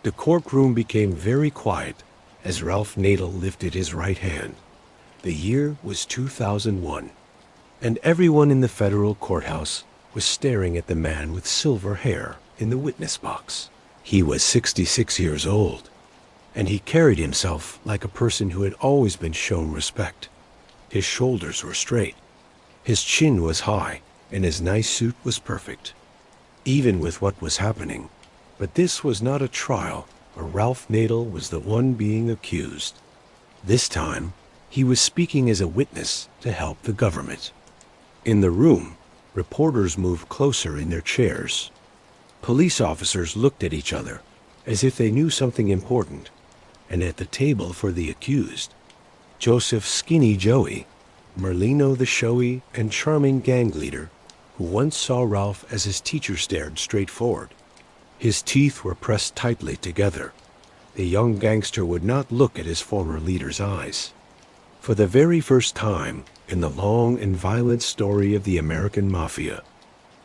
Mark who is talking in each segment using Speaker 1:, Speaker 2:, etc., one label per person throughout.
Speaker 1: The courtroom became very quiet as Ralph Natale lifted his right hand. The year was 2001, and everyone in the federal courthouse was staring at the man with silver hair in the witness box. He was 66 years old, and he carried himself like a person who had always been shown respect. His shoulders were straight, his chin was high, and his nice suit was perfect, even with what was happening. But this was not a trial where Ralph Natale was the one being accused. This time, he was speaking as a witness to help the government. In the room, reporters moved closer in their chairs. Police officers looked at each other as if they knew something important. And at the table for the accused, Joseph Skinny Joey, Merlino the showy and charming gang leader, who once saw Ralph as his teacher, stared straight forward. His teeth were pressed tightly together. The young gangster would not look at his former leader's eyes. For the very first time in the long and violent story of the American Mafia,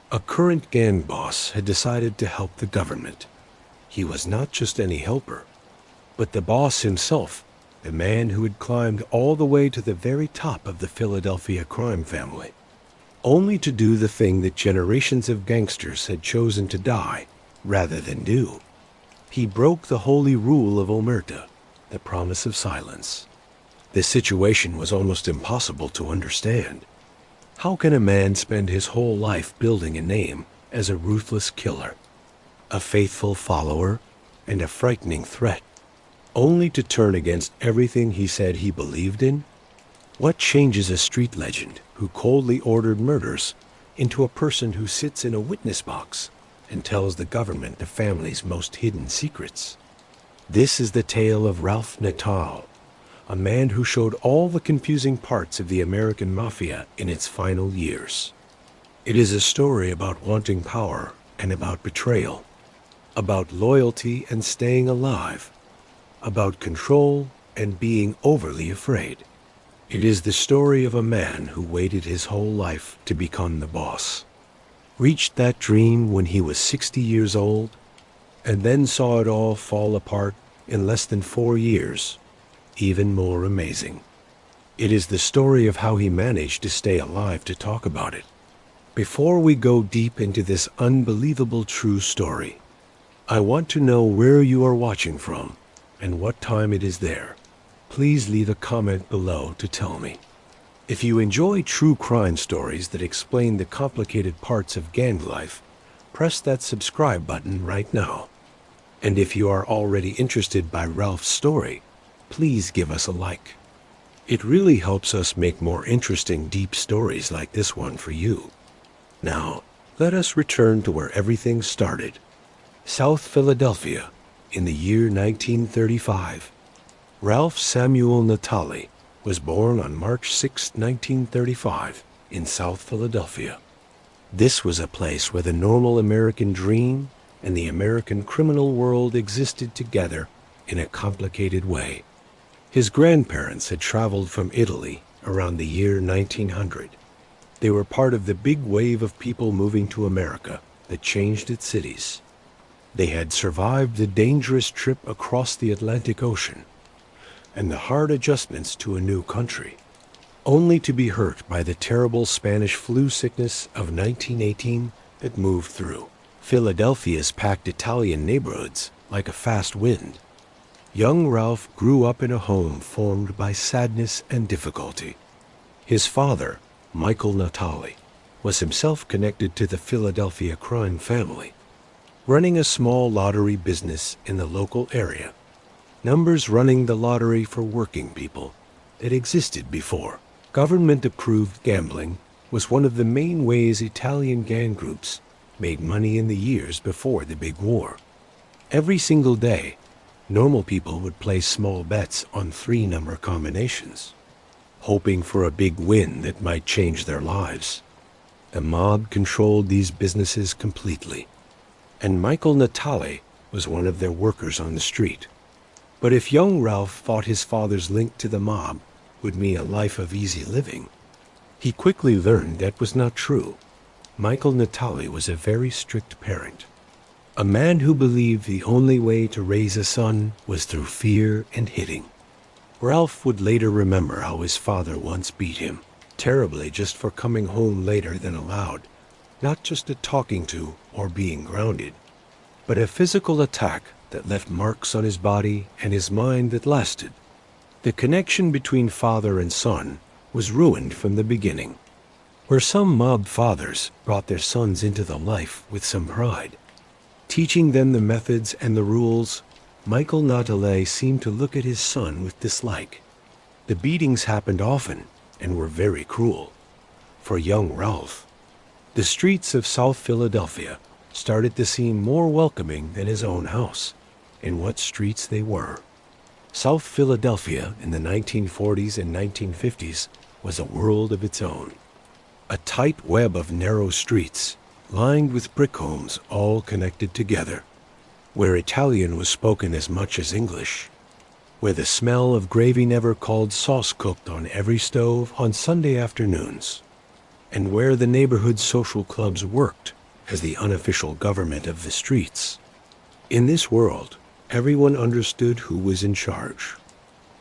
Speaker 1: a current gang boss had decided to help the government. He was not just any helper, but the boss himself, the man who had climbed all the way to the very top of the Philadelphia crime family, only to do the thing that generations of gangsters had chosen to die rather than do. He broke the holy rule of omerta, the promise of silence. This situation was almost impossible to understand. How can a man spend his whole life building a name as a ruthless killer, a faithful follower, and a frightening threat, only to turn against everything he said he believed in? What changes a street legend who coldly ordered murders into a person who sits in a witness box and tells the government the family's most hidden secrets? This is the tale of Ralph Natale, a man who showed all the confusing parts of the American Mafia in its final years. It is a story about wanting power and about betrayal, about loyalty and staying alive, about control and being overly afraid. It is the story of a man who waited his whole life to become the boss, reached that dream when he was 60 years old, and then saw it all fall apart in less than 4 years. Even more amazing, it is the story of how he managed to stay alive to talk about it. Before we go deep into this unbelievable true story, I want to know where you are watching from and what time it is there. Please leave a comment below to tell me. If you enjoy true crime stories that explain the complicated parts of gang life, press that subscribe button right now. And if you are already interested by Ralph's story, please give us a like. It really helps us make more interesting, deep stories like this one for you. Now, let us return to where everything started. South Philadelphia, in the year 1935. Ralph Samuel Natale was born on March 6, 1935, in South Philadelphia. This was a place where the normal American dream and the American criminal world existed together in a complicated way. His grandparents had traveled from Italy around the year 1900. They were part of the big wave of people moving to America that changed its cities. They had survived the dangerous trip across the Atlantic Ocean and the hard adjustments to a new country, only to be hurt by the terrible Spanish flu sickness of 1918 that moved through Philadelphia's packed Italian neighborhoods like a fast wind. Young Ralph grew up in a home formed by sadness and difficulty. His father, Michael Natale, was himself connected to the Philadelphia crime family, running a small lottery business in the local area. Numbers running the lottery for working people that existed before government-approved gambling was one of the main ways Italian gang groups made money in the years before the big war. Every single day, normal people would place small bets on 3-number combinations, hoping for a big win that might change their lives. The mob controlled these businesses completely, and Michael Natale was one of their workers on the street. But if young Ralph thought his father's link to the mob would mean a life of easy living, he quickly learned that was not true. Michael Natale was a very strict parent. A man who believed the only way to raise a son was through fear and hitting. Ralph would later remember how his father once beat him, terribly, just for coming home later than allowed, not just a talking to or being grounded, but a physical attack that left marks on his body and his mind that lasted. The connection between father and son was ruined from the beginning. Where some mob fathers brought their sons into the life with some pride, teaching them the methods and the rules, Michael Natale seemed to look at his son with dislike. The beatings happened often and were very cruel. For young Ralph, the streets of South Philadelphia started to seem more welcoming than his own house. And what streets they were. South Philadelphia in the 1940s and 1950s was a world of its own. A tight web of narrow streets, lined with brick homes all connected together, where Italian was spoken as much as English, where the smell of gravy never called sauce cooked on every stove on Sunday afternoons, and where the neighborhood social clubs worked as the unofficial government of the streets. In this world, everyone understood who was in charge.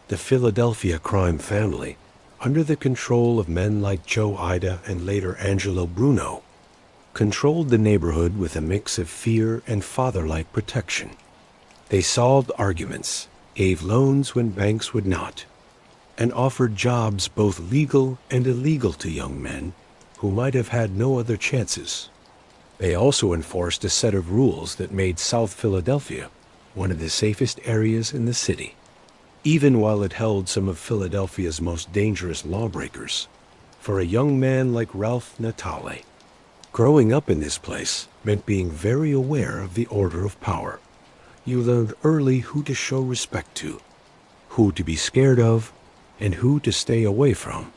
Speaker 1: The Philadelphia crime family, under the control of men like Joe Ida and later Angelo Bruno, controlled the neighborhood with a mix of fear and father-like protection. They solved arguments, gave loans when banks would not, and offered jobs both legal and illegal to young men who might have had no other chances. They also enforced a set of rules that made South Philadelphia one of the safest areas in the city, even while it held some of Philadelphia's most dangerous lawbreakers. For a young man like Ralph Natale, growing up in this place meant being very aware of the order of power. You learned early who to show respect to, who to be scared of, and who to stay away from.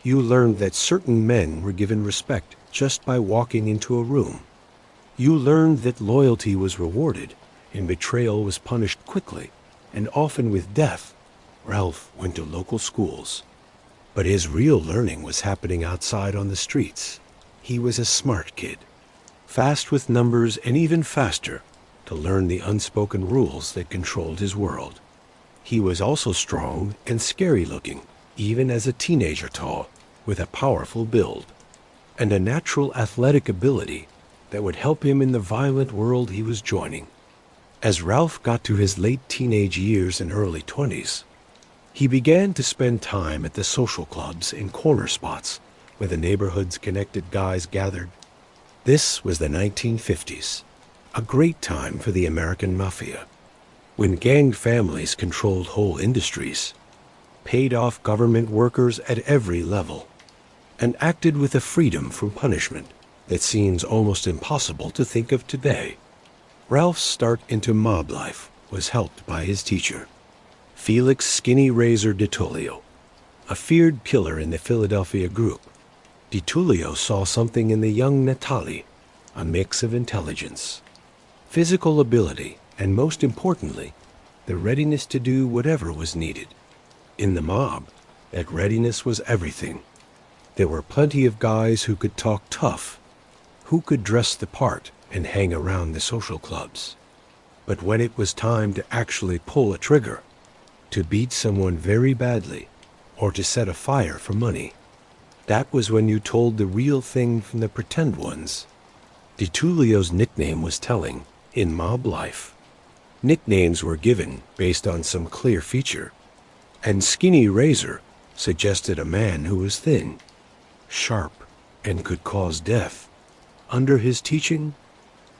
Speaker 1: You learned that certain men were given respect just by walking into a room. You learned that loyalty was rewarded and betrayal was punished quickly, and often with death. Ralph went to local schools, but his real learning was happening outside on the streets. He was a smart kid, fast with numbers and even faster to learn the unspoken rules that controlled his world. He was also strong and scary-looking, even as a teenager, tall, with a powerful build, and a natural athletic ability that would help him in the violent world he was joining. As Ralph got to his late teenage years and early 20s, he began to spend time at the social clubs in corner spots where the neighborhood's connected guys gathered. This was the 1950s, a great time for the American Mafia, when gang families controlled whole industries, paid off government workers at every level, and acted with a freedom from punishment that seems almost impossible to think of today. Ralph's start into mob life was helped by his teacher, Felix Skinny Razor DiTullio, a feared killer in the Philadelphia group. DiTullio saw something in the young Natale, a mix of intelligence, physical ability, and most importantly, the readiness to do whatever was needed. In the mob, that readiness was everything. There were plenty of guys who could talk tough, who could dress the part and hang around the social clubs. But when it was time to actually pull a trigger, to beat someone very badly, or to set a fire for money, that was when you told the real thing from the pretend ones. DiTullio's nickname was telling. In mob life, nicknames were given based on some clear feature, and Skinny Razor suggested a man who was thin, sharp, and could cause death. Under his teaching,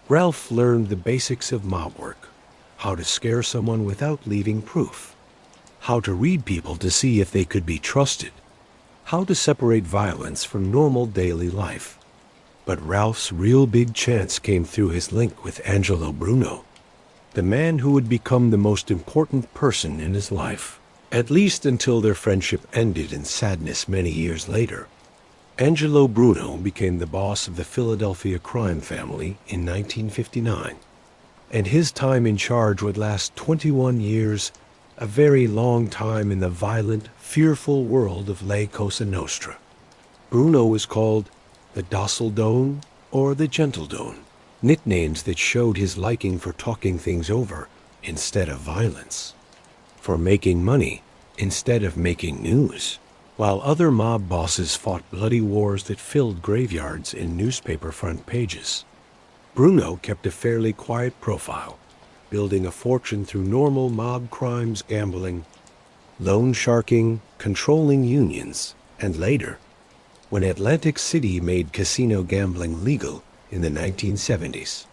Speaker 1: Ralph learned the basics of mob work, how to scare someone without leaving proof, how to read people to see if they could be trusted, how to separate violence from normal daily life. But Ralph's real big chance came through his link with Angelo Bruno, the man who would become the most important person in his life, at least until their friendship ended in sadness many years later. Angelo Bruno became the boss of the Philadelphia crime family in 1959, and his time in charge would last 21 years, a very long time in the violent, fearful world of Cosa Nostra. Bruno was called the docile Don or the gentle Don, nicknames that showed his liking for talking things over instead of violence, for making money instead of making news. While other mob bosses fought bloody wars that filled graveyards and newspaper front pages, Bruno kept a fairly quiet profile, building a fortune through normal mob crimes, gambling, loan sharking, controlling unions, and later, when Atlantic City made casino gambling legal in the 1970s,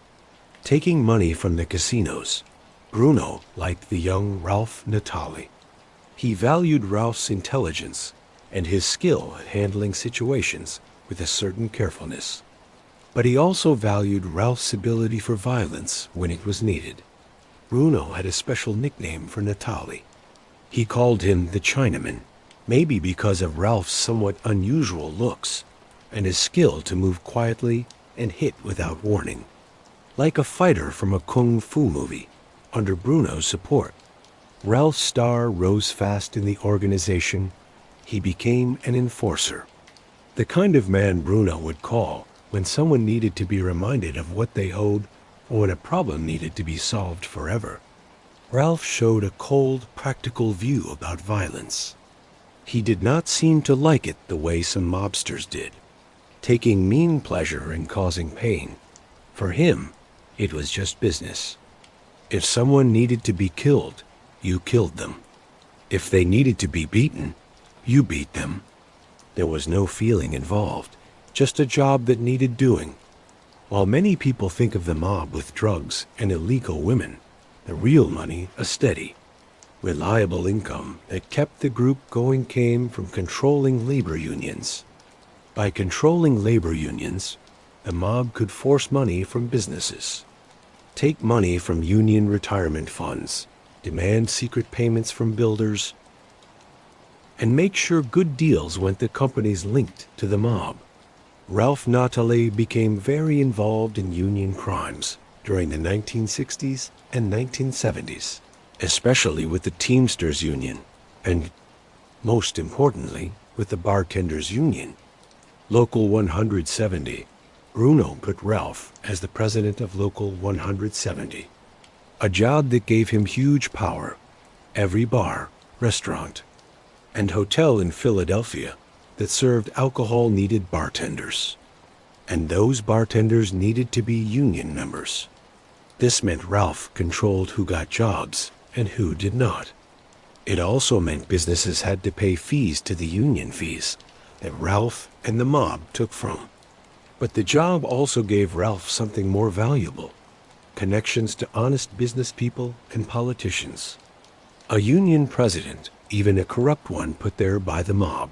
Speaker 1: taking money from the casinos. Bruno liked the young Ralph Natale. He valued Ralph's intelligence and his skill at handling situations with a certain carefulness. But he also valued Ralph's ability for violence when it was needed. Bruno had a special nickname for Natale. He called him the Chinaman, maybe because of Ralph's somewhat unusual looks and his skill to move quietly and hit without warning. Like a fighter from a kung fu movie, under Bruno's support, Ralph's star rose fast in the organization. He became an enforcer, the kind of man Bruno would call when someone needed to be reminded of what they owed or when a problem needed to be solved forever. Ralph showed a cold, practical view about violence. He did not seem to like it the way some mobsters did, taking mean pleasure in causing pain. For him, it was just business. If someone needed to be killed, you killed them. If they needed to be beaten, you beat them. There was no feeling involved, just a job that needed doing. While many people think of the mob with drugs and illegal women, the real money, a steady, reliable income that kept the group going, came from controlling labor unions. By controlling labor unions, the mob could force money from businesses, take money from union retirement funds, demand secret payments from builders, and make sure good deals went to companies linked to the mob. Ralph Natale became very involved in union crimes during the 1960s and 1970s, especially with the Teamsters Union and, most importantly, with the Bartenders Union. Local 170. Bruno put Ralph as the president of Local 170, a job that gave him huge power. Every bar, restaurant, and hotel in Philadelphia that served alcohol needed bartenders, and those bartenders needed to be union members. This meant Ralph controlled who got jobs and who did not. It also meant businesses had to pay fees to the union fees that Ralph and the mob took from. But the job also gave Ralph something more valuable: connections to honest business people and politicians. A union president, even a corrupt one put there by the mob,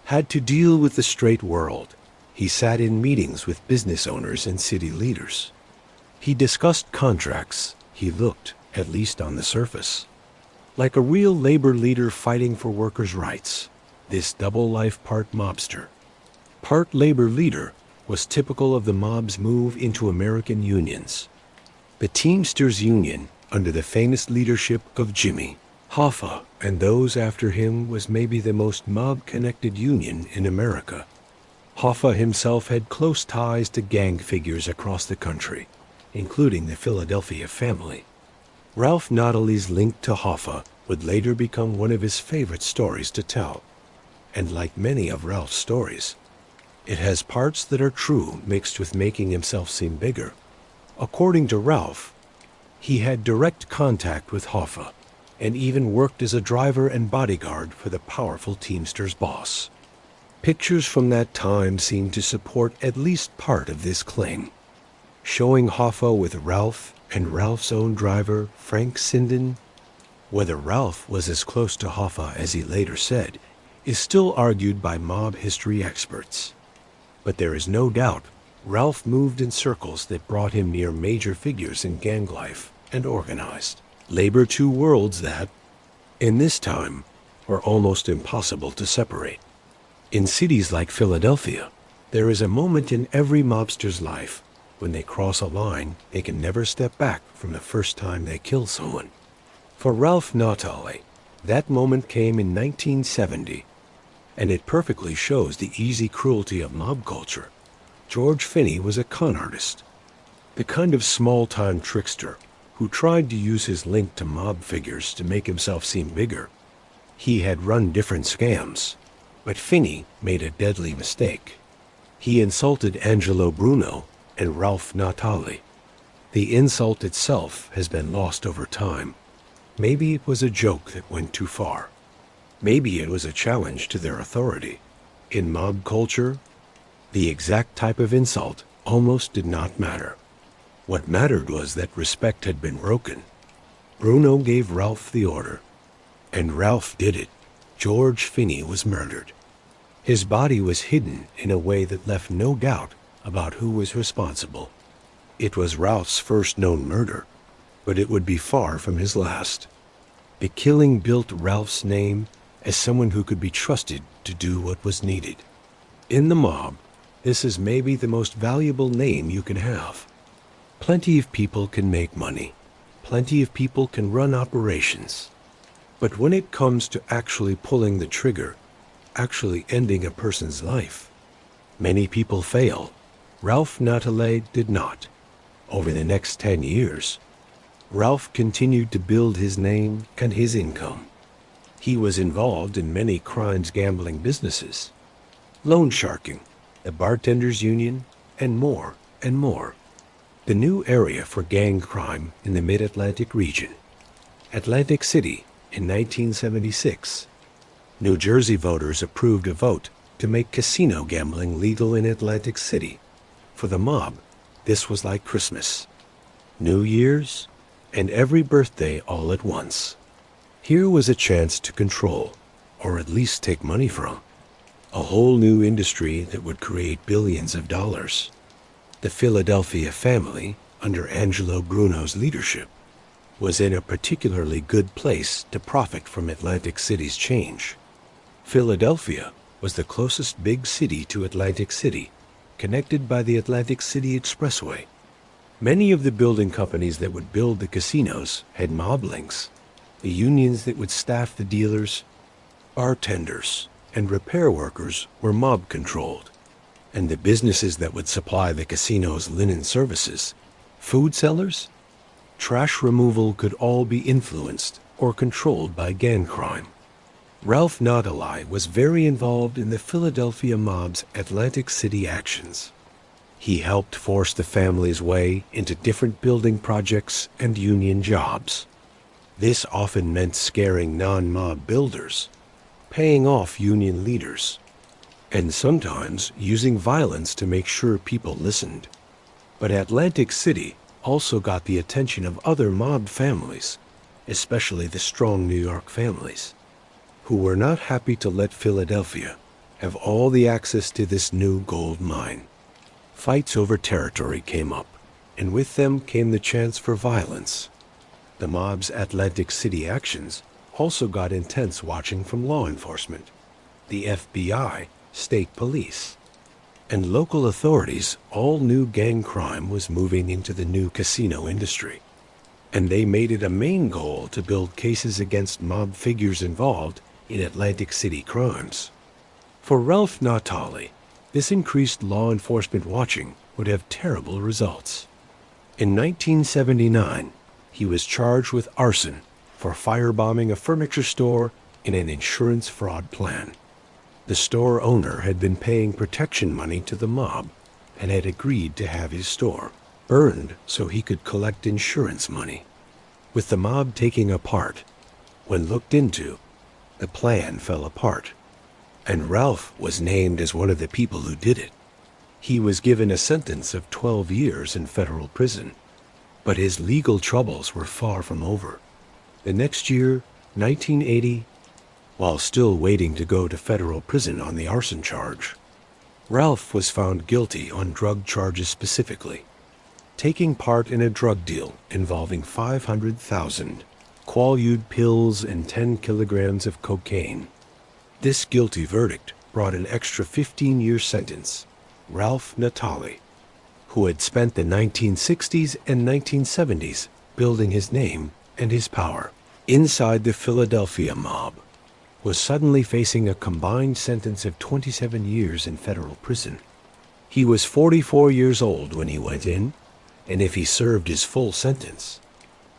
Speaker 1: had to deal with the straight world. He sat in meetings with business owners and city leaders. He discussed contracts. He looked, at least on the surface, like a real labor leader fighting for workers' rights. This double life, part mobster, part labor leader, was typical of the mob's move into American unions. The Teamsters Union, under the famous leadership of Jimmy Hoffa and those after him, was maybe the most mob-connected union in America. Hoffa himself had close ties to gang figures across the country, including the Philadelphia family. Ralph Natale's link to Hoffa would later become one of his favorite stories to tell. And like many of Ralph's stories, it has parts that are true mixed with making himself seem bigger. According to Ralph, he had direct contact with Hoffa and even worked as a driver and bodyguard for the powerful Teamsters boss. Pictures from that time seem to support at least part of this claim, showing Hoffa with Ralph and Ralph's own driver, Frank Sinden. Whether Ralph was as close to Hoffa as he later said is still argued by mob history experts. But there is no doubt Ralph moved in circles that brought him near major figures in gang life and organized labor, two worlds that, in this time, were almost impossible to separate. In cities like Philadelphia, there is a moment in every mobster's life when they cross a line they can never step back from the first time they kill someone. For Ralph Natale, that moment came in 1970, and it perfectly shows the easy cruelty of mob culture. George Finney was a con artist. The kind of small-time trickster who tried to use his link to mob figures to make himself seem bigger. He had run different scams, but Finney made a deadly mistake. He insulted Angelo Bruno and Ralph Natale. The insult itself has been lost over time. Maybe it was a joke that went too far. Maybe it was a challenge to their authority. In mob culture, the exact type of insult almost did not matter. What mattered was that respect had been broken. Bruno gave Ralph the order, and Ralph did it. George Finney was murdered. His body was hidden in a way that left no doubt about who was responsible. It was Ralph's first known murder, but it would be far from his last. The killing built Ralph's name as someone who could be trusted to do what was needed. In the mob, this is maybe the most valuable name you can have. Plenty of people can make money. Plenty of people can run operations. But when it comes to actually pulling the trigger, actually ending a person's life, many people fail. Ralph Natale did not. Over the next 10 years, Ralph continued to build his name and his income. He was involved in many crimes gambling businesses, loan sharking, the bartenders union, and more and more. The new area for gang crime in the Mid-Atlantic region. Atlantic City in 1976. New Jersey voters approved a vote to make casino gambling legal in Atlantic City. For the mob, this was like Christmas, New Year's, and every birthday all at once. Here was a chance to control, or at least take money from, a whole new industry that would create billions of dollars. The Philadelphia family, under Angelo Bruno's leadership, was in a particularly good place to profit from Atlantic City's change. Philadelphia was the closest big city to Atlantic City, connected by the Atlantic City Expressway. Many of the building companies that would build the casinos had mob links. The unions that would staff the dealers, bartenders, and repair workers were mob-controlled. And the businesses that would supply the casino's linen services, food sellers, trash removal could all be influenced or controlled by gang crime. Ralph Natale was very involved in the Philadelphia mob's Atlantic City actions. He helped force the family's way into different building projects and union jobs. This often meant scaring non-mob builders, paying off union leaders, and sometimes using violence to make sure people listened. But Atlantic City also got the attention of other mob families, especially the strong New York families, who were not happy to let Philadelphia have all the access to this new gold mine. Fights over territory came up, and with them came the chance for violence. The mob's Atlantic City actions also got intense watching from law enforcement, the FBI, state police, and local authorities. All knew gang crime was moving into the new casino industry, and they made it a main goal to build cases against mob figures involved in Atlantic City crimes. For Ralph Natale, this increased law enforcement watching would have terrible results. In 1979, he was charged with arson for firebombing a furniture store in an insurance fraud plan. The store owner had been paying protection money to the mob and had agreed to have his store burned so he could collect insurance money. With the mob taking a part, when looked into, the plan fell apart, and Ralph was named as one of the people who did it. He was given a sentence of 12 years in federal prison, but his legal troubles were far from over. The next year, 1980, while still waiting to go to federal prison on the arson charge, Ralph was found guilty on drug charges, specifically taking part in a drug deal involving 500,000 Quaalude pills and 10 kilograms of cocaine. This guilty verdict brought an extra 15-year sentence. Ralph Natale, who had spent the 1960s and 1970s building his name and his power inside the Philadelphia mob, was suddenly facing a combined sentence of 27 years in federal prison. He was 44 years old when he went in, and if he served his full sentence,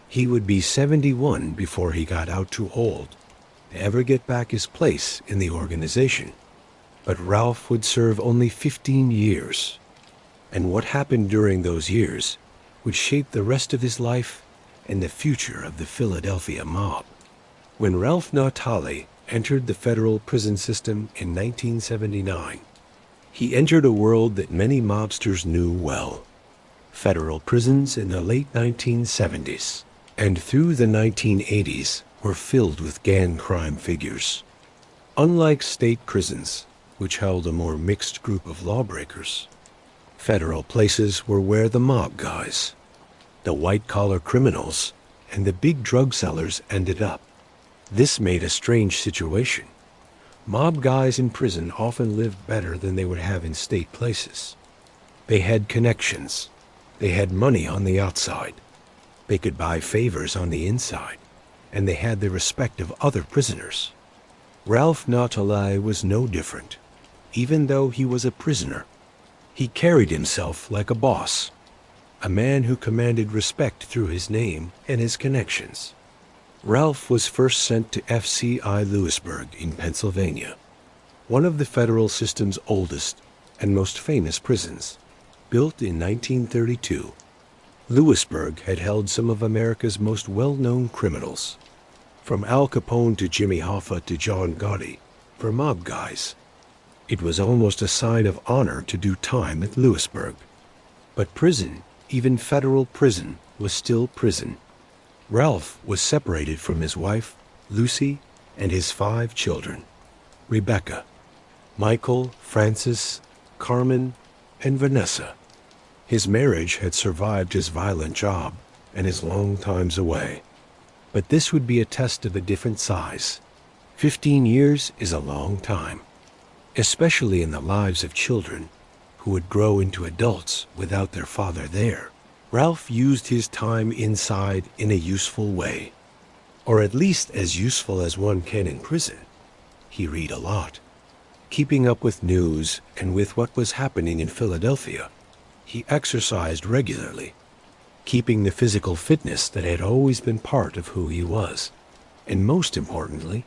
Speaker 1: he would be 71 before he got out too old to ever get back his place in the organization. But Ralph would serve only 15 years, and what happened during those years would shape the rest of his life and the future of the Philadelphia mob. When Ralph Natale entered the federal prison system in 1979, he entered a world that many mobsters knew well. Federal prisons in the late 1970s and through the 1980s were filled with gang crime figures. Unlike state prisons, which held a more mixed group of lawbreakers, federal places were where the mob guys, the white-collar criminals, and the big drug sellers ended up. This made a strange situation. Mob guys in prison often lived better than they would have in state places. They had connections. They had money on the outside. They could buy favors on the inside, and they had the respect of other prisoners. Ralph Natale was no different. Even though he was a prisoner, he carried himself like a boss, a man who commanded respect through his name and his connections. Ralph was first sent to FCI Lewisburg in Pennsylvania, one of the federal system's oldest and most famous prisons. Built in 1932, Lewisburg had held some of America's most well-known criminals, from Al Capone to Jimmy Hoffa to John Gotti, for mob guys. It was almost a sign of honor to do time at Lewisburg. But prison, even federal prison, was still prison. Ralph was separated from his wife, Lucy, and his 5 children, Rebecca, Michael, Francis, Carmen, and Vanessa. His marriage had survived his violent job and his long times away. But this would be a test of a different size. 15 years is a long time, especially in the lives of children who would grow into adults without their father there. Ralph used his time inside in a useful way, or at least as useful as one can in prison. He read a lot, keeping up with news and with what was happening in Philadelphia. He exercised regularly, keeping the physical fitness that had always been part of who he was. And most importantly,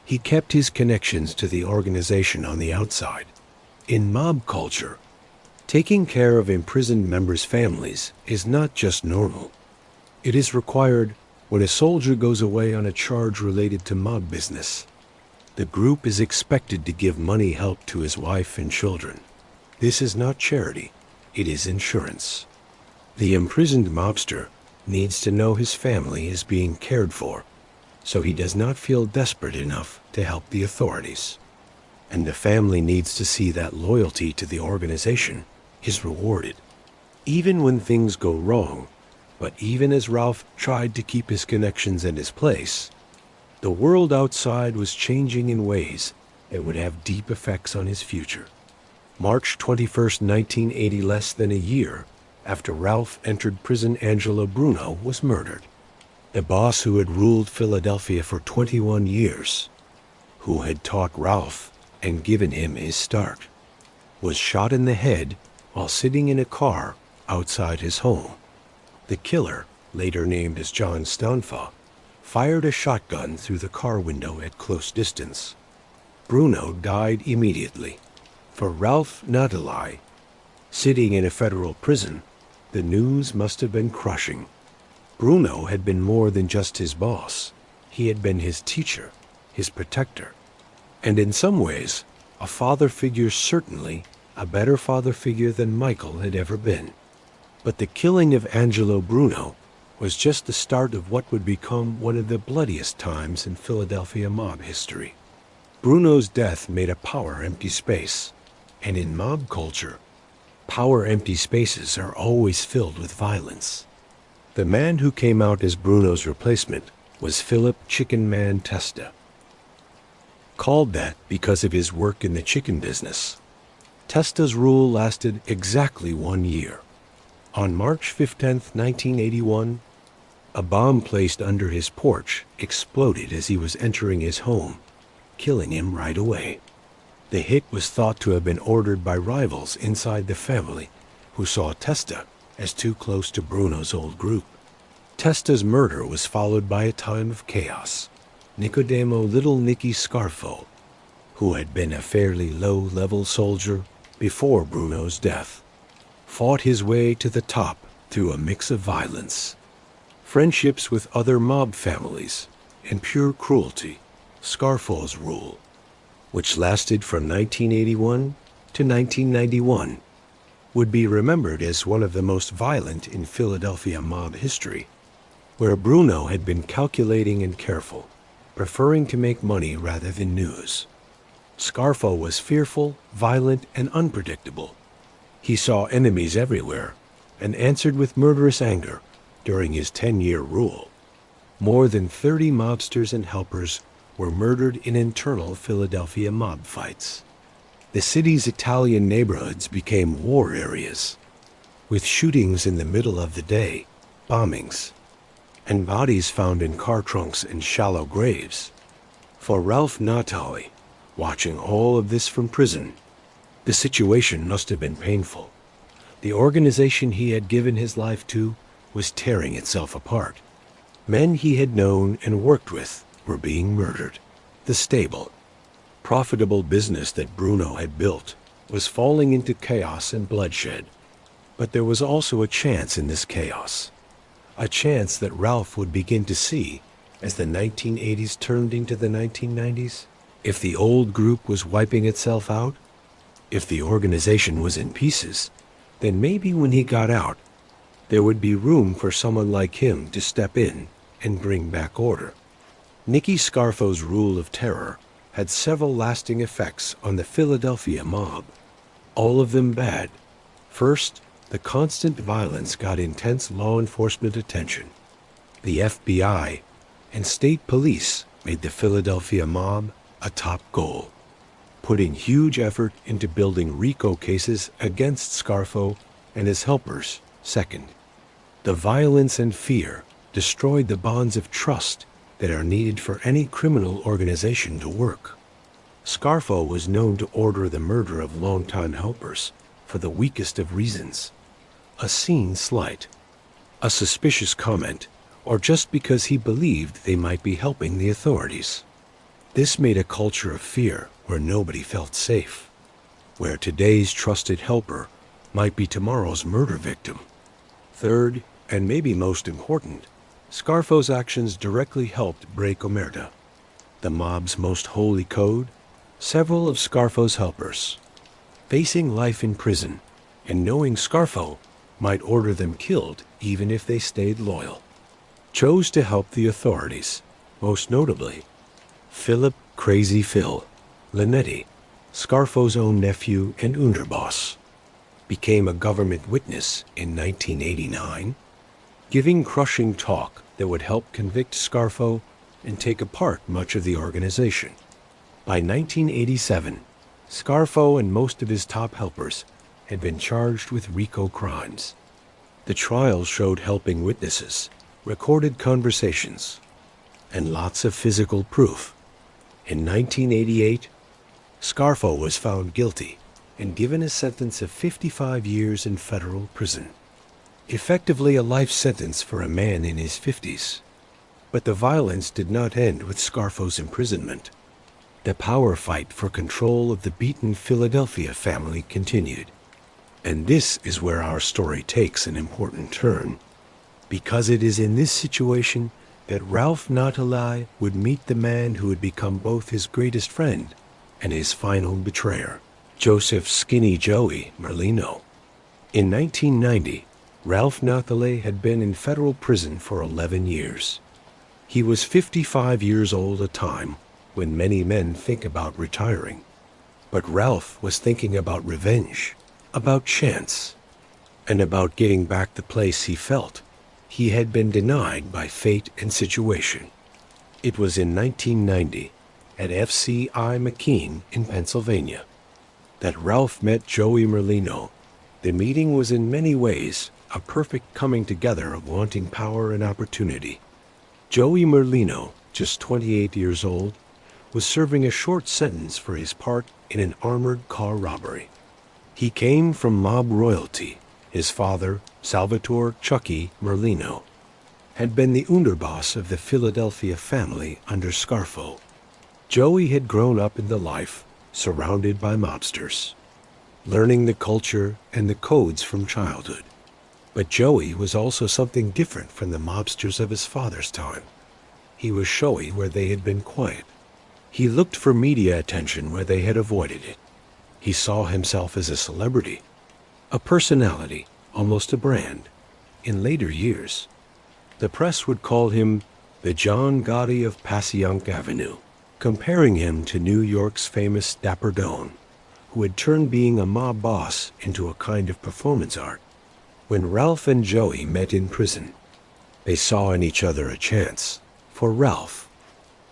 Speaker 1: he kept his connections to the organization on the outside. In mob culture, taking care of imprisoned members' families is not just normal. It is required when a soldier goes away on a charge related to mob business. The group is expected to give money help to his wife and children. This is not charity, it is insurance. The imprisoned mobster needs to know his family is being cared for, so he does not feel desperate enough to help the authorities. And the family needs to see that loyalty to the organization is rewarded, even when things go wrong. But even as Ralph tried to keep his connections and his place, the world outside was changing in ways that would have deep effects on his future. March 21st, 1980, less than a year after Ralph entered prison, Angelo Bruno was murdered. The boss who had ruled Philadelphia for 21 years, who had taught Ralph and given him his start, was shot in the head while sitting in a car outside his home. The killer, later named as John Stanfa, fired a shotgun through the car window at close distance. Bruno died immediately. For Ralph Natale, sitting in a federal prison, the news must have been crushing. Bruno had been more than just his boss. He had been his teacher, his protector, and in some ways, a father figure, certainly a better father figure than Michael had ever been. But the killing of Angelo Bruno was just the start of what would become one of the bloodiest times in Philadelphia mob history. Bruno's death made a power-empty space, and in mob culture, power-empty spaces are always filled with violence. The man who came out as Bruno's replacement was Philip Chicken Man Testa, called that because of his work in the chicken business. Testa's rule lasted exactly 1 year. On March 15, 1981, a bomb placed under his porch exploded as he was entering his home, killing him right away. The hit was thought to have been ordered by rivals inside the family who saw Testa as too close to Bruno's old group. Testa's murder was followed by a time of chaos. Nicodemo Little Nicky Scarfo, who had been a fairly low-level soldier before Bruno's death, fought his way to the top through a mix of violence, friendships with other mob families, and pure cruelty. Scarfo's rule, which lasted from 1981 to 1991, would be remembered as one of the most violent in Philadelphia mob history, where Bruno had been calculating and careful, preferring to make money rather than news. Scarfo was fearful, violent, and unpredictable. He saw enemies everywhere and answered with murderous anger during his 10-year rule. More than 30 mobsters and helpers were murdered in internal Philadelphia mob fights. The city's Italian neighborhoods became war areas, with shootings in the middle of the day, bombings, and bodies found in car trunks and shallow graves. For Ralph Natale, watching all of this from prison, the situation must have been painful. The organization he had given his life to was tearing itself apart. Men he had known and worked with were being murdered. The stable, profitable business that Bruno had built was falling into chaos and bloodshed. But there was also a chance in this chaos, a chance that Ralph would begin to see as the 1980s turned into the 1990s. If the old group was wiping itself out, if the organization was in pieces, then maybe when he got out, there would be room for someone like him to step in and bring back order. Nicky Scarfo's rule of terror had several lasting effects on the Philadelphia mob, all of them bad. First, the constant violence got intense law enforcement attention. The FBI and state police made the Philadelphia mob a top goal, putting huge effort into building RICO cases against Scarfo and his helpers. Second, the violence and fear destroyed the bonds of trust that are needed for any criminal organization to work. Scarfo was known to order the murder of longtime helpers for the weakest of reasons: a seen slight, a suspicious comment, or just because he believed they might be helping the authorities. This made a culture of fear where nobody felt safe, where today's trusted helper might be tomorrow's murder victim. Third, and maybe most important, Scarfo's actions directly helped break Omerta, the mob's most holy code. Several of Scarfo's helpers, facing life in prison and knowing Scarfo might order them killed even if they stayed loyal, chose to help the authorities, most notably Philip Crazy Phil Linetti, Scarfo's own nephew and underboss, became a government witness in 1989, giving crushing talk that would help convict Scarfo and take apart much of the organization. By 1987, Scarfo and most of his top helpers had been charged with RICO crimes. The trial showed helping witnesses, recorded conversations, and lots of physical proof. In 1988, Scarfo was found guilty and given a sentence of 55 years in federal prison, effectively a life sentence for a man in his 50s. But the violence did not end with Scarfo's imprisonment. The power fight for control of the beaten Philadelphia family continued. And this is where our story takes an important turn, because it is in this situation that Ralph Natale would meet the man who would become both his greatest friend and his final betrayer, Joseph Skinny Joey Merlino. In 1990, Ralph Natale had been in federal prison for 11 years. He was 55 years old, a time when many men think about retiring. But Ralph was thinking about revenge, about chance, and about getting back the place he felt he had been denied by fate and situation. It was in 1990, at FCI McKean in Pennsylvania, that Ralph met Joey Merlino. The meeting was in many ways a perfect coming together of wanting power and opportunity. Joey Merlino, just 28 years old, was serving a short sentence for his part in an armored car robbery. He came from mob royalty. His father, Salvatore Chucky Merlino, had been the underboss of the Philadelphia family under Scarfo. Joey had grown up in the life surrounded by mobsters, learning the culture and the codes from childhood. But Joey was also something different from the mobsters of his father's time. He was showy where they had been quiet. He looked for media attention where they had avoided it. He saw himself as a celebrity, a personality, almost a brand. In later years, the press would call him the John Gotti of Passyunk Avenue, comparing him to New York's famous Dapper Don, who had turned being a mob boss into a kind of performance art. When Ralph and Joey met in prison, they saw in each other a chance. For Ralph,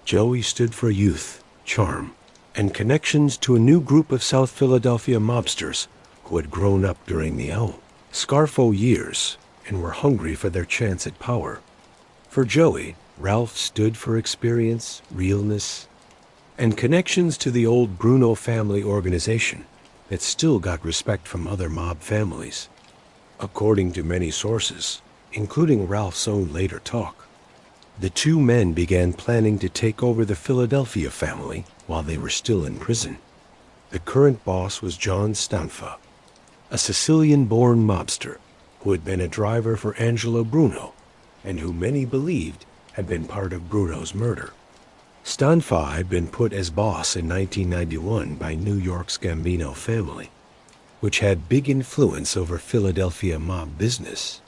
Speaker 1: Joey stood for youth, charm, and connections to a new group of South Philadelphia mobsters who had grown up during the Scarfo years and were hungry for their chance at power. For Joey, Ralph stood for experience, realness, and connections to the old Bruno family organization that still got respect from other mob families. According to many sources, including Ralph's own later talk, the two men began planning to take over the Philadelphia family while they were still in prison. The current boss was John Stanfa, a Sicilian-born mobster who had been a driver for Angelo Bruno and who many believed had been part of Bruno's murder. Stanfa had been put as boss in 1991 by New York's Gambino family, which had big influence over Philadelphia mob business.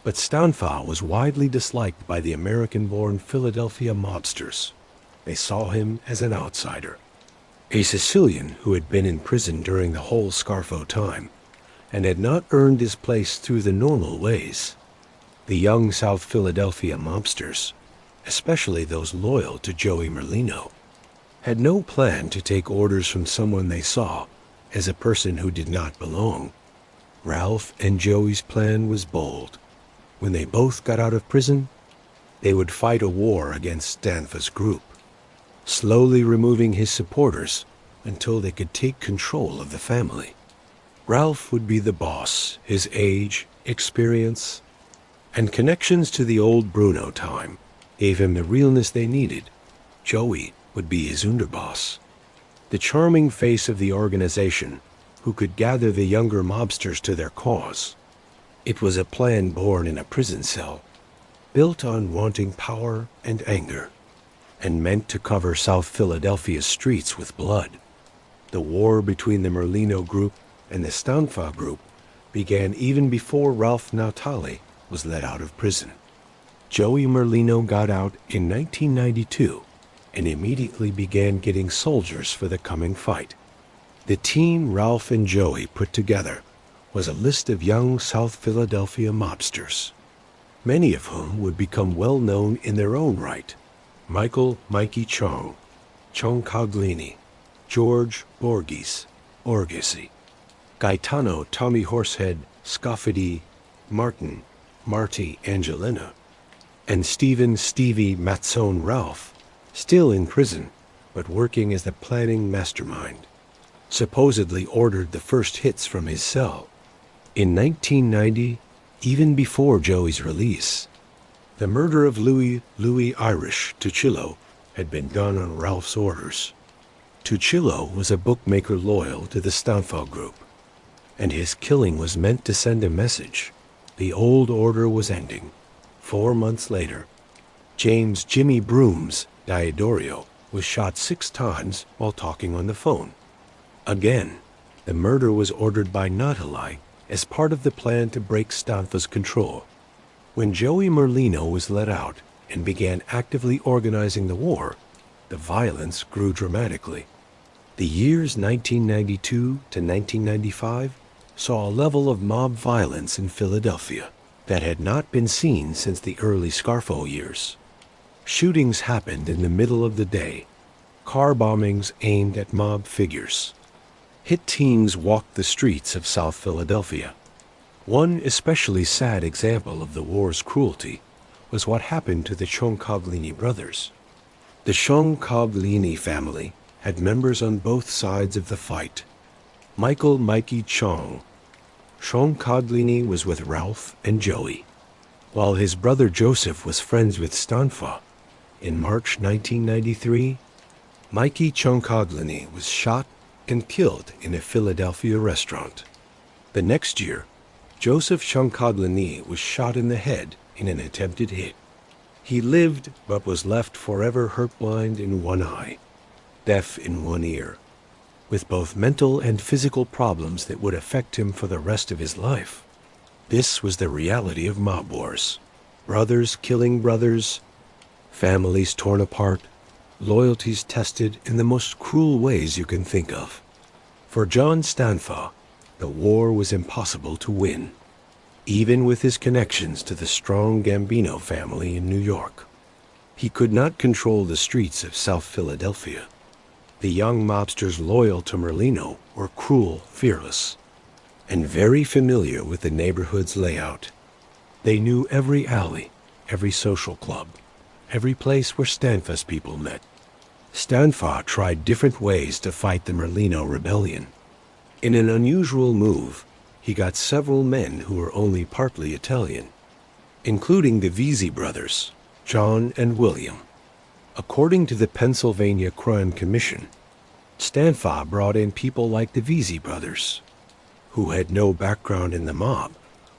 Speaker 1: But Stanfa was widely disliked by the American-born Philadelphia mobsters. They saw him as an outsider, a Sicilian who had been in prison during the whole Scarfo time and had not earned his place through the normal ways. The young South Philadelphia mobsters, especially those loyal to Joey Merlino, had no plan to take orders from someone they saw as a person who did not belong. Ralph and Joey's plan was bold. When they both got out of prison, they would fight a war against Stanfa's group, slowly removing his supporters until they could take control of the family. Ralph would be the boss. His age, experience, and connections to the old Bruno time gave him the realness they needed. Joey would be his underboss, the charming face of the organization who could gather the younger mobsters to their cause. It was a plan born in a prison cell, built on wanting power and anger, and meant to cover South Philadelphia's streets with blood. The war between the Merlino group and the Stanfa group began even before Ralph Natale was let out of prison. Joey Merlino got out in 1992 and immediately began getting soldiers for the coming fight. The team Ralph and Joey put together was a list of young South Philadelphia mobsters, many of whom would become well known in their own right. Michael Mikey Chong, Chong Coglini, George Borges, Orgesi, Gaetano Tommy Horsehead Scoffidi, Martin Marty Angelina, and Stephen Stevie Mazzone Ralph, still in prison but working as the planning mastermind, supposedly ordered the first hits from his cell. In 1990, even before Joey's release, the murder of Louis Irish Tuccillo had been done on Ralph's orders. Tuccillo was a bookmaker loyal to the Stanfa group, and his killing was meant to send a message. The old order was ending. 4 months later, James Jimmy Brooms Diodorio was shot 6 times while talking on the phone. Again, the murder was ordered by Natale as part of the plan to break Stanfa's control. When Joey Merlino was let out and began actively organizing the war, the violence grew dramatically. The years 1992 to 1995 saw a level of mob violence in Philadelphia that had not been seen since the early Scarfo years. Shootings happened in the middle of the day, car bombings aimed at mob figures. Hit teams walked the streets of South Philadelphia. One especially sad example of the war's cruelty was what happened to the Choncoglini brothers. The Choncoglini family had members on both sides of the fight. Michael Mikey Chong, Sean Codlini was with Ralph and Joey, while his brother Joseph was friends with Stanfa. In March 1993, Mikey Cianciaglini was shot and killed in a Philadelphia restaurant. The next year, Joseph Cianciaglini was shot in the head in an attempted hit. He lived but was left forever hurt-blind in one eye, deaf in one ear, with both mental and physical problems that would affect him for the rest of his life. This was the reality of mob wars. Brothers killing brothers, families torn apart, loyalties tested in the most cruel ways you can think of. For John Stanfa, the war was impossible to win, even with his connections to the strong Gambino family in New York. He could not control the streets of South Philadelphia. The young mobsters loyal to Merlino were cruel, fearless, and very familiar with the neighborhood's layout. They knew every alley, every social club, every place where Stanfa's people met. Stanfa tried different ways to fight the Merlino rebellion. In an unusual move, he got several men who were only partly Italian, including the Visi brothers, John and William. According to the Pennsylvania Crime Commission, Stanfa brought in people like the Visi brothers, who had no background in the mob,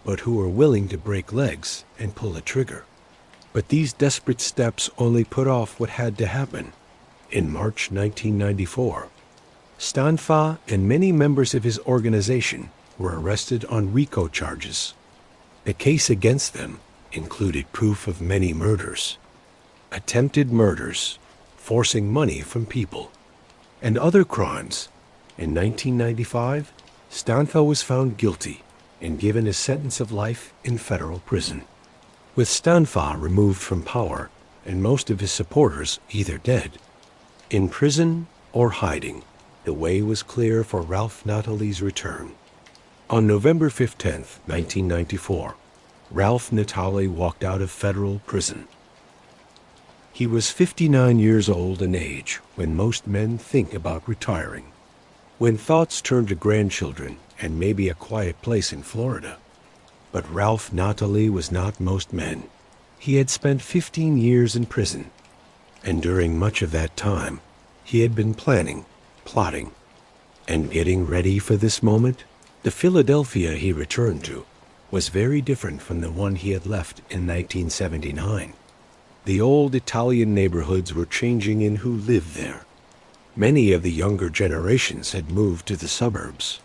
Speaker 1: but who were willing to break legs and pull a trigger. But these desperate steps only put off what had to happen. In March 1994, Stanfa and many members of his organization were arrested on RICO charges. The case against them included proof of many murders, attempted murders, forcing money from people, and other crimes. In 1995, Stanfa was found guilty and given a sentence of life in federal prison. With Stanfa removed from power and most of his supporters either dead, in prison or hiding, the way was clear for Ralph Natale's return. On November 15, 1994, Ralph Natale walked out of federal prison. He was 59 years old in age when most men think about retiring, when thoughts turn to grandchildren and maybe a quiet place in Florida. But Ralph Natale was not most men. He had spent 15 years in prison, and during much of that time, he had been planning, plotting, and getting ready for this moment. The Philadelphia he returned to was very different from the one he had left in 1979. The old Italian neighborhoods were changing in who lived there. Many of the younger generations had moved to the suburbs.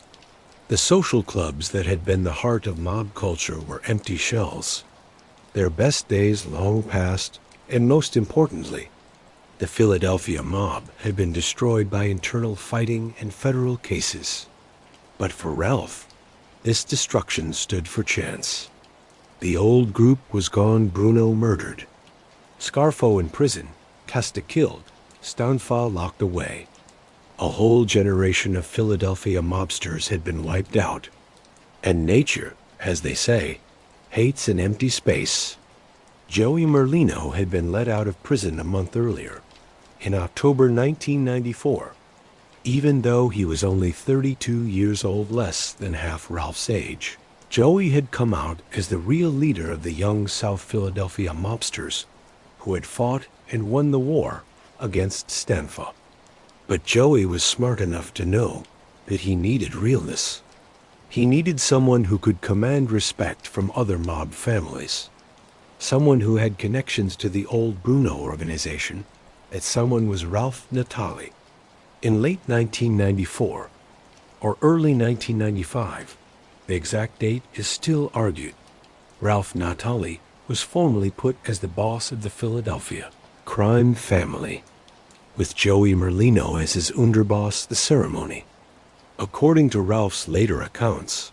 Speaker 1: The social clubs that had been the heart of mob culture were empty shells. Their best days long past, and most importantly, the Philadelphia mob had been destroyed by internal fighting and federal cases. But for Ralph, this destruction stood for chance. The old group was gone, Bruno murdered, Scarfo in prison, Casta killed, Stanfa locked away. A whole generation of Philadelphia mobsters had been wiped out. And nature, as they say, hates an empty space. Joey Merlino had been let out of prison a month earlier, in October 1994, even though he was only 32 years old, less than half Ralph's age. Joey had come out as the real leader of the young South Philadelphia mobsters who had fought and won the war against Stanfa. But Joey was smart enough to know that he needed realness. He needed someone who could command respect from other mob families, someone who had connections to the old Bruno organization. That someone was Ralph Natale. In late 1994, or early 1995, the exact date is still argued, Ralph Natale was formally put as the boss of the Philadelphia crime family, with Joey Merlino as his underboss. The ceremony, according to Ralph's later accounts,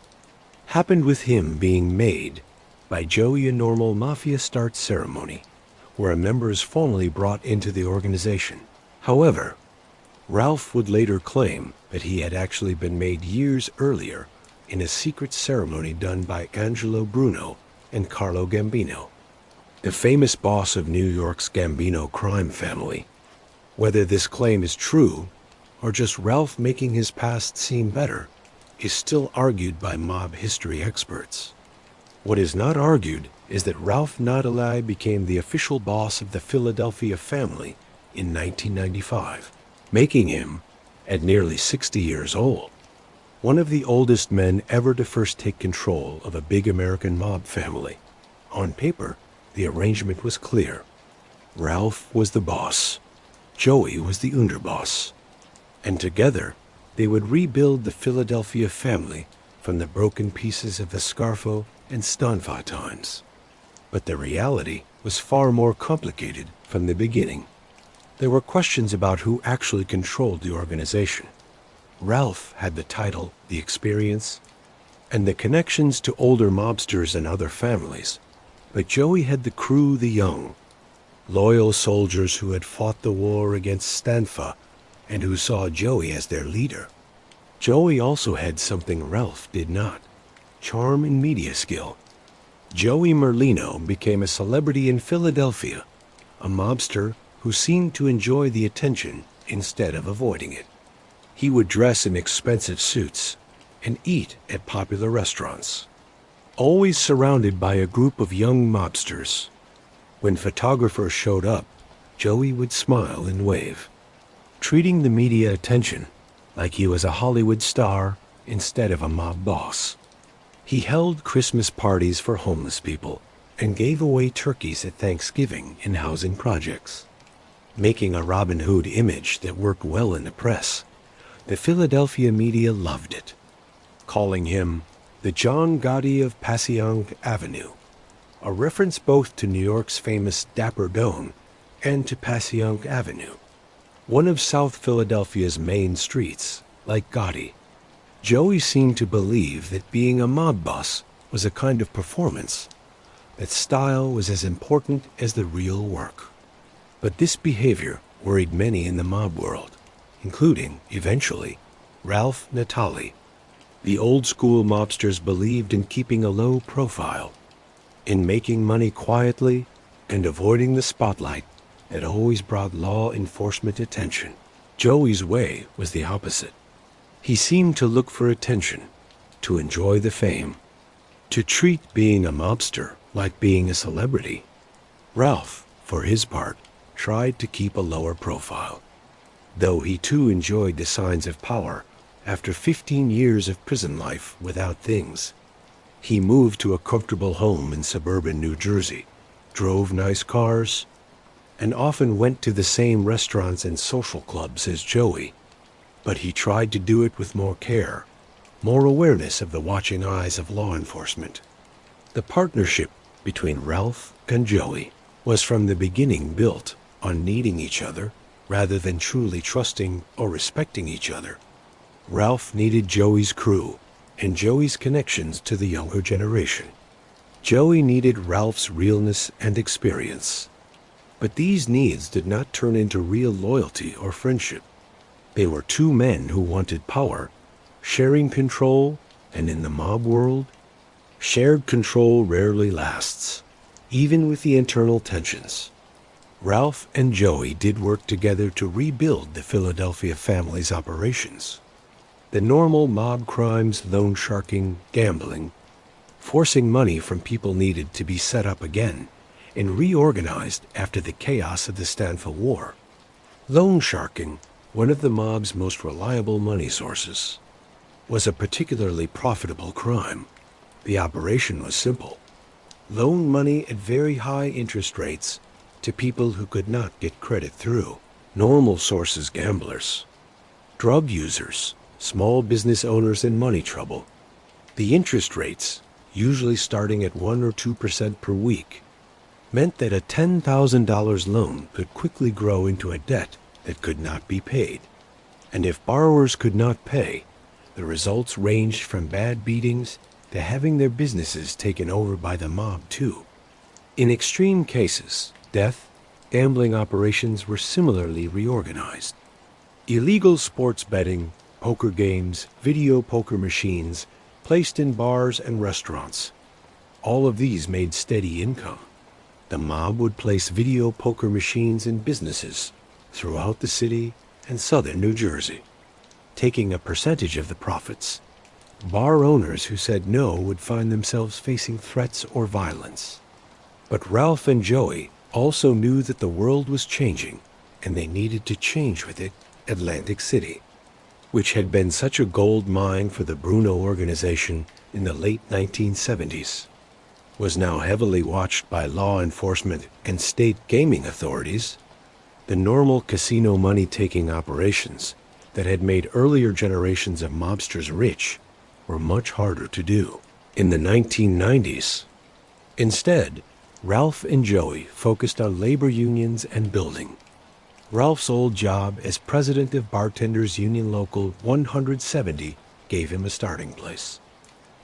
Speaker 1: happened with him being made by Joey a normal mafia start ceremony, where a member is formally brought into the organization. However, Ralph would later claim that he had actually been made years earlier in a secret ceremony done by Angelo Bruno and Carlo Gambino, the famous boss of New York's Gambino crime family. Whether this claim is true or just Ralph making his past seem better is still argued by mob history experts. What is not argued is that Ralph Natale became the official boss of the Philadelphia family in 1995, making him, at nearly 60 years old, one of the oldest men ever to first take control of a big American mob family. On paper, the arrangement was clear. Ralph was the boss, Joey was the underboss, and together they would rebuild the Philadelphia family from the broken pieces of the Scarfo and Stanfa times. But the reality was far more complicated from the beginning. There were questions about who actually controlled the organization. Ralph had the title, the experience, and the connections to older mobsters and other families, but Joey had the crew, the young, loyal soldiers who had fought the war against Stanfa and who saw Joey as their leader. Joey also had something Ralph did not: charm and media skill. Joey Merlino became a celebrity in Philadelphia, a mobster who seemed to enjoy the attention instead of avoiding it. He would dress in expensive suits and eat at popular restaurants, always surrounded by a group of young mobsters. When photographers showed up, Joey would smile and wave, treating the media attention like he was a Hollywood star instead of a mob boss. He held Christmas parties for homeless people and gave away turkeys at Thanksgiving in housing projects, making a Robin Hood image that worked well in the press. The Philadelphia media loved it, calling him the John Gotti of Passyunk Avenue, a reference both to New York's famous Dapper Doan and to Passyunk Avenue, one of South Philadelphia's main streets, like Gotti. Joey seemed to believe that being a mob boss was a kind of performance, that style was as important as the real work. But this behavior worried many in the mob world, including, eventually, Ralph Natale. The old-school mobsters believed in keeping a low profile, in making money quietly and avoiding the spotlight that always brought law enforcement attention. Joey's way was the opposite. He seemed to look for attention, to enjoy the fame, to treat being a mobster like being a celebrity. Ralph, for his part, tried to keep a lower profile, though he too enjoyed the signs of power after 15 years of prison life without things. He moved to a comfortable home in suburban New Jersey, drove nice cars, and often went to the same restaurants and social clubs as Joey. But he tried to do it with more care, more awareness of the watching eyes of law enforcement. The partnership between Ralph and Joey was from the beginning built on needing each other rather than truly trusting or respecting each other. Ralph needed Joey's crew and Joey's connections to the younger generation. Joey needed Ralph's realness and experience. But these needs did not turn into real loyalty or friendship. They were two men who wanted power, sharing control, and in the mob world, shared control rarely lasts, even with the internal tensions. Ralph and Joey did work together to rebuild the Philadelphia family's operations. The normal mob crimes, loan sharking, gambling, forcing money from people needed to be set up again and reorganized after the chaos of the Stanfa War. Loan sharking, one of the mob's most reliable money sources, was a particularly profitable crime. The operation was simple: loan money at very high interest rates to people who could not get credit through. Normal sources: gamblers, drug users, small business owners in money trouble. The interest rates, usually starting at 1 or 2% per week, meant that a $10,000 loan could quickly grow into a debt that could not be paid. And if borrowers could not pay, the results ranged from bad beatings to having their businesses taken over by the mob too. In extreme cases, death, gambling operations were similarly reorganized. Illegal sports betting, poker games, video poker machines, placed in bars and restaurants. All of these made steady income. The mob would place video poker machines in businesses throughout the city and southern New Jersey, taking a percentage of the profits. Bar owners who said no would find themselves facing threats or violence. But Ralph and Joey also knew that the world was changing, and they needed to change with it. Atlantic City, which had been such a gold mine for the Bruno organization in the late 1970s, was now heavily watched by law enforcement and state gaming authorities. The normal casino money-taking operations that had made earlier generations of mobsters rich were much harder to do in the 1990s. Instead, Ralph and Joey focused on labor unions and building. Ralph's old job as president of Bartenders Union Local 170 gave him a starting place.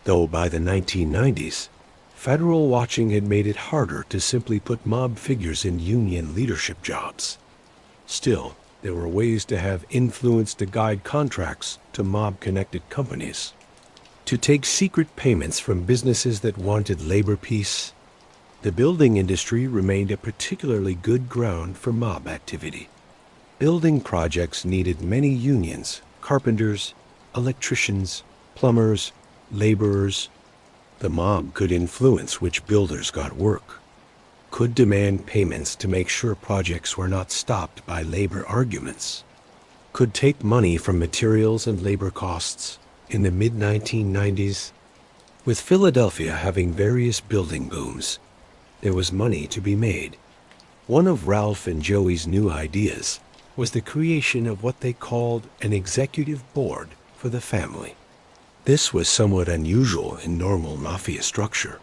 Speaker 1: Though by the 1990s, federal watching had made it harder to simply put mob figures in union leadership jobs. Still, there were ways to have influence to guide contracts to mob-connected companies, to take secret payments from businesses that wanted labor peace. The building industry remained a particularly good ground for mob activity. Building projects needed many unions, carpenters, electricians, plumbers, laborers. The mob could influence which builders got work, could demand payments to make sure projects were not stopped by labor arguments, could take money from materials and labor costs. In the mid-1990s, with Philadelphia having various building booms, there was money to be made. One of Ralph and Joey's new ideas was the creation of what they called an executive board for the family. This was somewhat unusual in normal mafia structure,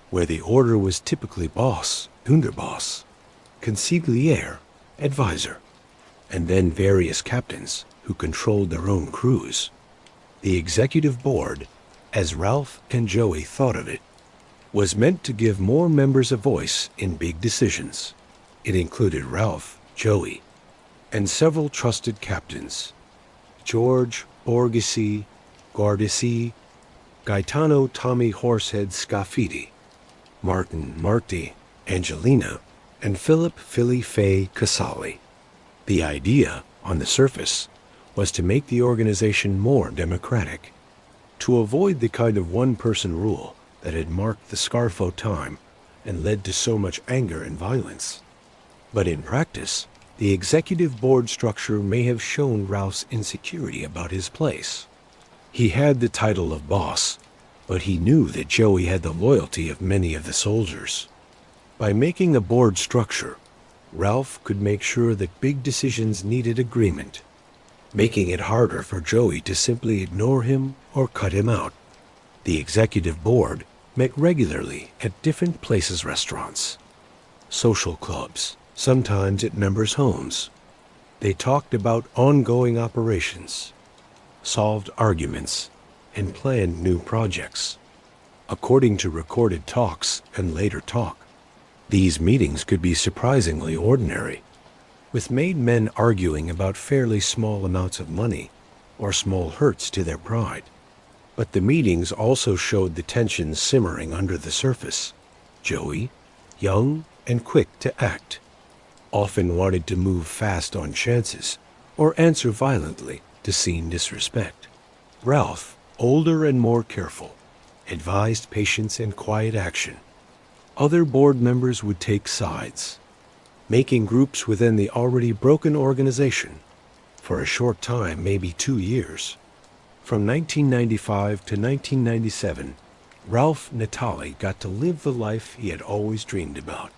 Speaker 1: where the order was typically boss, underboss, consigliere, advisor, and then various captains who controlled their own crews. The executive board, as Ralph and Joey thought of it, was meant to give more members a voice in big decisions. It included Ralph, Joey, and several trusted captains: George Borghese, Guardisi, Gaetano Tommy Horsehead Scafidi, Martin Marti, Angelina, and Philip Philly Fay Casali. The idea, on the surface, was to make the organization more democratic, to avoid the kind of one-person rule that had marked the Scarfo time and led to so much anger and violence. But in practice, the executive board structure may have shown Ralph's insecurity about his place. He had the title of boss, but he knew that Joey had the loyalty of many of the soldiers. By making the board structure, Ralph could make sure that big decisions needed agreement, making it harder for Joey to simply ignore him or cut him out. The executive board met regularly at different places, restaurants, social clubs, sometimes at members' homes. They talked about ongoing operations, solved arguments, and planned new projects. According to recorded talks and later talk, these meetings could be surprisingly ordinary, with made men arguing about fairly small amounts of money or small hurts to their pride. But the meetings also showed the tensions simmering under the surface. Joey, young and quick to act, often wanted to move fast on chances or answer violently to seen disrespect. Ralph, older and more careful, advised patience and quiet action. Other board members would take sides, making groups within the already broken organization for a short time, maybe 2 years. From 1995 to 1997, Ralph Natale got to live the life he had always dreamed about.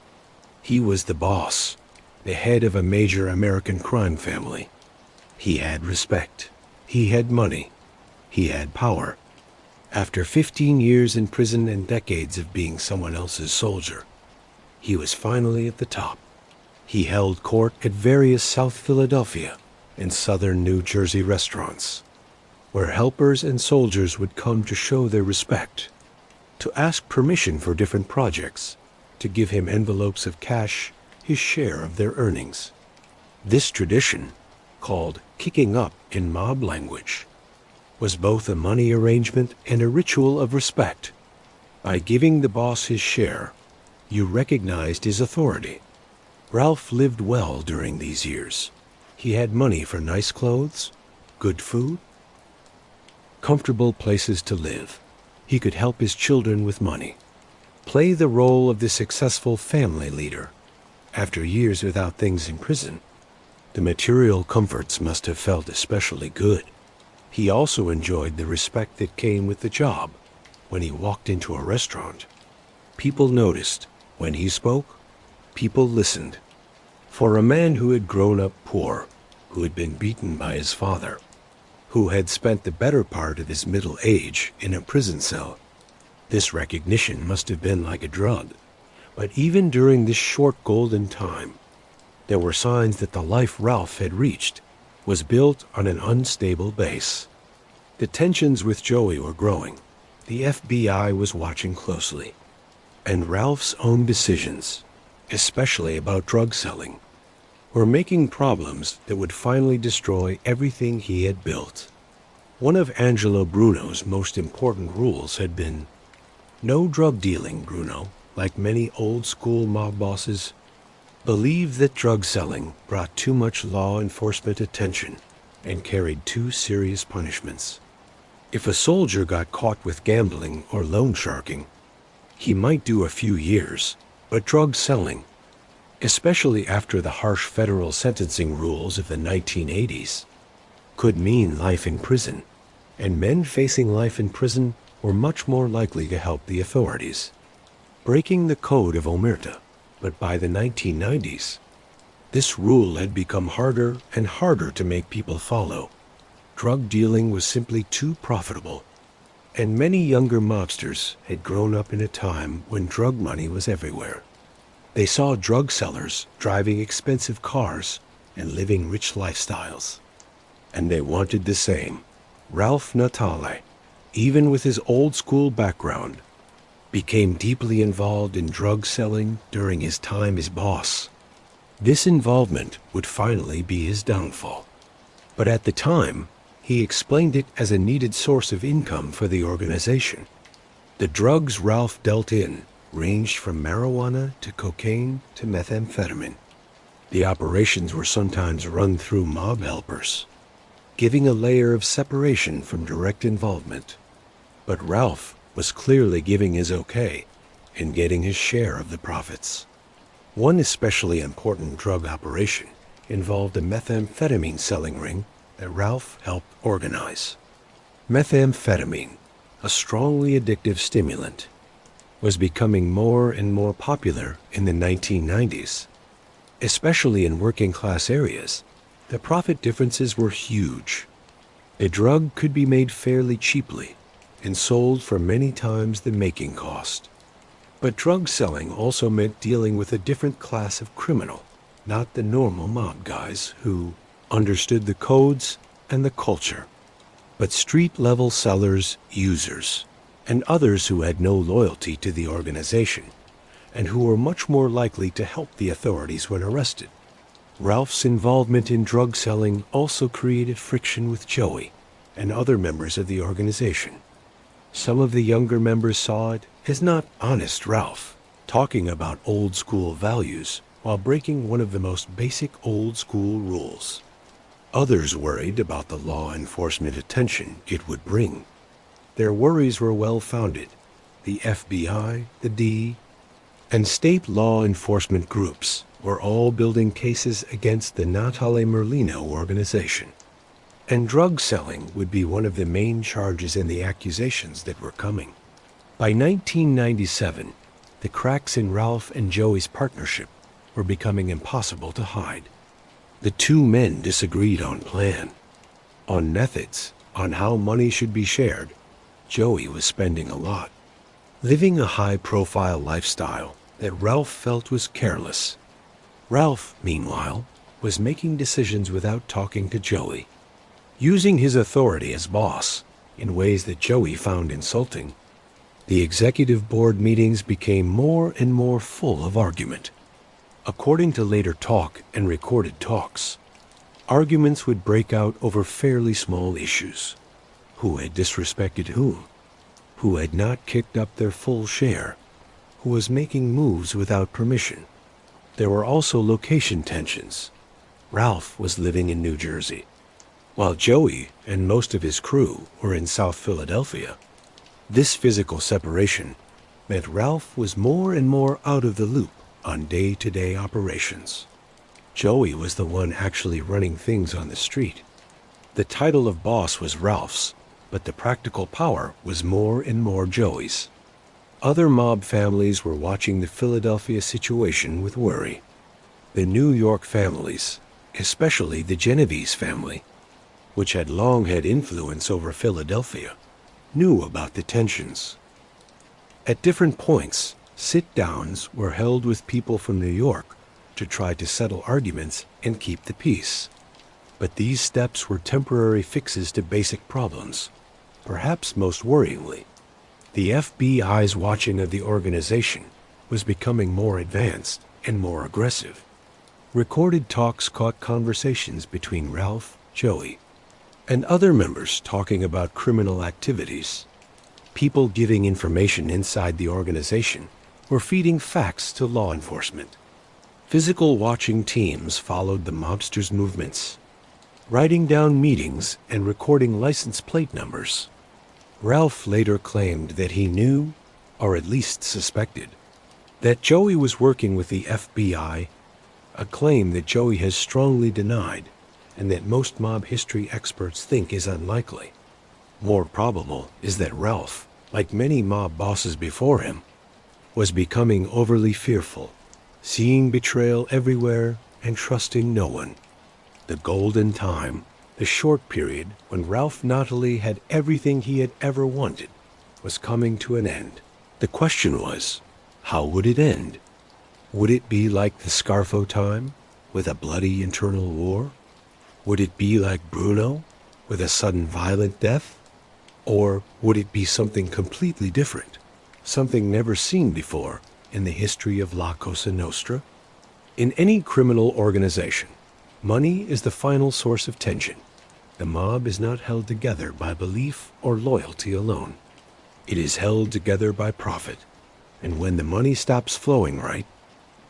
Speaker 1: He was the boss, the head of a major American crime family. He had respect. He had money. He had power. After 15 years in prison and decades of being someone else's soldier, he was finally at the top. He held court at various South Philadelphia and southern New Jersey restaurants, where helpers and soldiers would come to show their respect, to ask permission for different projects, to give him envelopes of cash, his share of their earnings. This tradition, called kicking up in mob language, was both a money arrangement and a ritual of respect. By giving the boss his share, you recognized his authority. Ralph lived well during these years. He had money for nice clothes, good food, comfortable places to live. He could help his children with money, play the role of the successful family leader. After years without things in prison, the material comforts must have felt especially good. He also enjoyed the respect that came with the job. When he walked into a restaurant, people noticed. When he spoke, people listened. For a man who had grown up poor, who had been beaten by his father, who had spent the better part of his middle age in a prison cell, this recognition must have been like a drug. But even during this short golden time, there were signs that the life Ralph had reached was built on an unstable base. The tensions with Joey were growing. The FBI was watching closely. And Ralph's own decisions, especially about drug selling, were making problems that would finally destroy everything he had built. One of Angelo Bruno's most important rules had been, no drug dealing. Bruno, like many old-school mob bosses, believed that drug selling brought too much law enforcement attention and carried too serious punishments. If a soldier got caught with gambling or loan sharking, he might do a few years, but drug selling, especially after the harsh federal sentencing rules of the 1980s, could mean life in prison, and men facing life in prison were much more likely to help the authorities. Breaking the code of omerta, but by the 1990s, this rule had become harder and harder to make people follow. Drug dealing was simply too profitable, and many younger mobsters had grown up in a time when drug money was everywhere. They saw drug sellers driving expensive cars and living rich lifestyles, and they wanted the same. Ralph Natale, even with his old-school background, became deeply involved in drug selling during his time as boss. This involvement would finally be his downfall. But at the time, he explained it as a needed source of income for the organization. The drugs Ralph dealt in ranged from marijuana to cocaine to methamphetamine. The operations were sometimes run through mob helpers, giving a layer of separation from direct involvement. But Ralph was clearly giving his okay and getting his share of the profits. One especially important drug operation involved a methamphetamine selling ring that Ralph helped organize. Methamphetamine, a strongly addictive stimulant, was becoming more and more popular in the 1990s. Especially in working-class areas, the profit differences were huge. A drug could be made fairly cheaply and sold for many times the making cost. But drug selling also meant dealing with a different class of criminal, not the normal mob guys who understood the codes and the culture, but street-level sellers, users, and others who had no loyalty to the organization and who were much more likely to help the authorities when arrested. Ralph's involvement in drug selling also created friction with Joey and other members of the organization. Some of the younger members saw it as not honest Ralph talking about old-school values while breaking one of the most basic old-school rules. Others worried about the law enforcement attention it would bring. Their worries were well-founded. The FBI, the D, and state law enforcement groups were all building cases against the Natale Merlino organization. And drug selling would be one of the main charges in the accusations that were coming. By 1997, the cracks in Ralph and Joey's partnership were becoming impossible to hide. The two men disagreed on plan, on methods, on how money should be shared. Joey was spending a lot, living a high-profile lifestyle that Ralph felt was careless. Ralph, meanwhile, was making decisions without talking to Joey, using his authority as boss in ways that Joey found insulting. The executive board meetings became more and more full of argument. According to later talk and recorded talks, arguments would break out over fairly small issues. Who had disrespected whom? Who had not kicked up their full share? Who was making moves without permission? There were also location tensions. Ralph was living in New Jersey. while Joey and most of his crew were in South Philadelphia. This physical separation meant Ralph was more and more out of the loop on day-to-day operations. Joey was the one actually running things on the street. The title of boss was Ralph's, but the practical power was more and more Joey's. Other mob families were watching the Philadelphia situation with worry. The New York families, especially the Genovese family, which had long had influence over Philadelphia, knew about the tensions. At different points, sit-downs were held with people from New York to try to settle arguments and keep the peace. But these steps were temporary fixes to basic problems. Perhaps most worryingly, the FBI's watching of the organization was becoming more advanced and more aggressive. Recorded talks caught conversations between Ralph, Joey, and other members talking about criminal activities. People giving information inside the organization were feeding facts to law enforcement. Physical watching teams followed the mobsters' movements, writing down meetings and recording license plate numbers. Ralph later claimed that he knew, or at least suspected, that Joey was working with the FBI, a claim that Joey has strongly denied and that most mob history experts think is unlikely. More probable is that Ralph, like many mob bosses before him, was becoming overly fearful, seeing betrayal everywhere and trusting no one. The golden time, the short period when Ralph Natale had everything he had ever wanted, was coming to an end. The question was, how would it end? Would it be like the Scarfo time, with a bloody internal war? Would it be like Bruno, with a sudden violent death? Or would it be something completely different, something never seen before in the history of La Cosa Nostra? In any criminal organization, money is the final source of tension. The mob is not held together by belief or loyalty alone. It is held together by profit. And when the money stops flowing right,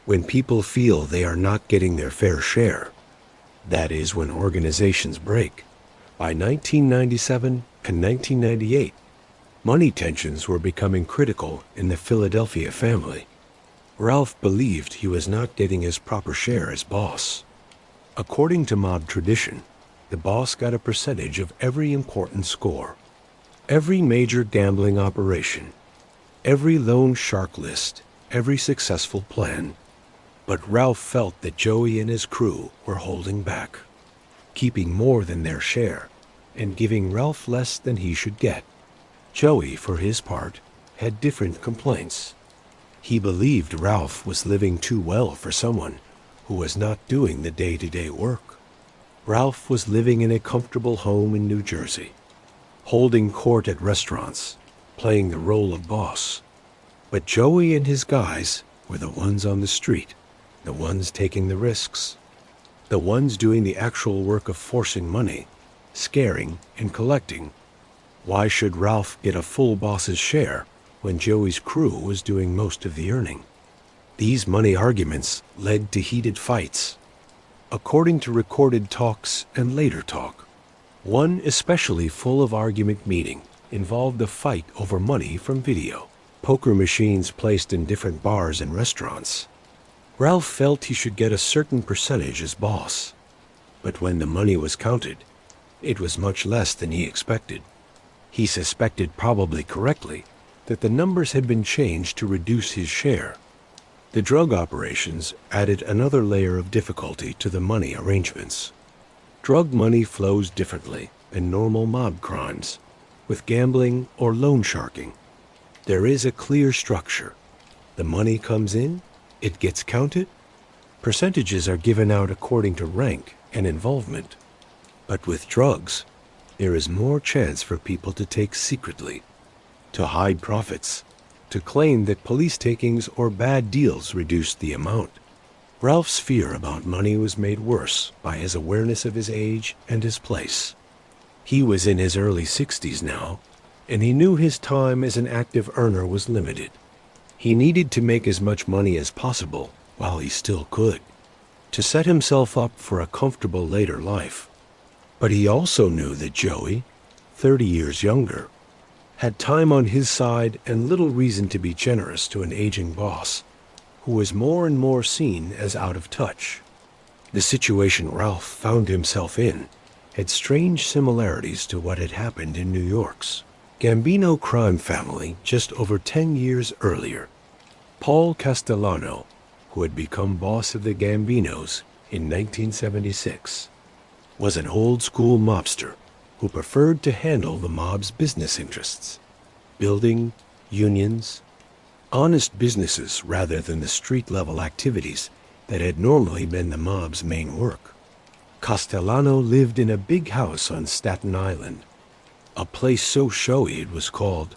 Speaker 1: when people feel they are not getting their fair share, that is when organizations break. By 1997 and 1998, money tensions were becoming critical in the Philadelphia family. Ralph believed he was not getting his proper share as boss. According to mob tradition, the boss got a percentage of every important score, every major gambling operation, every loan shark list, every successful plan. But Ralph felt that Joey and his crew were holding back, keeping more than their share, and giving Ralph less than he should get. Joey, for his part, had different complaints. He believed Ralph was living too well for someone who was not doing the day-to-day work. Ralph was living in a comfortable home in New Jersey, holding court at restaurants, playing the role of boss. But Joey and his guys were the ones on the street, the ones taking the risks, the ones doing the actual work of forcing money, scaring and collecting. Why should Ralph get a full boss's share when Joey's crew was doing most of the earning? These money arguments led to heated fights. According to recorded talks and later talk, one especially full of argument meeting involved a fight over money from video, poker machines placed in different bars and restaurants. Ralph felt he should get a certain percentage as boss, but when the money was counted, it was much less than he expected. He suspected, probably correctly, that the numbers had been changed to reduce his share. The drug operations added another layer of difficulty to the money arrangements. Drug money flows differently than normal mob crimes, with gambling or loan sharking. There is a clear structure. The money comes in, it gets counted. Percentages are given out according to rank and involvement. But with drugs, there is more chance for people to take secretly, to hide profits, to claim that police takings or bad deals reduced the amount. Ralph's fear about money was made worse by his awareness of his age and his place. He was in his early 60s now, and he knew his time as an active earner was limited. He needed to make as much money as possible while he still could, to set himself up for a comfortable later life. But he also knew that Joey, 30 years younger, had time on his side and little reason to be generous to an aging boss who was more and more seen as out of touch. The situation Ralph found himself in had strange similarities to what had happened in New York's Gambino crime family just over 10 years earlier. Paul Castellano, who had become boss of the Gambinos in 1976, was an old-school mobster who preferred to handle the mob's business interests, building, unions, honest businesses rather than the street-level activities that had normally been the mob's main work. Castellano lived in a big house on Staten Island, a place so showy it was called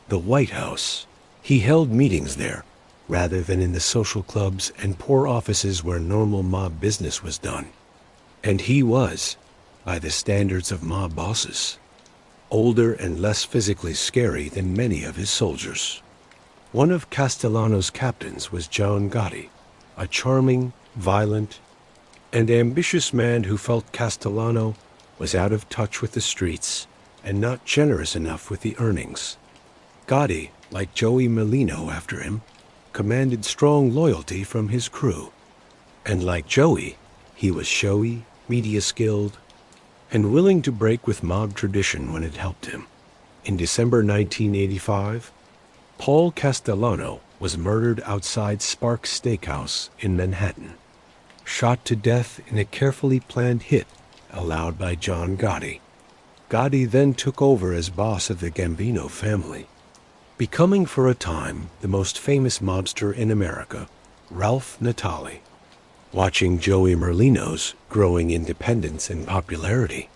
Speaker 1: the White House. He held meetings there rather than in the social clubs and poor offices where normal mob business was done. And he was, by the standards of mob bosses, older and less physically scary than many of his soldiers. One of Castellano's captains was John Gotti, a charming, violent, and ambitious man who felt Castellano was out of touch with the streets and not generous enough with the earnings. Gotti, like Joey Molino after him, commanded strong loyalty from his crew. And like Joey, he was showy, media-skilled, and willing to break with mob tradition when it helped him. In December 1985, Paul Castellano was murdered outside Sparks Steakhouse in Manhattan, shot to death in a carefully planned hit allowed by John Gotti. Gotti then took over as boss of the Gambino family, becoming for a time the most famous mobster in America, Ralph Natale. Watching Joey Merlino's growing independence and popularity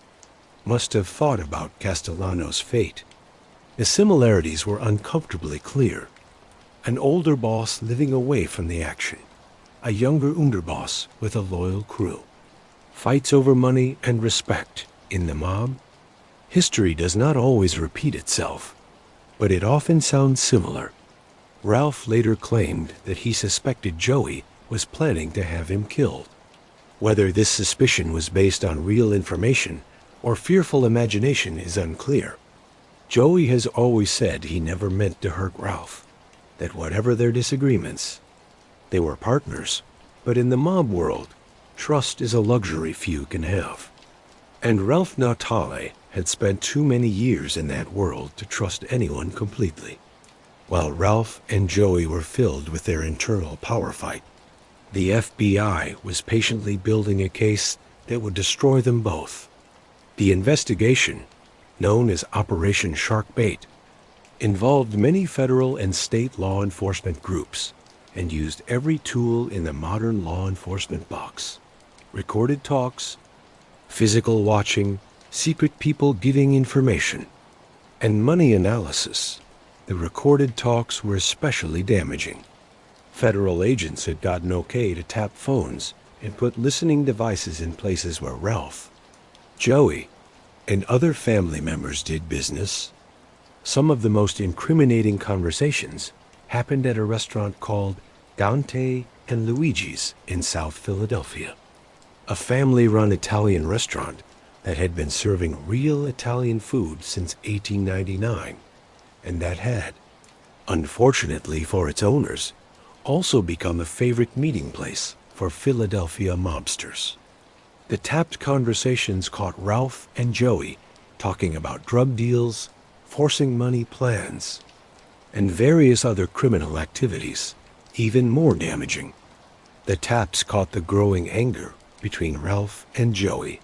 Speaker 1: must have thought about Castellano's fate. The similarities were uncomfortably clear. An older boss living away from the action, a younger underboss with a loyal crew. Fights over money and respect in the mob. History does not always repeat itself, but it often sounds similar. Ralph later claimed that he suspected Joey was planning to have him killed. Whether this suspicion was based on real information or fearful imagination is unclear. Joey has always said he never meant to hurt Ralph, that whatever their disagreements, they were partners, but in the mob world, trust is a luxury few can have. And Ralph Natale had spent too many years in that world to trust anyone completely. While Ralph and Joey were filled with their internal power fight, the FBI was patiently building a case that would destroy them both. The investigation, known as Operation Sharkbait, involved many federal and state law enforcement groups and used every tool in the modern law enforcement box. Recorded talks, physical watching, secret people giving information, and money analysis. The recorded talks were especially damaging. Federal agents had gotten okay to tap phones and put listening devices in places where Ralph, Joey, and other family members did business. Some of the most incriminating conversations happened at a restaurant called Dante and Luigi's in South Philadelphia, a family-run Italian restaurant that had been serving real Italian food since 1899, and that had, unfortunately for its owners, also become a favorite meeting place for Philadelphia mobsters. The tapped conversations caught Ralph and Joey talking about drug deals, forcing money plans, and various other criminal activities, even more damaging. The taps caught the growing anger between Ralph and Joey,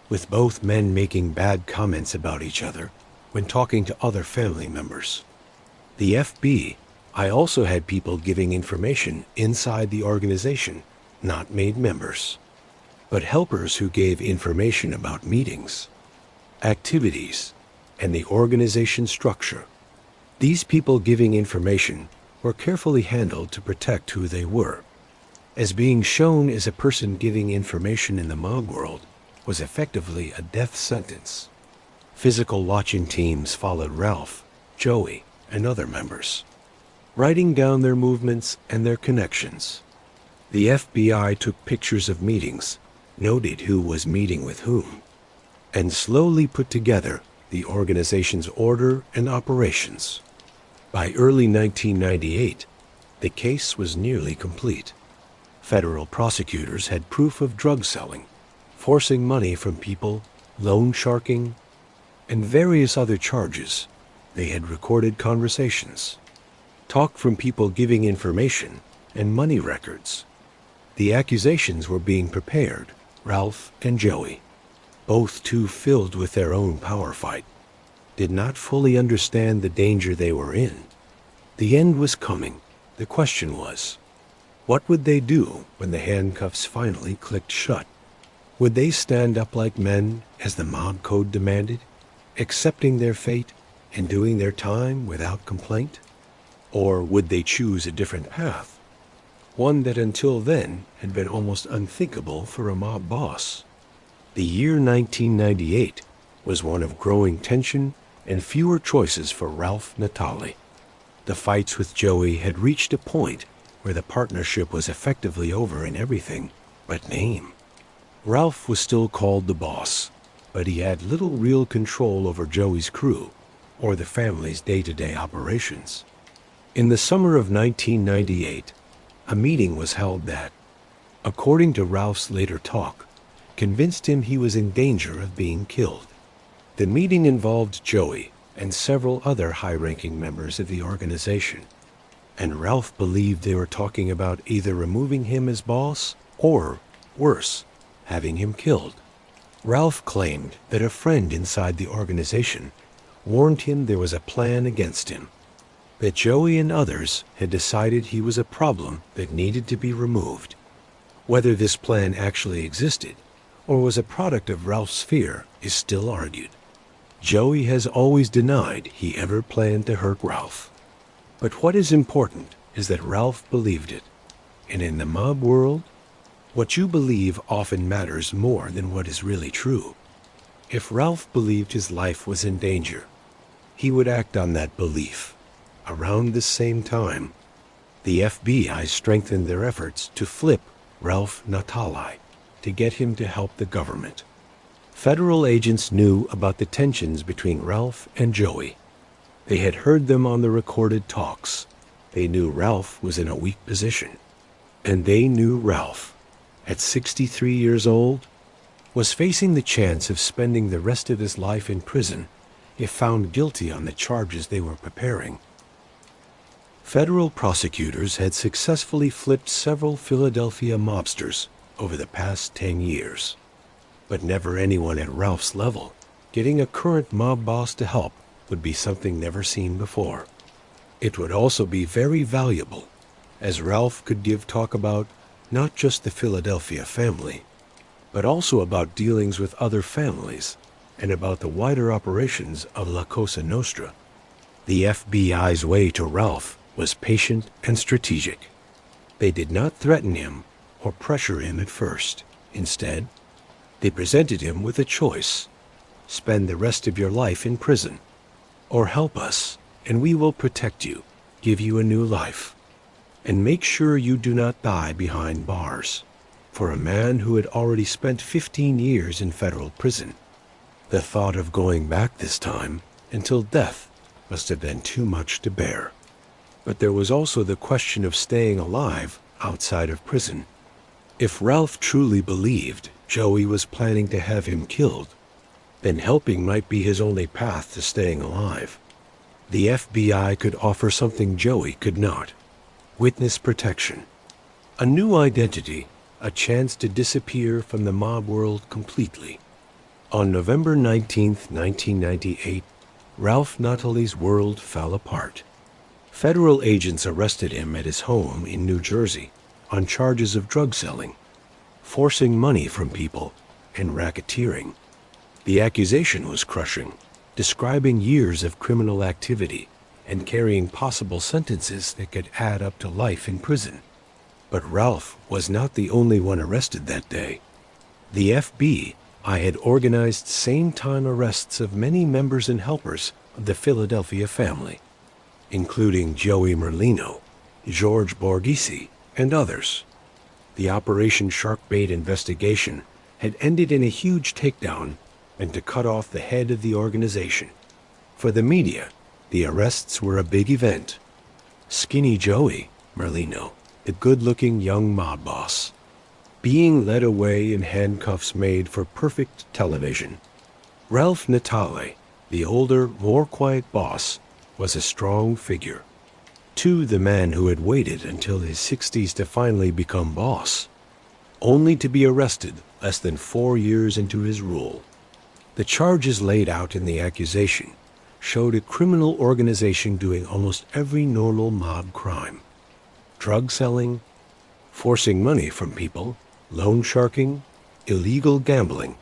Speaker 1: with both men making bad comments about each other when talking to other family members. The FBI also had people giving information inside the organization, not made members, but helpers who gave information about meetings, activities, and the organization structure. These people giving information were carefully handled to protect who they were, as being shown as a person giving information in the mob world was effectively a death sentence. Physical watching teams followed Ralph, Joey, and other members, writing down their movements and their connections. The FBI took pictures of meetings, noted who was meeting with whom, and slowly put together the organization's order and operations. By early 1998, the case was nearly complete. Federal prosecutors had proof of drug selling, forcing money from people, loan sharking, and various other charges. They had recorded conversations, talk from people giving information, and money records. The accusations were being prepared, Ralph and Joey, both too filled with their own power fight, did not fully understand the danger they were in. The end was coming. The question was, what would they do when the handcuffs finally clicked shut? Would they stand up like men, as the mob code demanded, accepting their fate and doing their time without complaint? Or would they choose a different path, one that until then had been almost unthinkable for a mob boss? The year 1998 was one of growing tension and fewer choices for Ralph Natale. The fights with Joey had reached a point where the partnership was effectively over in everything but name. Ralph was still called the boss, but he had little real control over Joey's crew or the family's day-to-day operations. In the summer of 1998, a meeting was held that, according to Ralph's later talk, convinced him he was in danger of being killed. The meeting involved Joey and several other high-ranking members of the organization, and Ralph believed they were talking about either removing him as boss or, worse, having him killed. Ralph claimed that a friend inside the organization warned him there was a plan against him, that Joey and others had decided he was a problem that needed to be removed. Whether this plan actually existed or was a product of Ralph's fear is still argued. Joey has always denied he ever planned to hurt Ralph. But what is important is that Ralph believed it. And in the mob world, what you believe often matters more than what is really true. If Ralph believed his life was in danger, he would act on that belief. Around this same time, the FBI strengthened their efforts to flip Ralph Natale, to get him to help the government. Federal agents knew about the tensions between Ralph and Joey. They had heard them on the recorded talks. They knew Ralph was in a weak position. And they knew Ralph, at 63 years old, was facing the chance of spending the rest of his life in prison if found guilty on the charges they were preparing. Federal prosecutors had successfully flipped several Philadelphia mobsters over the past 10 years, but never anyone at Ralph's level. Getting a current mob boss to help would be something never seen before. It would also be very valuable, as Ralph could give talk about not just the Philadelphia family, but also about dealings with other families and about the wider operations of La Cosa Nostra. The FBI's way to Ralph was patient and strategic. They did not threaten him or pressure him at first. Instead, they presented him with a choice: spend the rest of your life in prison, or help us and we will protect you, give you a new life, and make sure you do not die behind bars. For a man who had already spent 15 years in federal prison, the thought of going back this time until death must have been too much to bear. But there was also the question of staying alive outside of prison. If Ralph truly believed Joey was planning to have him killed, then helping might be his only path to staying alive. The FBI could offer something Joey could not: witness protection, a new identity, a chance to disappear from the mob world completely. On November 19th, 1998, Ralph Natale's world fell apart. Federal agents arrested him at his home in New Jersey on charges of drug selling, forcing money from people, and racketeering. The accusation was crushing, describing years of criminal activity and carrying possible sentences that could add up to life in prison. But Ralph was not the only one arrested that day. The FBI had organized same-time arrests of many members and helpers of the Philadelphia family, including Joey Merlino, George Borghese, and others. The Operation Sharkbait investigation had ended in a huge takedown and to cut off the head of the organization. For the media, the arrests were a big event. Skinny Joey Merlino, the good-looking young mob boss, being led away in handcuffs made for perfect television. Ralph Natale, the older, more quiet boss, was a strong figure. The man who had waited until his 60s to finally become boss, only to be arrested less than 4 years into his rule. The charges laid out in the accusation showed a criminal organization doing almost every normal mob crime. Drug selling, forcing money from people, loan sharking, illegal gambling.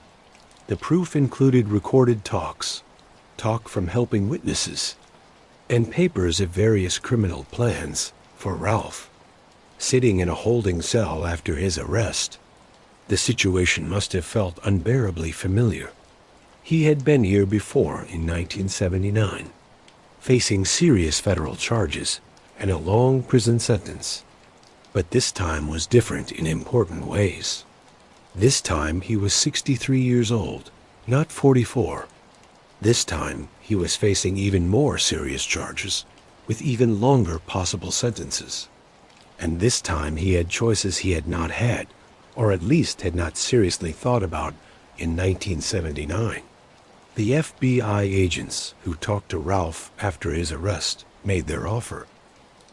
Speaker 1: The proof included recorded talk from helping witnesses, and papers of various criminal plans for Ralph. Sitting in a holding cell after his arrest, the situation must have felt unbearably familiar. He had been here before in 1979, facing serious federal charges and a long prison sentence. But this time was different in important ways. This time he was 63 years old, not 44. This time he was facing even more serious charges, with even longer possible sentences. And this time he had choices he had not had, or at least had not seriously thought about, in 1979. The FBI agents who talked to Ralph after his arrest made their offer.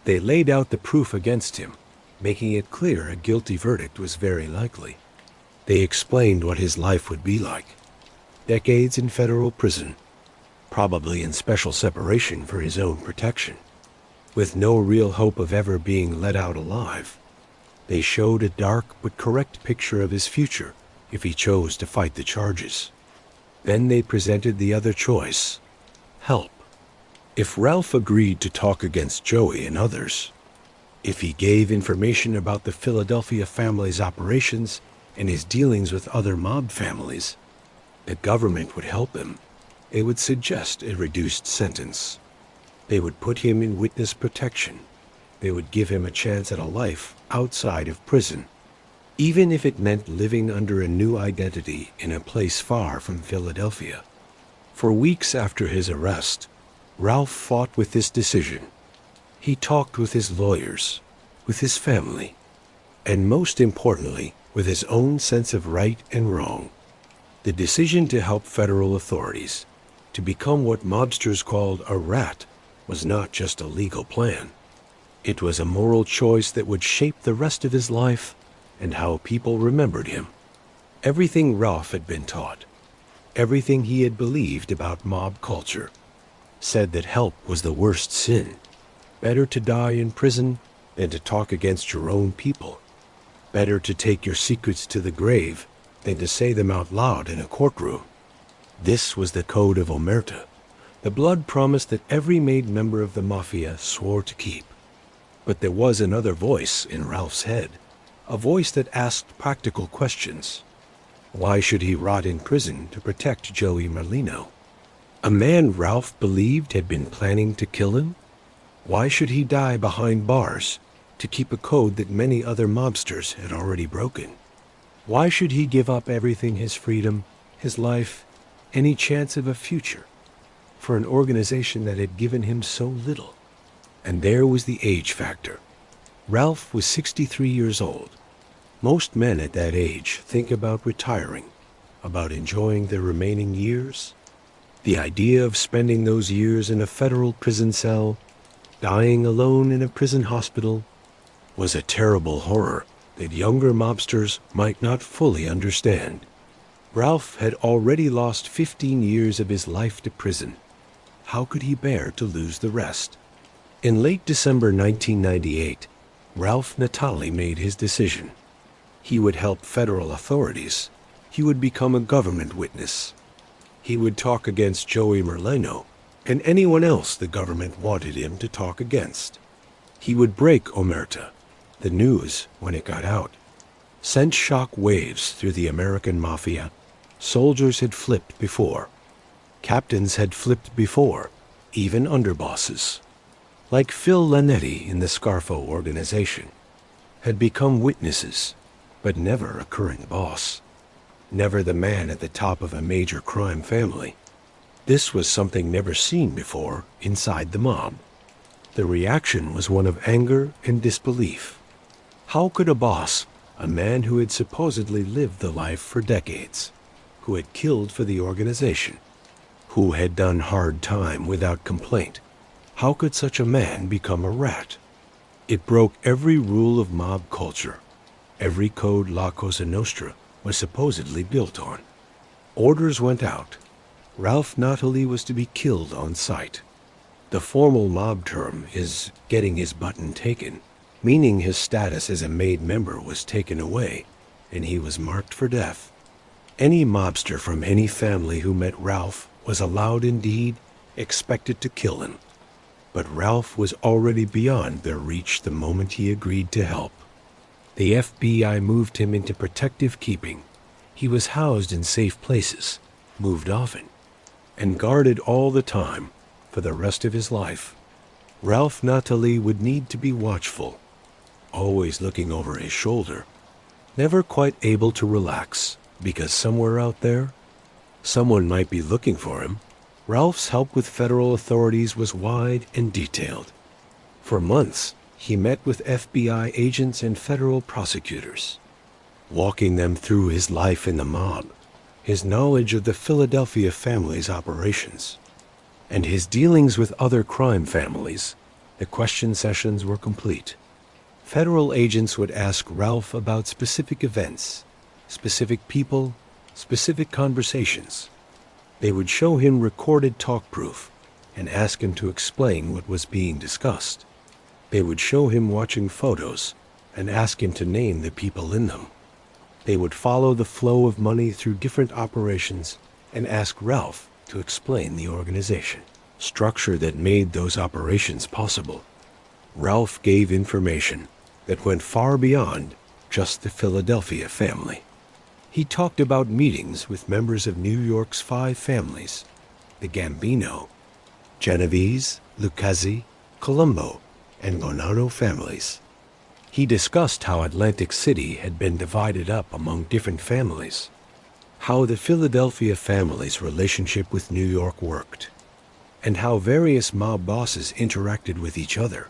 Speaker 1: They laid out the proof against him, making it clear a guilty verdict was very likely. They explained what his life would be like. Decades in federal prison, probably in special separation for his own protection, with no real hope of ever being let out alive. They showed a dark but correct picture of his future if he chose to fight the charges. Then they presented the other choice: help. If Ralph agreed to talk against Joey and others, if he gave information about the Philadelphia family's operations and his dealings with other mob families, the government would help him. They would suggest a reduced sentence. They would put him in witness protection. They would give him a chance at a life outside of prison, even if it meant living under a new identity in a place far from Philadelphia. For weeks after his arrest, Ralph fought with this decision. He talked with his lawyers, with his family, and most importantly, with his own sense of right and wrong. The decision to help federal authorities, to become what mobsters called a rat, was not just a legal plan. It was a moral choice that would shape the rest of his life and how people remembered him. Everything Ralph had been taught, everything he had believed about mob culture, said that help was the worst sin. Better to die in prison than to talk against your own people. Better to take your secrets to the grave than to say them out loud in a courtroom. This was the code of omerta, the blood promise that every made member of the Mafia swore to keep. But there was another voice in Ralph's head, a voice that asked practical questions. Why should he rot in prison to protect Joey Merlino? A man Ralph believed had been planning to kill him? Why should he die behind bars to keep a code that many other mobsters had already broken? Why should he give up everything, his freedom, his life, any chance of a future, for an organization that had given him so little? And there was the age factor. Ralph was 63 years old. Most men at that age think about retiring, about enjoying their remaining years. The idea of spending those years in a federal prison cell, dying alone in a prison hospital, was a terrible horror that younger mobsters might not fully understand. Ralph had already lost 15 years of his life to prison. How could he bear to lose the rest? In late December 1998, Ralph Natale made his decision. He would help federal authorities. He would become a government witness. He would talk against Joey Merlino and anyone else the government wanted him to talk against. He would break omerta. The news, when it got out, sent shock waves through the American Mafia. Soldiers had flipped before. Captains had flipped before, even underbosses. Like Phil Lanetti in the Scarfo organization, had become witnesses, but never a current boss. never the man at the top of a major crime family. This was something never seen before inside the mob. The reaction was one of anger and disbelief. How could a boss, a man who had supposedly lived the life for decades, who had killed for the organization, who had done hard time without complaint, how could such a man become a rat? It broke every rule of mob culture, every code La Cosa Nostra was supposedly built on. Orders went out. Ralph Natale was to be killed on sight. The formal mob term is getting his button taken, meaning his status as a made member was taken away, and he was marked for death. Any mobster from any family who met Ralph was allowed, indeed, expected to kill him. But Ralph was already beyond their reach the moment he agreed to help. The FBI moved him into protective keeping. He was housed in safe places, moved often, and guarded all the time for the rest of his life. Ralph Natale would need to be watchful, always looking over his shoulder, never quite able to relax, because somewhere out there, someone might be looking for him. Ralph's help with federal authorities was wide and detailed. For months, he met with FBI agents and federal prosecutors, walking them through his life in the mob, his knowledge of the Philadelphia family's operations, and his dealings with other crime families. The question sessions were complete. Federal agents would ask Ralph about specific events, specific people, specific conversations. They would show him recorded talk proof and ask him to explain what was being discussed. They would show him watching photos and ask him to name the people in them. They would follow the flow of money through different operations and ask Ralph to explain the organization, structure that made those operations possible. Ralph gave information that went far beyond just the Philadelphia family. He talked about meetings with members of New York's 5 families, the Gambino, Genovese, Lucchese, Colombo, and Bonanno families. He discussed how Atlantic City had been divided up among different families, how the Philadelphia family's relationship with New York worked, and how various mob bosses interacted with each other.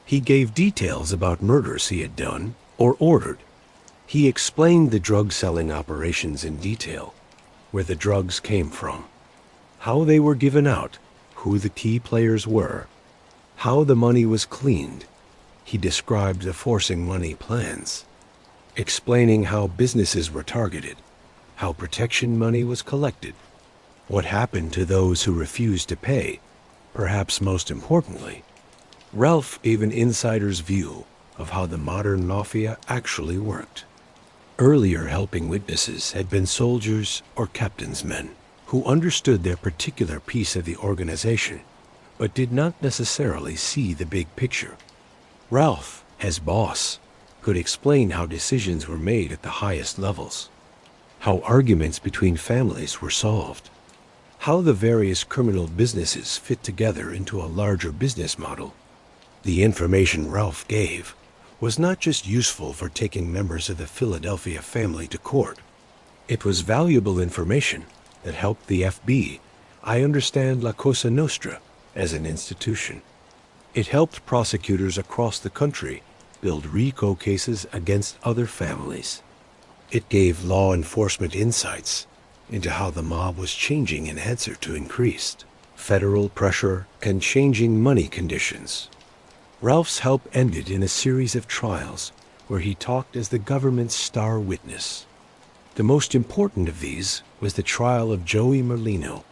Speaker 1: He gave details about murders he had done or ordered. He explained the drug-selling operations in detail, where the drugs came from, how they were given out, who the key players were, how the money was cleaned. He described the forcing money plans, explaining how businesses were targeted, how protection money was collected, what happened to those who refused to pay. Perhaps most importantly, Ralph gave an insider's view of how the modern mafia actually worked. Earlier helping witnesses had been soldiers or captain's men who understood their particular piece of the organization, but did not necessarily see the big picture. Ralph, as boss, could explain how decisions were made at the highest levels, how arguments between families were solved, how the various criminal businesses fit together into a larger business model. The information Ralph gave was not just useful for taking members of the Philadelphia family to court. It was valuable information that helped the FBI understand La Cosa Nostra as an institution. It helped prosecutors across the country build RICO cases against other families. It gave law enforcement insights into how the mob was changing in answer to increased federal pressure and changing money conditions. Ralph's help ended in a series of trials where he talked as the government's star witness. The most important of these was the trial of Joey Merlino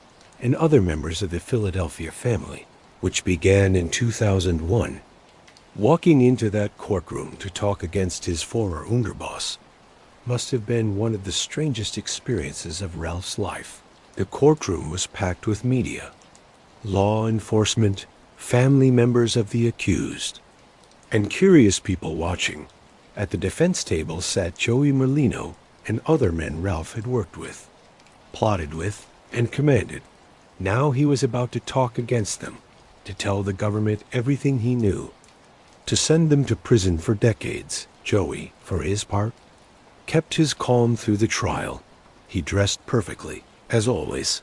Speaker 1: and other members of the Philadelphia family, which began in 2001. Walking into that courtroom to talk against his former underboss must have been one of the strangest experiences of Ralph's life. The courtroom was packed with media, law enforcement, family members of the accused, and curious people watching. At the defense table sat Joey Merlino and other men Ralph had worked with, plotted with, and commanded. Now he was about to talk against them, to tell the government everything he knew, to send them to prison for decades. Joey, for his part, kept his calm through the trial. He dressed perfectly, as always,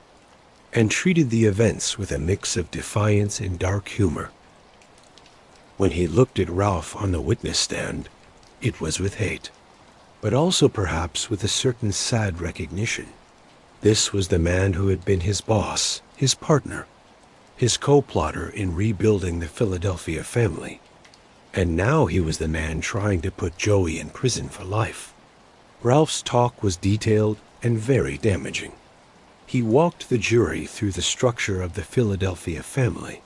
Speaker 1: and treated the events with a mix of defiance and dark humor. When he looked at Ralph on the witness stand, it was with hate, but also perhaps with a certain sad recognition. This was the man who had been his boss, his partner, his co-plotter in rebuilding the Philadelphia family. And now he was the man trying to put Joey in prison for life. Ralph's talk was detailed and very damaging. He walked the jury through the structure of the Philadelphia family,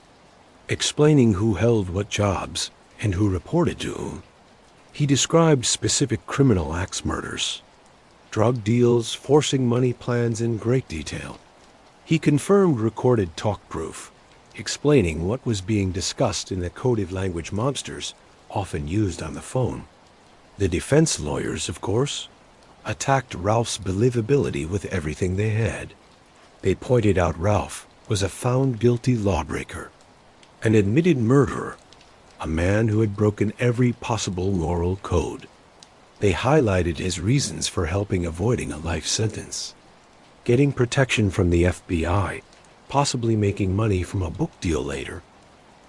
Speaker 1: explaining who held what jobs and who reported to whom. He described specific criminal axe murders, drug deals, forcing money plans in great detail. He confirmed recorded talk proof, explaining what was being discussed in the coded language mobsters often used on the phone. The defense lawyers, of course, attacked Ralph's believability with everything they had. They pointed out Ralph was a found guilty lawbreaker, an admitted murderer, a man who had broken every possible moral code. They highlighted his reasons for helping avoiding a life sentence, getting protection from the FBI, possibly making money from a book deal later.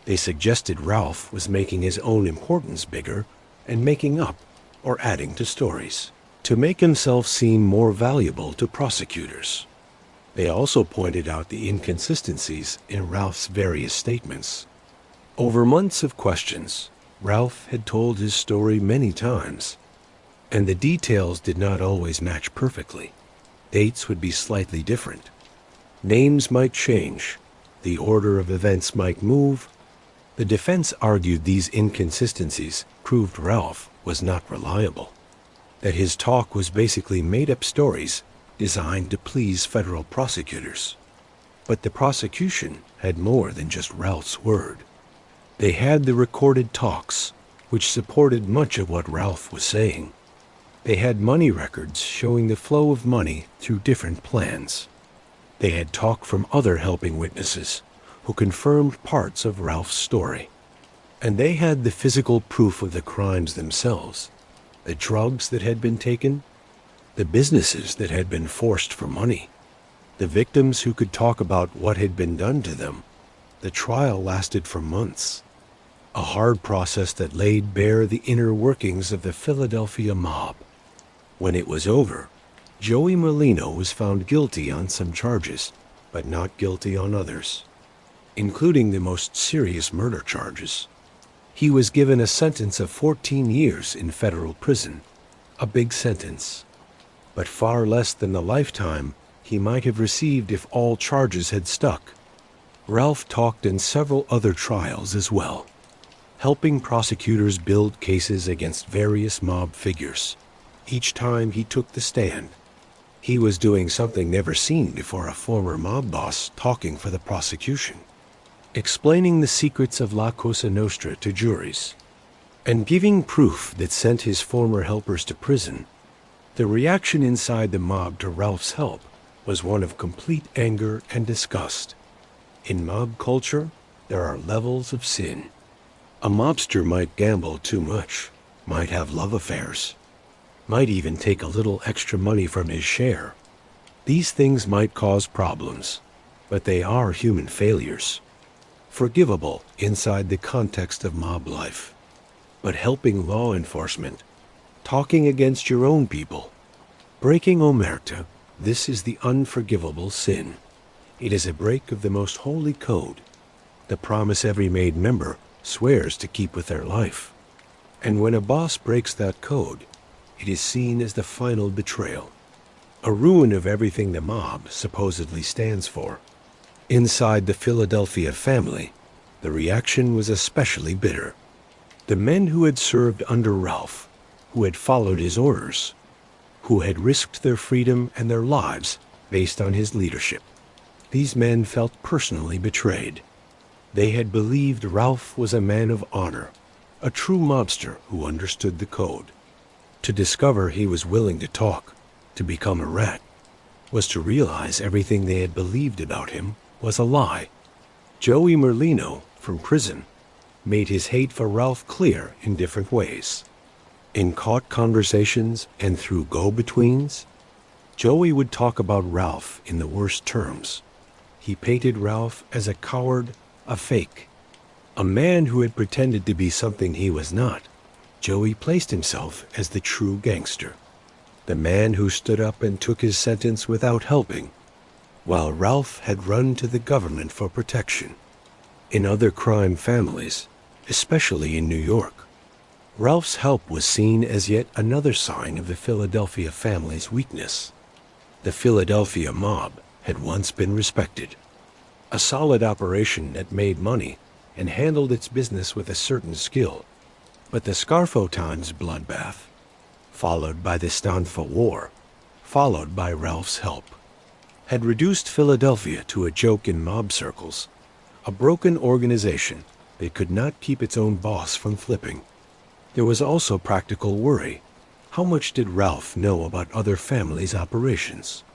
Speaker 1: They suggested Ralph was making his own importance bigger and making up or adding to stories to make himself seem more valuable to prosecutors. They also pointed out the inconsistencies in Ralph's various statements. Over months of questions, Ralph had told his story many times, and the details did not always match perfectly. Dates would be slightly different. Names might change. The order of events might move. The defense argued these inconsistencies proved Ralph was not reliable, that his talk was basically made-up stories designed to please federal prosecutors. But the prosecution had more than just Ralph's word. They had the recorded talks, which supported much of what Ralph was saying. They had money records showing the flow of money through different plans. They had talk from other helping witnesses who confirmed parts of Ralph's story. And they had the physical proof of the crimes themselves, the drugs that had been taken, the businesses that had been forced for money, the victims who could talk about what had been done to them. The trial lasted for months, a hard process that laid bare the inner workings of the Philadelphia mob. When it was over, Joey Merlino was found guilty on some charges, but not guilty on others, including the most serious murder charges. He was given a sentence of 14 years in federal prison, a big sentence, but far less than the lifetime he might have received if all charges had stuck. Ralph talked in several other trials as well, helping prosecutors build cases against various mob figures. Each time he took the stand, he was doing something never seen before a former mob boss talking for the prosecution, explaining the secrets of La Cosa Nostra to juries, and giving proof that sent his former helpers to prison. The reaction inside the mob to Ralph's help was one of complete anger and disgust. In mob culture, there are levels of sin. A mobster might gamble too much, might have love affairs, might even take a little extra money from his share. These things might cause problems, but they are human failures, forgivable inside the context of mob life. But helping law enforcement, talking against your own people, breaking omerta, this is the unforgivable sin. It is a break of the most holy code, the promise every made member swears to keep with their life. And when a boss breaks that code, it is seen as the final betrayal, a ruin of everything the mob supposedly stands for. Inside the Philadelphia family, the reaction was especially bitter. The men who had served under Ralph, who had followed his orders, who had risked their freedom and their lives based on his leadership. These men felt personally betrayed. They had believed Ralph was a man of honor, a true mobster who understood the code. To discover he was willing to talk, to become a rat, was to realize everything they had believed about him was a lie. Joey Merlino, from prison, made his hate for Ralph clear in different ways. In caught conversations and through go-betweens, Joey would talk about Ralph in the worst terms. He painted Ralph as a coward, a fake, a man who had pretended to be something he was not. Joey placed himself as the true gangster, the man who stood up and took his sentence without helping, while Ralph had run to the government for protection. In other crime families, especially in New York, Ralph's help was seen as yet another sign of the Philadelphia family's weakness. The Philadelphia mob had once been respected, a solid operation that made money and handled its business with a certain skill. But the Scarfo Times bloodbath, followed by the Stanfa War, followed by Ralph's help, had reduced Philadelphia to a joke in mob circles, a broken organization that could not keep its own boss from flipping. There was also practical worry. How much did Ralph know about other families' operations?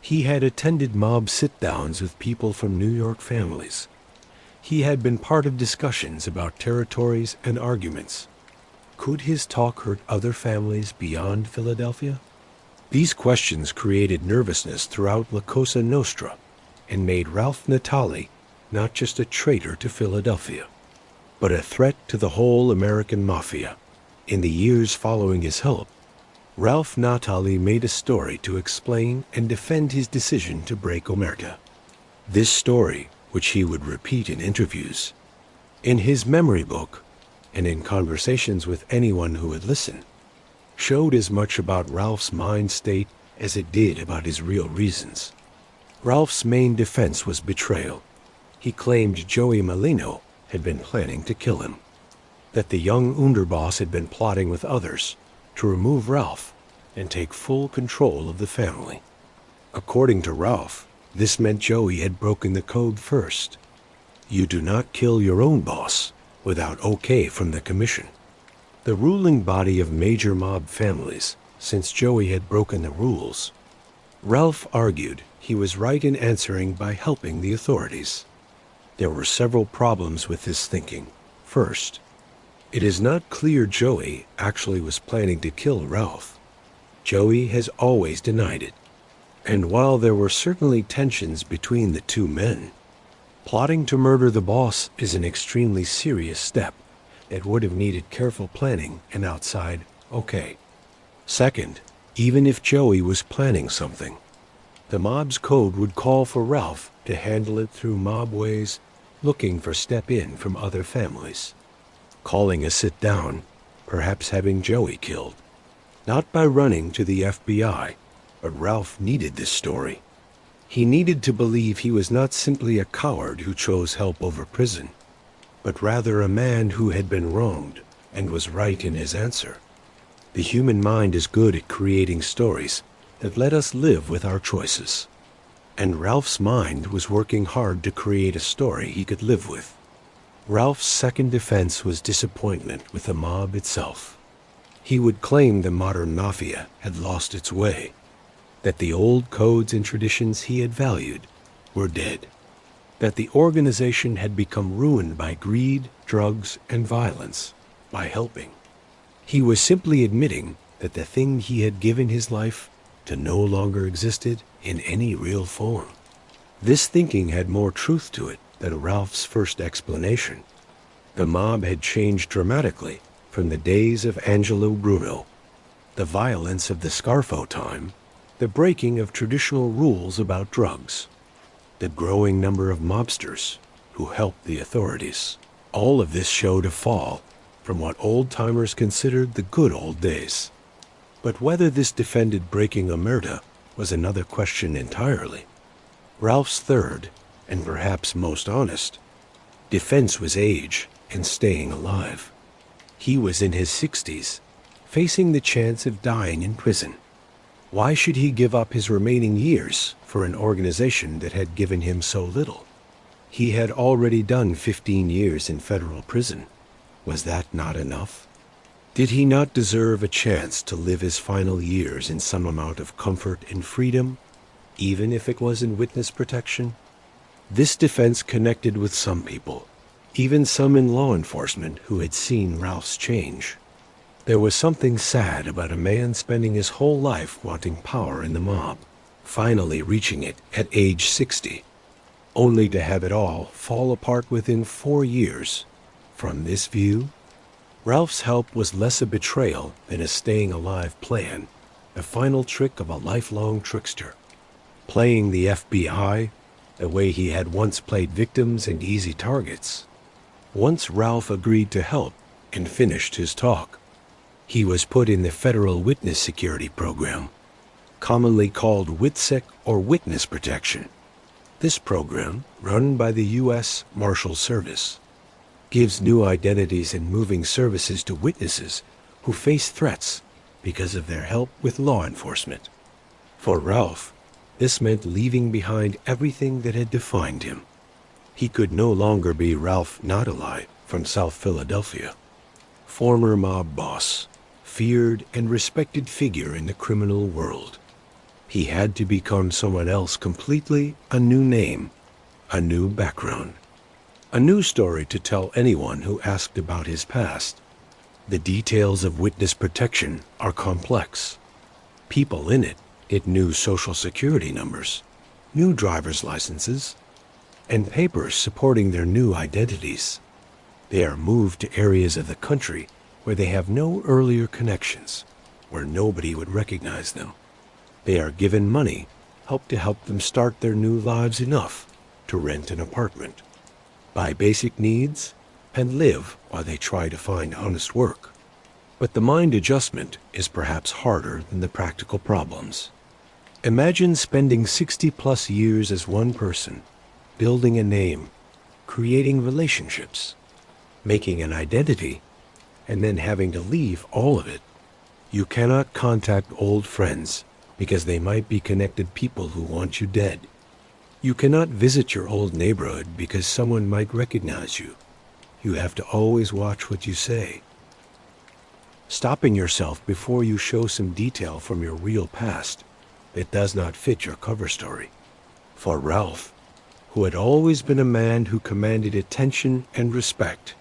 Speaker 1: He had attended mob sit-downs with people from New York families. He had been part of discussions about territories and arguments. Could his talk hurt other families beyond Philadelphia? These questions created nervousness throughout La Cosa Nostra and made Ralph Natale not just a traitor to Philadelphia, but a threat to the whole American Mafia. In the years following his help, Ralph Natale made a story to explain and defend his decision to break Omerta. This story, which he would repeat in interviews, in his memory book, and in conversations with anyone who would listen, showed as much about Ralph's mind state as it did about his real reasons. Ralph's main defense was betrayal. He claimed Joey Molino had been planning to kill him, that the young underboss had been plotting with others to remove Ralph and take full control of the family. According to Ralph, this meant Joey had broken the code first. You do not kill your own boss without okay from the commission, the ruling body of major mob families, since Joey had broken the rules. Ralph argued he was right in answering by helping the authorities. There were several problems with this thinking. First, it is not clear Joey actually was planning to kill Ralph. Joey has always denied it. And while there were certainly tensions between the two men, plotting to murder the boss is an extremely serious step that would have needed careful planning and outside okay. Second, even if Joey was planning something, the mob's code would call for Ralph to handle it through mob ways, looking for step-in from other families, calling a sit-down, perhaps having Joey killed. Not by running to the FBI, but Ralph needed this story. He needed to believe he was not simply a coward who chose help over prison, but rather a man who had been wronged and was right in his answer. The human mind is good at creating stories that let us live with our choices. And Ralph's mind was working hard to create a story he could live with. Ralph's second defense was disappointment with the mob itself. He would claim the modern mafia had lost its way, that the old codes and traditions he had valued were dead, that the organization had become ruined by greed, drugs, and violence. By helping, he was simply admitting that the thing he had given his life to no longer existed in any real form. This thinking had more truth to it than Ralph's first explanation. The mob had changed dramatically from the days of Angelo Bruno, the violence of the Scarfo time, the breaking of traditional rules about drugs, the growing number of mobsters who helped the authorities. All of this showed a fall from what old-timers considered the good old days. But whether this defended breaking Omerta was another question entirely. Ralph's third, and perhaps most honest, defense was age and staying alive. He was in his 60s, facing the chance of dying in prison. Why should he give up his remaining years for an organization that had given him so little? He had already done 15 years in federal prison. Was that not enough? Did he not deserve a chance to live his final years in some amount of comfort and freedom, even if it was in witness protection? This defense connected with some people, even some in law enforcement who had seen Ralph's change. There was something sad about a man spending his whole life wanting power in the mob, finally reaching it at age 60, only to have it all fall apart within 4 years. From this view, Ralph's help was less a betrayal than a staying alive plan, a final trick of a lifelong trickster. Playing the FBI the way he had once played victims and easy targets. Once Ralph agreed to help and finished his talk, he was put in the Federal Witness Security Program, commonly called WITSEC or Witness Protection. This program, run by the U.S. Marshal Service, gives new identities and moving services to witnesses who face threats because of their help with law enforcement. For Ralph, this meant leaving behind everything that had defined him. He could no longer be Ralph Natale from South Philadelphia, former mob boss, feared and respected figure in the criminal world. He had to become someone else completely, a new name, a new background, a new story to tell anyone who asked about his past. The details of witness protection are complex. People in it get new social security numbers, new driver's licenses, and papers supporting their new identities. They are moved to areas of the country where they have no earlier connections, where nobody would recognize them. They are given money, help them start their new lives enough to rent an apartment, buy basic needs, and live while they try to find honest work. But the mind adjustment is perhaps harder than the practical problems. Imagine spending 60-plus years as one person, building a name, creating relationships, making an identity, and then having to leave all of it. You cannot contact old friends because they might be connected people who want you dead. You cannot visit your old neighborhood because someone might recognize you. You have to always watch what you say. Stopping yourself before you show some detail from your real past that does not fit your cover story. For Ralph, who had always been a man who commanded attention and respect,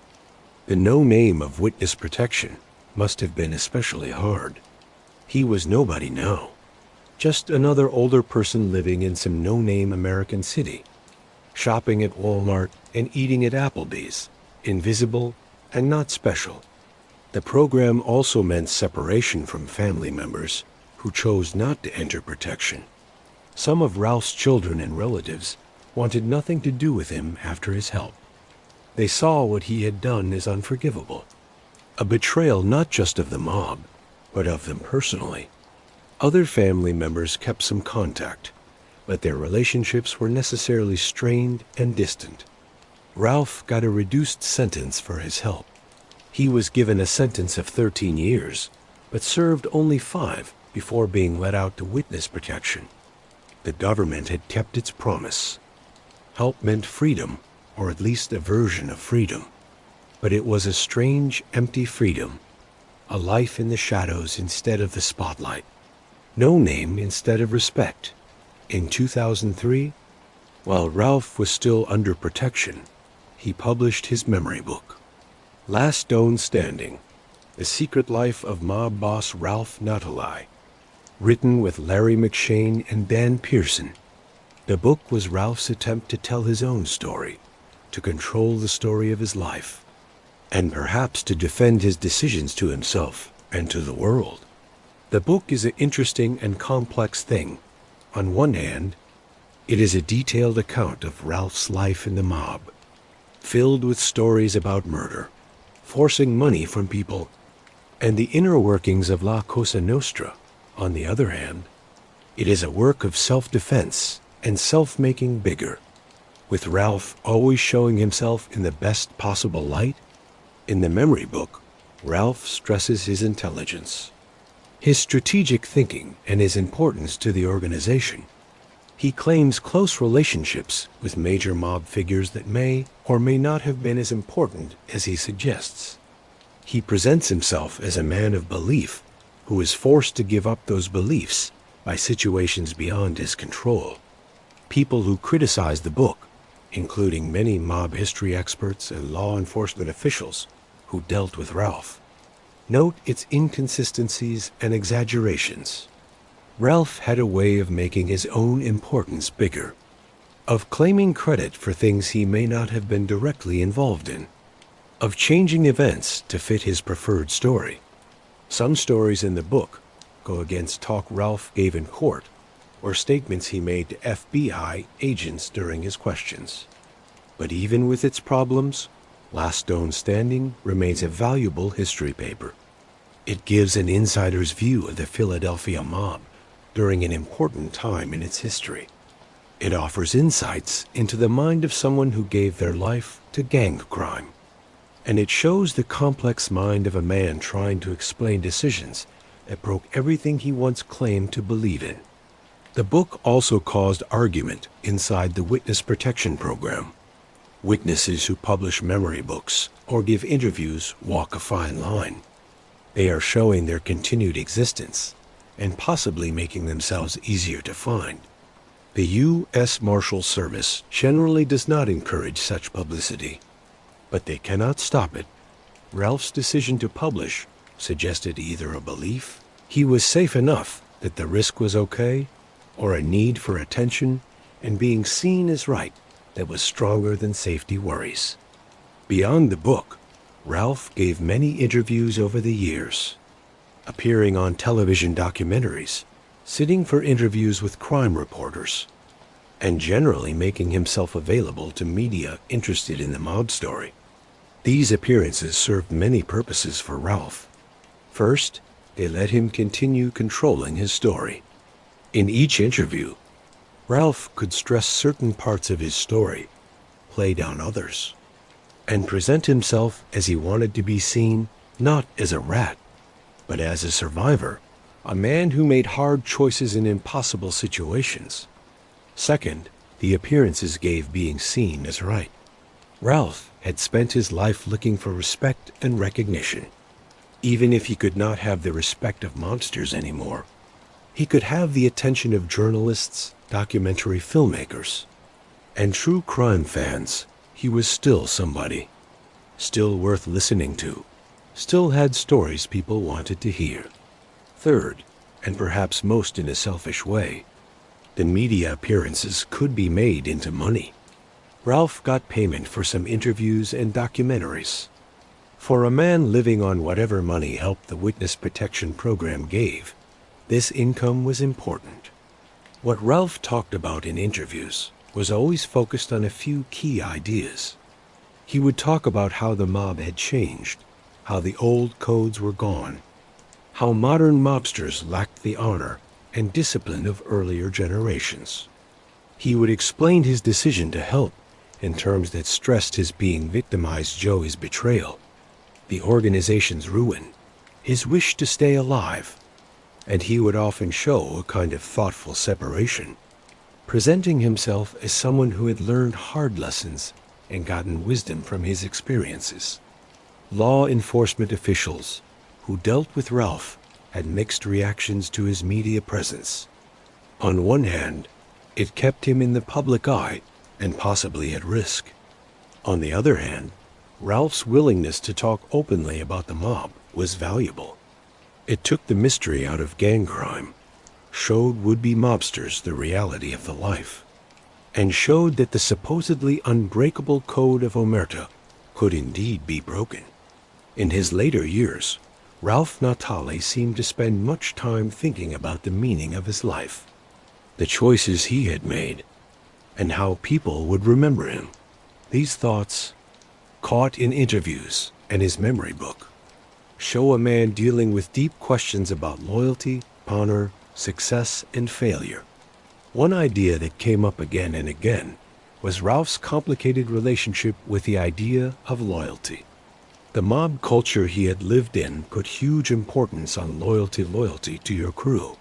Speaker 1: the no-name of witness protection must have been especially hard. He was nobody now, just another older person living in some no-name American city, shopping at Walmart and eating at Applebee's, invisible and not special. The program also meant separation from family members who chose not to enter protection. Some of Ralph's children and relatives wanted nothing to do with him after his help. They saw what he had done as unforgivable, a betrayal not just of the mob, but of them personally. Other family members kept some contact, but their relationships were necessarily strained and distant. Ralph got a reduced sentence for his help. He was given a sentence of 13 years, but served only 5 before being let out to witness protection. The government had kept its promise. Help meant freedom, or at least a version of freedom. But it was a strange, empty freedom, a life in the shadows instead of the spotlight, no name instead of respect. In 2003, while Ralph was still under protection, he published his memory book, Last Stone Standing, The Secret Life of Mob Boss Ralph Natale, written with Larry McShane and Dan Pearson. The book was Ralph's attempt to tell his own story, to control the story of his life, and perhaps to defend his decisions to himself and to the world. The book is an interesting and complex thing. On one hand, it is a detailed account of Ralph's life in the mob, filled with stories about murder, forcing money from people, and the inner workings of La Cosa Nostra. On the other hand, it is a work of self-defense and self-making bigger, with Ralph always showing himself in the best possible light. In the memory book, Ralph stresses his intelligence, his strategic thinking, and his importance to the organization. He claims close relationships with major mob figures that may or may not have been as important as he suggests. He presents himself as a man of belief who is forced to give up those beliefs by situations beyond his control. People who criticize the book, including many mob history experts and law enforcement officials who dealt with Ralph, Note its inconsistencies and exaggerations. Ralph had a way of making his own importance bigger, of claiming credit for things he may not have been directly involved in, of changing events to fit his preferred story. Some stories in the book go against talk Ralph gave in court or statements he made to FBI agents during his questions. But even with its problems, Last Stone Standing remains a valuable history paper. It gives an insider's view of the Philadelphia mob during an important time in its history. It offers insights into the mind of someone who gave their life to gang crime. And it shows the complex mind of a man trying to explain decisions that broke everything he once claimed to believe in. The book also caused argument inside the Witness Protection Program. Witnesses who publish memory books or give interviews walk a fine line. They are showing their continued existence and possibly making themselves easier to find. The U.S. Marshal Service generally does not encourage such publicity, but they cannot stop it. Ralph's decision to publish suggested either a belief he was safe enough that the risk was okay, or a need for attention and being seen as right that was stronger than safety worries. Beyond the book, Ralph gave many interviews over the years, appearing on television documentaries, sitting for interviews with crime reporters, and generally making himself available to media interested in the mob story. These appearances served many purposes for Ralph. First, they let him continue controlling his story. In each interview, Ralph could stress certain parts of his story, play down others, and present himself as he wanted to be seen, not as a rat, but as a survivor, a man who made hard choices in impossible situations. Second, the appearances gave being seen as right. Ralph had spent his life looking for respect and recognition. Even if he could not have the respect of mobsters anymore, he could have the attention of journalists, documentary filmmakers, and true crime fans. He was still somebody, still worth listening to, still had stories people wanted to hear. Third, and perhaps most in a selfish way, the media appearances could be made into money. Ralph got payment for some interviews and documentaries. For a man living on whatever money helped the Witness Protection Program gave, this income was important. What Ralph talked about in interviews was always focused on a few key ideas. He would talk about how the mob had changed, how the old codes were gone, how modern mobsters lacked the honor and discipline of earlier generations. He would explain his decision to help in terms that stressed his being victimized Joey's betrayal, the organization's ruin, his wish to stay alive, and he would often show a kind of thoughtful separation, presenting himself as someone who had learned hard lessons and gotten wisdom from his experiences. Law enforcement officials who dealt with Ralph had mixed reactions to his media presence. On one hand, it kept him in the public eye and possibly at risk. On the other hand, Ralph's willingness to talk openly about the mob was valuable. It took the mystery out of gang crime, showed would-be mobsters the reality of the life, and showed that the supposedly unbreakable code of omerta could indeed be broken. In his later years, Ralph Natale seemed to spend much time thinking about the meaning of his life, the choices he had made, and how people would remember him. These thoughts, caught in interviews and his memory book, show a man dealing with deep questions about loyalty, honor, success, and failure. One idea that came up again and again was Ralph's complicated relationship with the idea of loyalty. The mob culture he had lived in put huge importance on loyalty to your crew,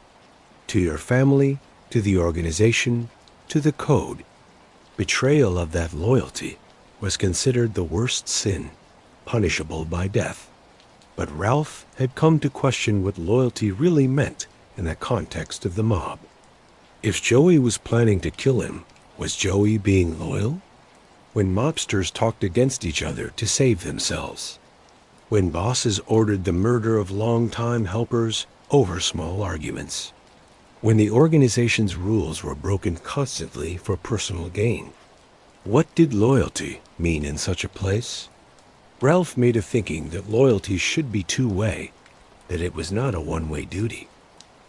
Speaker 1: to your family, to the organization, to the code. Betrayal of that loyalty was considered the worst sin, punishable by death. But Ralph had come to question what loyalty really meant in the context of the mob. If Joey was planning to kill him, was Joey being loyal? When mobsters talked against each other to save themselves, when bosses ordered the murder of longtime helpers over small arguments, when the organization's rules were broken constantly for personal gain. What did loyalty mean in such a place? Ralph made a thinking that loyalty should be two-way, that it was not a one-way duty.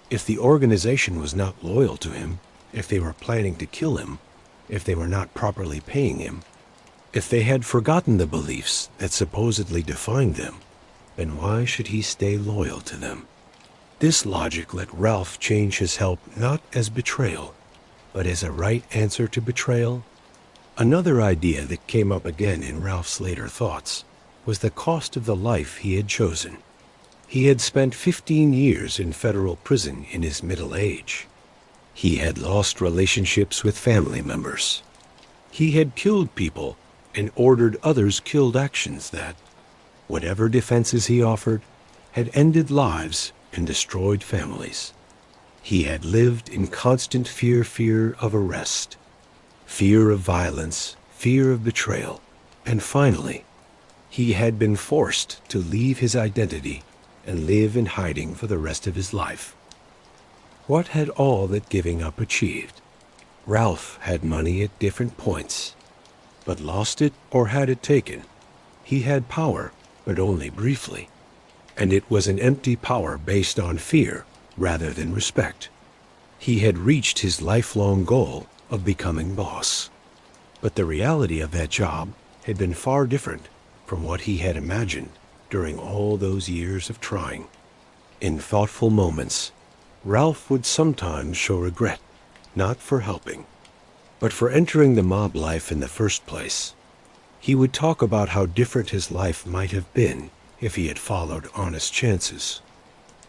Speaker 1: If the organization was not loyal to him, if they were planning to kill him, if they were not properly paying him, if they had forgotten the beliefs that supposedly defined them, then why should he stay loyal to them? This logic let Ralph change his help not as betrayal, but as a right answer to betrayal. Another idea that came up again in Ralph's later thoughts was the cost of the life he had chosen. He had spent 15 years in federal prison in his middle age. He had lost relationships with family members. He had killed people and ordered others killed, actions that, whatever defenses he offered, had ended lives and destroyed families. He had lived in constant fear of arrest, fear of violence, fear of betrayal, and finally, he had been forced to leave his identity and live in hiding for the rest of his life. What had all that giving up achieved? Ralph had money at different points, but lost it or had it taken. He had power, but only briefly, and it was an empty power based on fear rather than respect. He had reached his lifelong goal of becoming boss, but the reality of that job had been far different from what he had imagined during all those years of trying. In thoughtful moments, Ralph would sometimes show regret, not for helping, but for entering the mob life in the first place. He would talk about how different his life might have been if he had followed honest chances,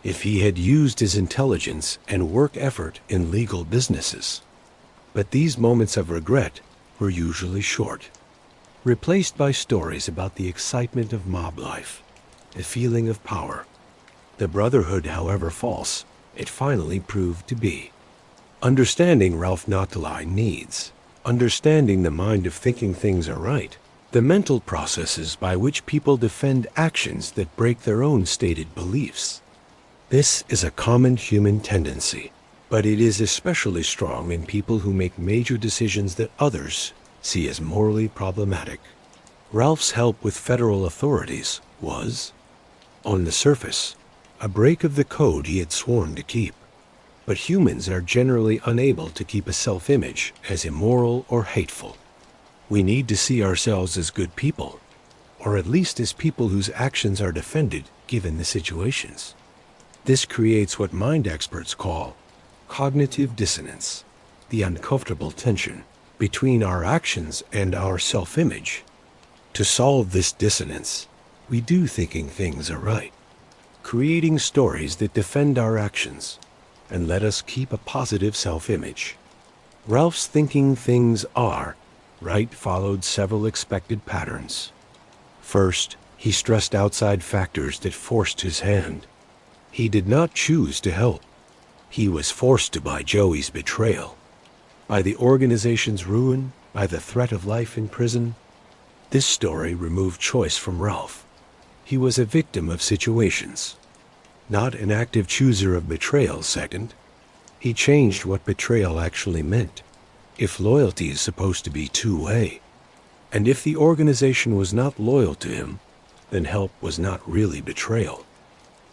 Speaker 1: if he had used his intelligence and work effort in legal businesses. But these moments of regret were usually short, replaced by stories about the excitement of mob life, the feeling of power. The brotherhood, however false, it finally proved to be. Understanding Ralph Natale needs, understanding the mind of thinking things are right, the mental processes by which people defend actions that break their own stated beliefs. This is a common human tendency, but it is especially strong in people who make major decisions that others see as morally problematic. Ralph's help with federal authorities was, on the surface, a break of the code he had sworn to keep. But humans are generally unable to keep a self-image as immoral or hateful. We need to see ourselves as good people, or at least as people whose actions are defended given the situations. This creates what mind experts call cognitive dissonance, the uncomfortable tension between our actions and our self-image. To solve this dissonance, we do thinking things are right, creating stories that defend our actions and let us keep a positive self-image. Ralph's thinking things are right followed several expected patterns. First, he stressed outside factors that forced his hand. He did not choose to help. He was forced to by Joey's betrayal, by the organization's ruin, by the threat of life in prison. This story removed choice from Ralph. He was a victim of situations, not an active chooser of betrayal. Second, he changed what betrayal actually meant. If loyalty is supposed to be two-way, and if the organization was not loyal to him, then help was not really betrayal.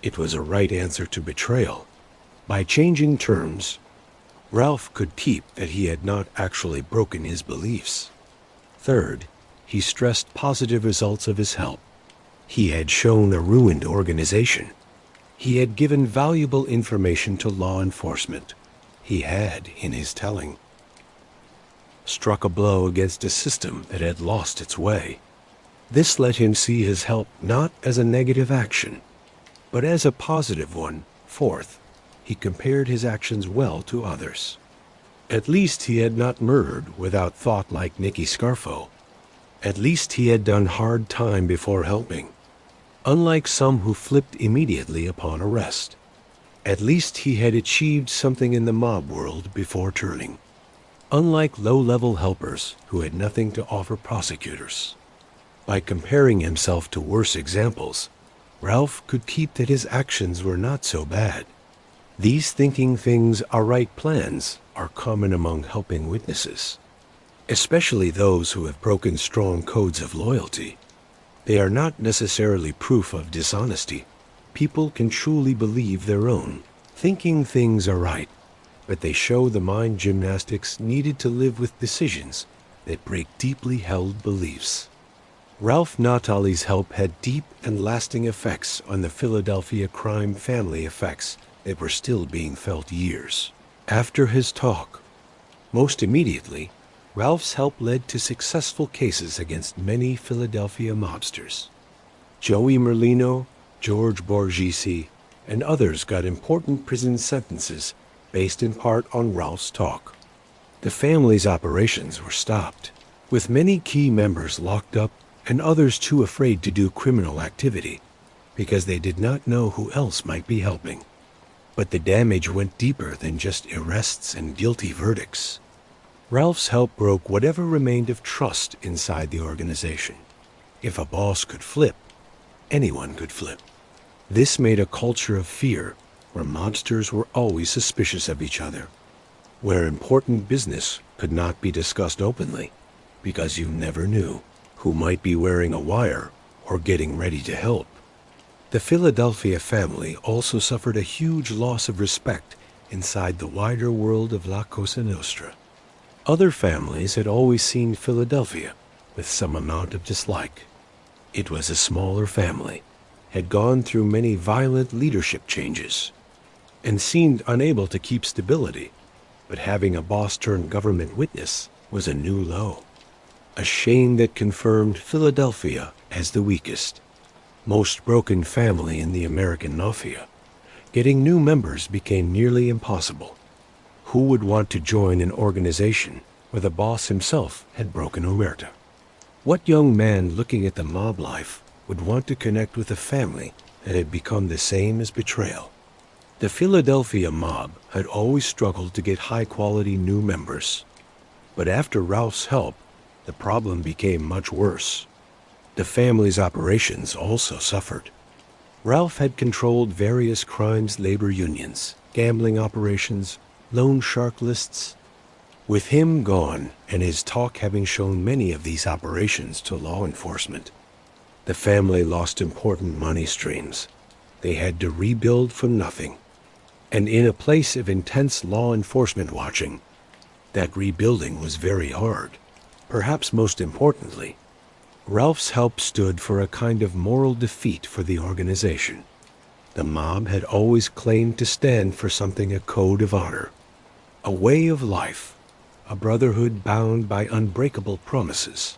Speaker 1: It was a right answer to betrayal. By changing terms, Ralph could keep that he had not actually broken his beliefs. Third, he stressed positive results of his help. He had shown a ruined organization. He had given valuable information to law enforcement. He had, in his telling, struck a blow against a system that had lost its way. This let him see his help not as a negative action, but as a positive one. Fourth, he compared his actions well to others. At least he had not murdered without thought like Nicky Scarfo. At least he had done hard time before helping, unlike some who flipped immediately upon arrest. At least he had achieved something in the mob world before turning, unlike low-level helpers who had nothing to offer prosecutors. By comparing himself to worse examples, Ralph could keep that his actions were not so bad. These thinking things are right plans are common among helping witnesses, especially those who have broken strong codes of loyalty. They are not necessarily proof of dishonesty. People can truly believe their own. Thinking things are right, but they show the mind gymnastics needed to live with decisions that break deeply held beliefs. Ralph Natale's help had deep and lasting effects on the Philadelphia crime family effects that were still being felt years after his talk. Most immediately, Ralph's help led to successful cases against many Philadelphia mobsters. Joey Merlino, George Borghese, and others got important prison sentences based in part on Ralph's talk. The family's operations were stopped, with many key members locked up and others too afraid to do criminal activity because they did not know who else might be helping. But the damage went deeper than just arrests and guilty verdicts. Ralph's help broke whatever remained of trust inside the organization. If a boss could flip, anyone could flip. This made a culture of fear where mobsters were always suspicious of each other, where important business could not be discussed openly because you never knew who might be wearing a wire or getting ready to help. The Philadelphia family also suffered a huge loss of respect inside the wider world of La Cosa Nostra. Other families had always seen Philadelphia with some amount of dislike. It was a smaller family, had gone through many violent leadership changes, and seemed unable to keep stability, but having a boss-turned-government witness was a new low. A shame that confirmed Philadelphia as the weakest, most broken family in the American Mafia. Getting new members became nearly impossible. Who would want to join an organization where the boss himself had broken omerta? What young man looking at the mob life would want to connect with a family that had become the same as Betrayal? The Philadelphia mob had always struggled to get high-quality new members. But after Ralph's help, the problem became much worse. The family's operations also suffered. Ralph had controlled various crimes labor unions, gambling operations, loan shark lists. With him gone, and his talk having shown many of these operations to law enforcement, the family lost important money streams. They had to rebuild from nothing. And in a place of intense law enforcement watching, that rebuilding was very hard. Perhaps most importantly, Ralph's help stood for a kind of moral defeat for the organization. The mob had always claimed to stand for something, a code of honor, a way of life, a brotherhood bound by unbreakable promises.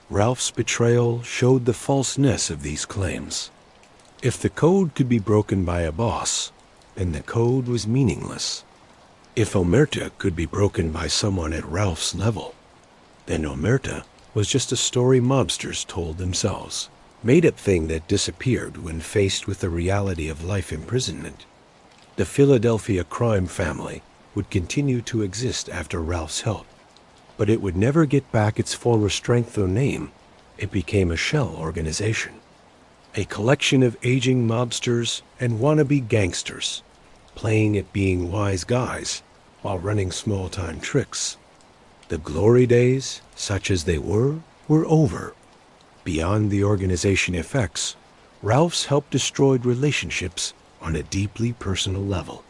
Speaker 1: Ralph's betrayal showed the falseness of these claims. If the code could be broken by a boss, then the code was meaningless. If omerta could be broken by someone at Ralph's level, then omerta was just a story mobsters told themselves, made-up thing that disappeared when faced with the reality of life imprisonment. The Philadelphia crime family would continue to exist after Ralph's help, but it would never get back its former strength or name. It became a shell organization, a collection of aging mobsters and wannabe gangsters, playing at being wise guys while running small-time tricks. The glory days, such as they were over. Beyond the organization effects, Ralph's help destroyed relationships on a deeply personal level.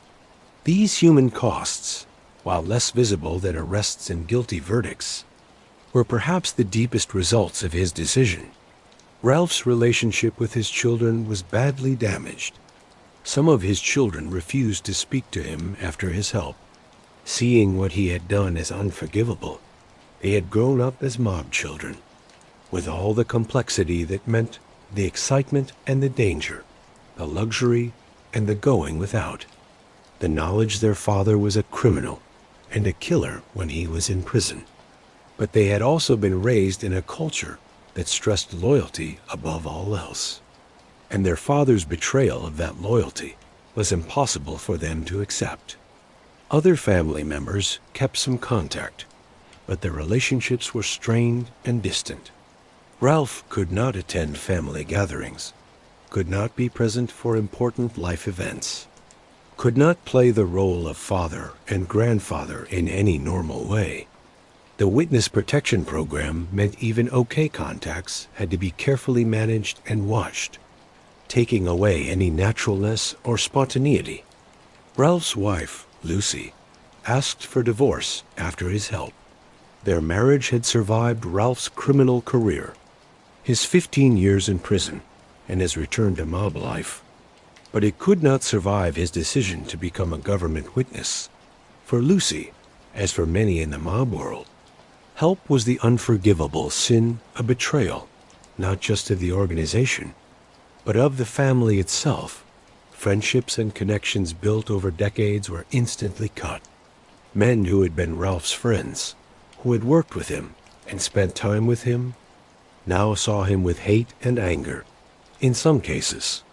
Speaker 1: These human costs, while less visible than arrests and guilty verdicts, were perhaps the deepest results of his decision. Ralph's relationship with his children was badly damaged. Some of his children refused to speak to him after his help, seeing what he had done as unforgivable. They had grown up as mob children, with all the complexity that meant, the excitement and the danger, the luxury and the going without, the knowledge their father was a criminal and a killer when he was in prison. But they had also been raised in a culture that stressed loyalty above all else, and their father's betrayal of that loyalty was impossible for them to accept. Other family members kept some contact, but their relationships were strained and distant. Ralph could not attend family gatherings. could not be present for important life events, could not play the role of father and grandfather in any normal way. The witness protection program meant even okay contacts had to be carefully managed and watched, taking away any naturalness or spontaneity. Ralph's wife, Lucy, asked for divorce after his help. Their marriage had survived Ralph's criminal career, his 15 years in prison, and his return to mob life. But it could not survive his decision to become a government witness. For Lucy, as for many in the mob world, help was the unforgivable sin, a betrayal, not just of the organization, but of the family itself. Friendships and connections built over decades were instantly cut. Men who had been Ralph's friends, who had worked with him and spent time with him, now saw him with hate and anger. In some cases,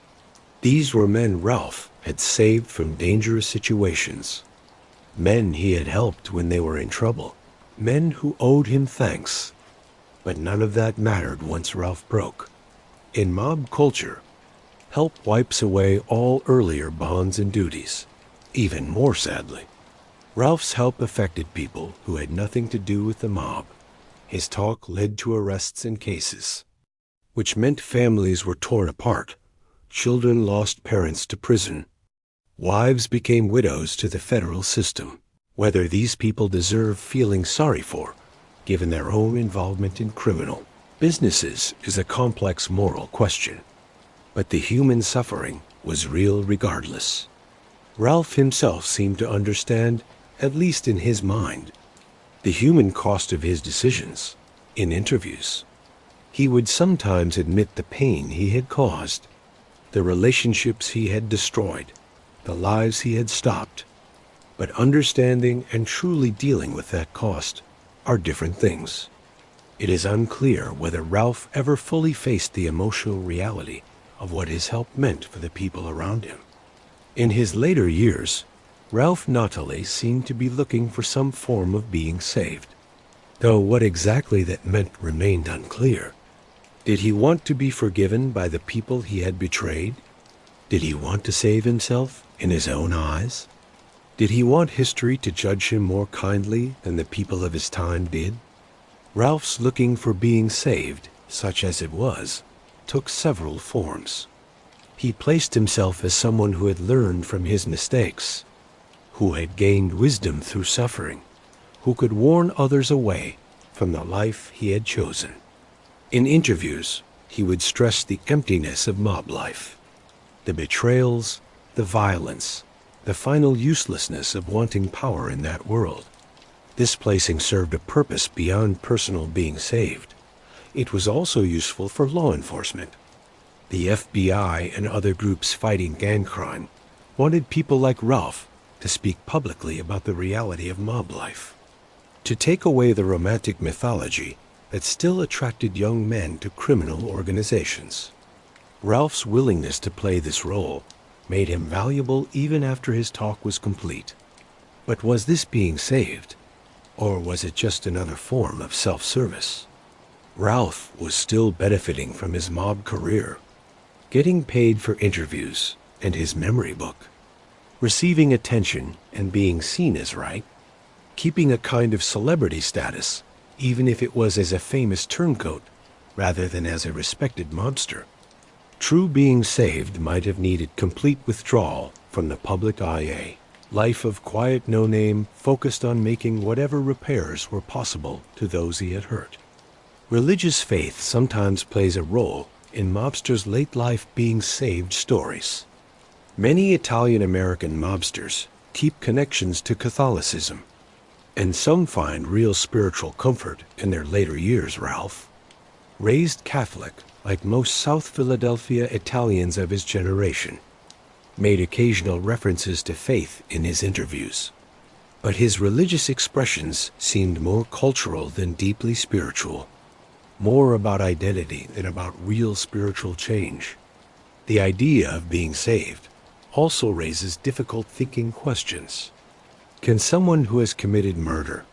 Speaker 1: these were men Ralph had saved from dangerous situations, men he had helped when they were in trouble, men who owed him thanks. But none of that mattered once Ralph broke. In mob culture, help wipes away all earlier bonds and duties. Even more sadly, Ralph's help affected people who had nothing to do with the mob. His talk led to arrests and cases, which meant families were torn apart, children lost parents to prison, wives became widows to the federal system. Whether these people deserve feeling sorry for, given their own involvement in criminal businesses, is a complex moral question. But the human suffering was real regardless. Ralph himself seemed to understand, at least in his mind, the human cost of his decisions. In interviews, he would sometimes admit the pain he had caused, the relationships he had destroyed, the lives he had stopped. But understanding and truly dealing with that cost are different things. It is unclear whether Ralph ever fully faced the emotional reality of what his help meant for the people around him. In his later years, Ralph Natale seemed to be looking for some form of being saved, though what exactly that meant remained unclear. Did he want to be forgiven by the people he had betrayed? Did he want to save himself in his own eyes? Did he want history to judge him more kindly than the people of his time did? Ralph's looking for being saved, such as it was, took several forms. He placed himself as someone who had learned from his mistakes, who had gained wisdom through suffering, who could warn others away from the life he had chosen. In interviews, he would stress the emptiness of mob life, the betrayals, the violence, the final uselessness of wanting power in that world. This placing served a purpose beyond personal being saved. It was also useful for law enforcement. The FBI and other groups fighting gang crime wanted people like Ralph to speak publicly about the reality of mob life, to take away the romantic mythology that still attracted young men to criminal organizations. Ralph's willingness to play this role made him valuable even after his talk was complete. But was this being saved, or was it just another form of self-service? Ralph was still benefiting from his mob career, getting paid for interviews and his memory book, receiving attention and being seen as right, keeping a kind of celebrity status, even if it was as a famous turncoat rather than as a respected mobster. True being saved might have needed complete withdrawal from the public eye, a life of quiet no-name focused on making whatever repairs were possible to those he had hurt. Religious faith sometimes plays a role in mobsters' late-life being saved stories. Many Italian-American mobsters keep connections to Catholicism, and some find real spiritual comfort in their later years. Ralph, raised Catholic like most South Philadelphia Italians of his generation, made occasional references to faith in his interviews. But his religious expressions seemed more cultural than deeply spiritual, more about identity than about real spiritual change. The idea of being saved also raises difficult thinking questions. Can someone who has committed murder,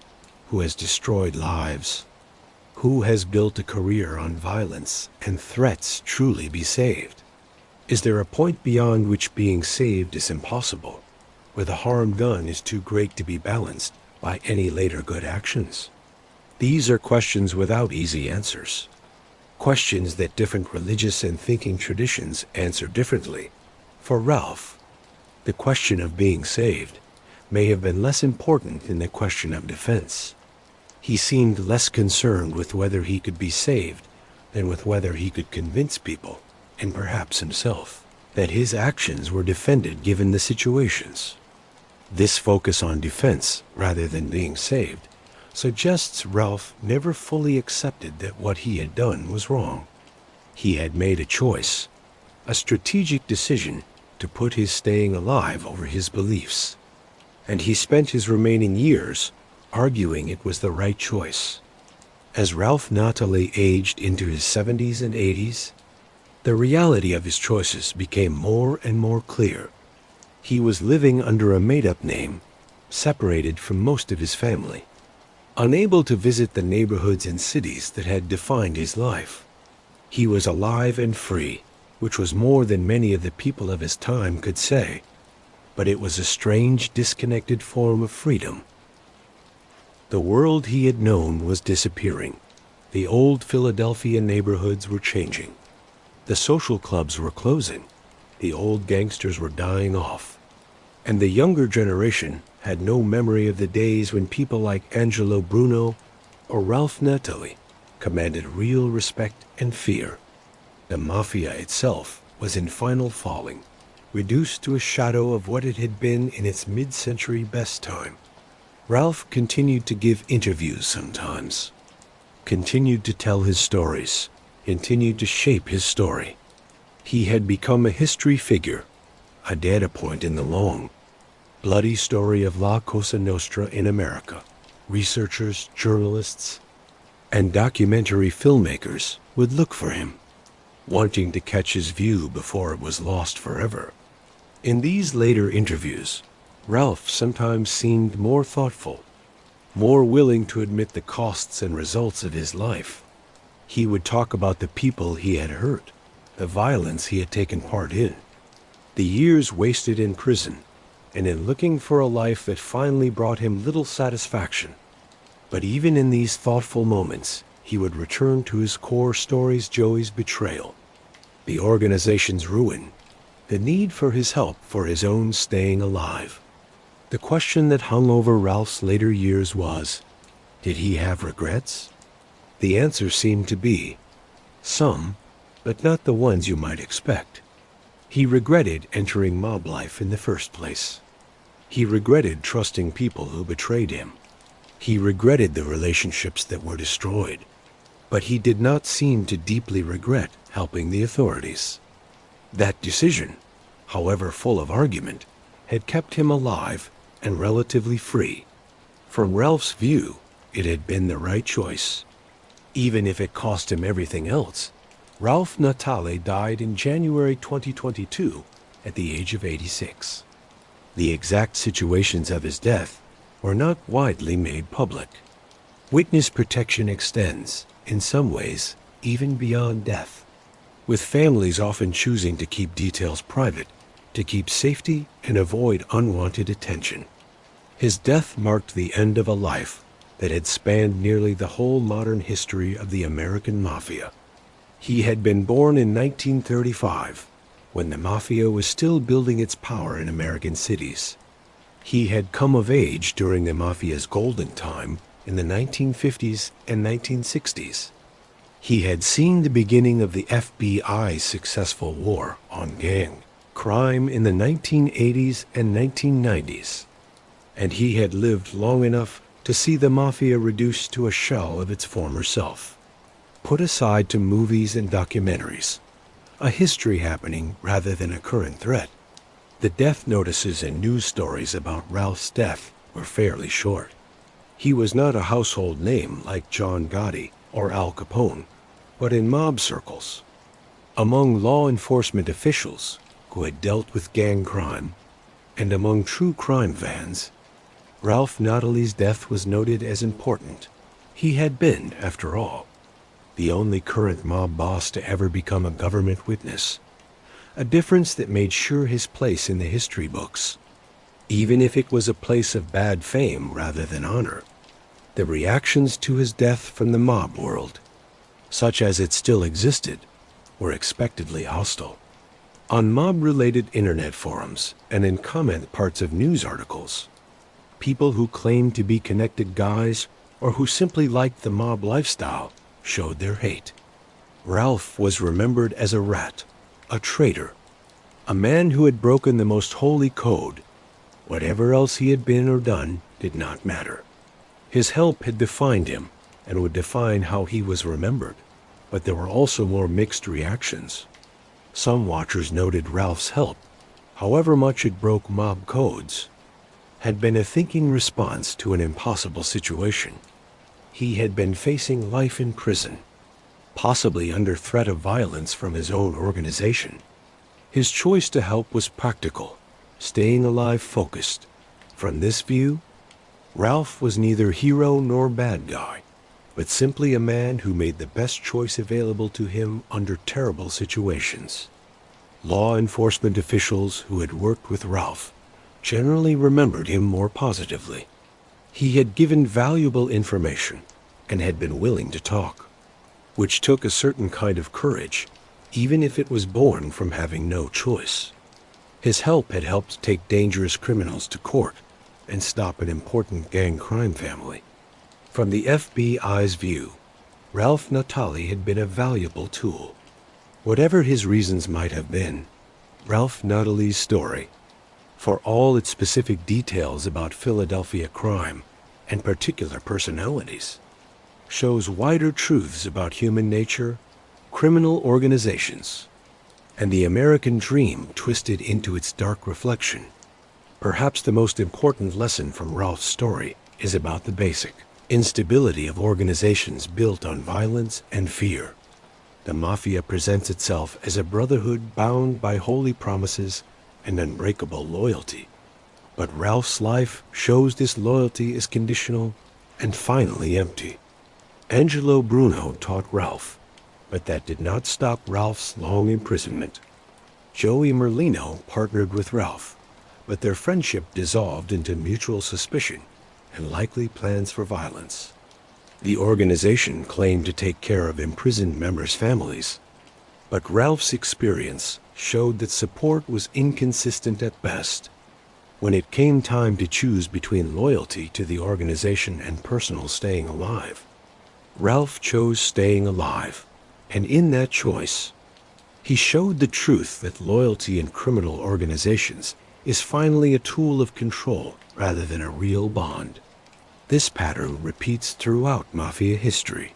Speaker 1: who has destroyed lives, who has built a career on violence and threats truly be saved? Is there a point beyond which being saved is impossible, where the harm done is too great to be balanced by any later good actions? These are questions without easy answers. Questions that different religious and thinking traditions answer differently. For Ralph, the question of being saved may have been less important than the question of defense. He seemed less concerned with whether he could be saved than with whether he could convince people, and perhaps himself, that his actions were defended given the situations. This focus on defense rather than being saved suggests Ralph never fully accepted that what he had done was wrong. He had made a choice, a strategic decision to put his staying alive over his beliefs, and he spent his remaining years arguing it was the right choice. As Ralph Natale aged into his 70s and 80s, the reality of his choices became more and more clear. He was living under a made-up name, separated from most of his family, unable to visit the neighborhoods and cities that had defined his life. He was alive and free, which was more than many of the people of his time could say, but it was a strange, disconnected form of freedom. The world he had known was disappearing. The old Philadelphia neighborhoods were changing. The social clubs were closing. The old gangsters were dying off. And the younger generation had no memory of the days when people like Angelo Bruno or Ralph Natale commanded real respect and fear. The Mafia itself was in final falling, reduced to a shadow of what it had been in its mid-century best time. Ralph continued to give interviews sometimes, continued to tell his stories, continued to shape his story. He had become a history figure, a data point in the long, bloody story of La Cosa Nostra in America. Researchers, journalists, and documentary filmmakers would look for him, wanting to catch his view before it was lost forever. In these later interviews, Ralph sometimes seemed more thoughtful, more willing to admit the costs and results of his life. He would talk about the people he had hurt, the violence he had taken part in, the years wasted in prison, and in looking for a life that finally brought him little satisfaction. But even in these thoughtful moments, he would return to his core stories: Joey's betrayal, the organization's ruin, the need for his help for his own staying alive. The question that hung over Ralph's later years was, did he have regrets? The answer seemed to be, some, but not the ones you might expect. He regretted entering mob life in the first place. He regretted trusting people who betrayed him. He regretted the relationships that were destroyed. But he did not seem to deeply regret helping the authorities. That decision, however full of argument, had kept him alive and relatively free. From Ralph's view, it had been the right choice. Even if it cost him everything else. Ralph Natale died in January 2022 at the age of 86. The exact situations of his death were not widely made public. Witness protection extends, in some ways, even beyond death, with families often choosing to keep details private, to keep safety and avoid unwanted attention. His death marked the end of a life that had spanned nearly the whole modern history of the American Mafia. He had been born in 1935, when the Mafia was still building its power in American cities. He had come of age during the Mafia's golden time in the 1950s and 1960s. He had seen the beginning of the FBI's successful war on gang crime in the 1980s and 1990s, and he had lived long enough to see the Mafia reduced to a shell of its former self, put aside to movies and documentaries, a history happening rather than a current threat. The death notices and news stories about Ralph's death were fairly short. He was not a household name like John Gotti or Al Capone, but in mob circles, among law enforcement officials who had dealt with gang crime, and among true crime fans, Ralph Natale's death was noted as important. He had been, after all, the only current mob boss to ever become a government witness, a difference that made sure his place in the history books. Even if it was a place of bad fame rather than honor, the reactions to his death from the mob world, such as it still existed, were expectedly hostile. On mob-related internet forums and in comment parts of news articles, people who claimed to be connected guys or who simply liked the mob lifestyle showed their hate. Ralph was remembered as a rat, a traitor, a man who had broken the most holy code. Whatever else he had been or done did not matter. His help had defined him and would define how he was remembered, but there were also more mixed reactions. Some watchers noted Ralph's help, however much it broke mob codes, had been a thinking response to an impossible situation. He had been facing life in prison, possibly under threat of violence from his own organization. His choice to help was practical, staying alive focused. From this view, Ralph was neither hero nor bad guy, but simply a man who made the best choice available to him under terrible situations. Law enforcement officials who had worked with Ralph generally remembered him more positively. He had given valuable information and had been willing to talk, which took a certain kind of courage, even if it was born from having no choice. His help had helped take dangerous criminals to court and stop an important gang crime family. From the FBI's view, Ralph Natale had been a valuable tool. Whatever his reasons might have been, Ralph Natale's story, for all its specific details about Philadelphia crime and particular personalities, shows wider truths about human nature, criminal organizations, and the American dream twisted into its dark reflection. Perhaps the most important lesson from Ralph's story is about the basic instability of organizations built on violence and fear. The Mafia presents itself as a brotherhood bound by holy promises and unbreakable loyalty. But Ralph's life shows this loyalty is conditional and finally empty. Angelo Bruno taught Ralph, but that did not stop Ralph's long imprisonment. Joey Merlino partnered with Ralph, but their friendship dissolved into mutual suspicion and likely plans for violence. The organization claimed to take care of imprisoned members' families, but Ralph's experience showed that support was inconsistent at best. When it came time to choose between loyalty to the organization and personal staying alive, Ralph chose staying alive, and in that choice, he showed the truth that loyalty in criminal organizations is finally a tool of control rather than a real bond. This pattern repeats throughout Mafia history.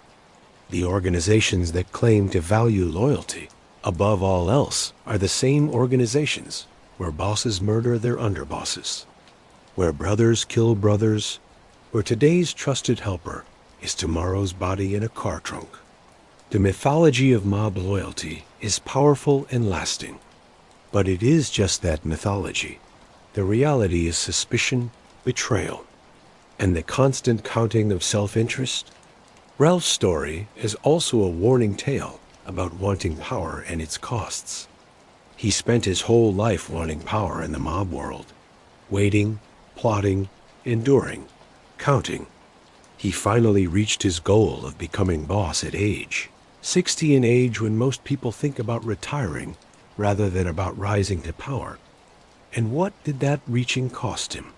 Speaker 1: The organizations that claim to value loyalty above all else are the same organizations where bosses murder their underbosses, where brothers kill brothers, where today's trusted helper is tomorrow's body in a car trunk. The mythology of mob loyalty is powerful and lasting, but it is just that mythology. The reality is suspicion, betrayal, and the constant counting of self-interest. Ralph's story is also a warning tale about wanting power and its costs. He spent his whole life wanting power in the mob world, waiting, plotting, enduring, counting. He finally reached his goal of becoming boss at age 60, an age when most people think about retiring rather than about rising to power. And what did that reaching cost him?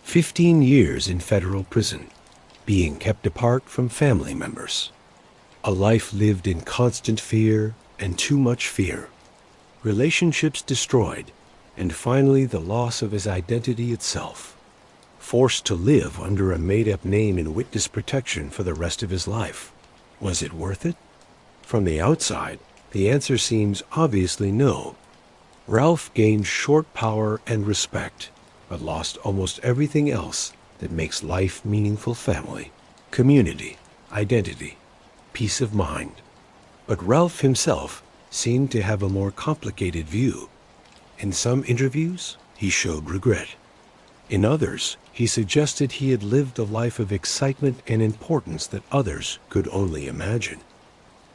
Speaker 1: 15 years in federal prison, being kept apart from family members. A life lived in constant fear and too much fear. Relationships destroyed, and finally the loss of his identity itself. Forced to live under a made-up name in witness protection for the rest of his life. Was it worth it? From the outside, the answer seems obviously no. Ralph gained short power and respect, but lost almost everything else that makes life meaningful: family, community, identity, peace of mind. But Ralph himself seemed to have a more complicated view. In some interviews, he showed regret. In others, he suggested he had lived a life of excitement and importance that others could only imagine.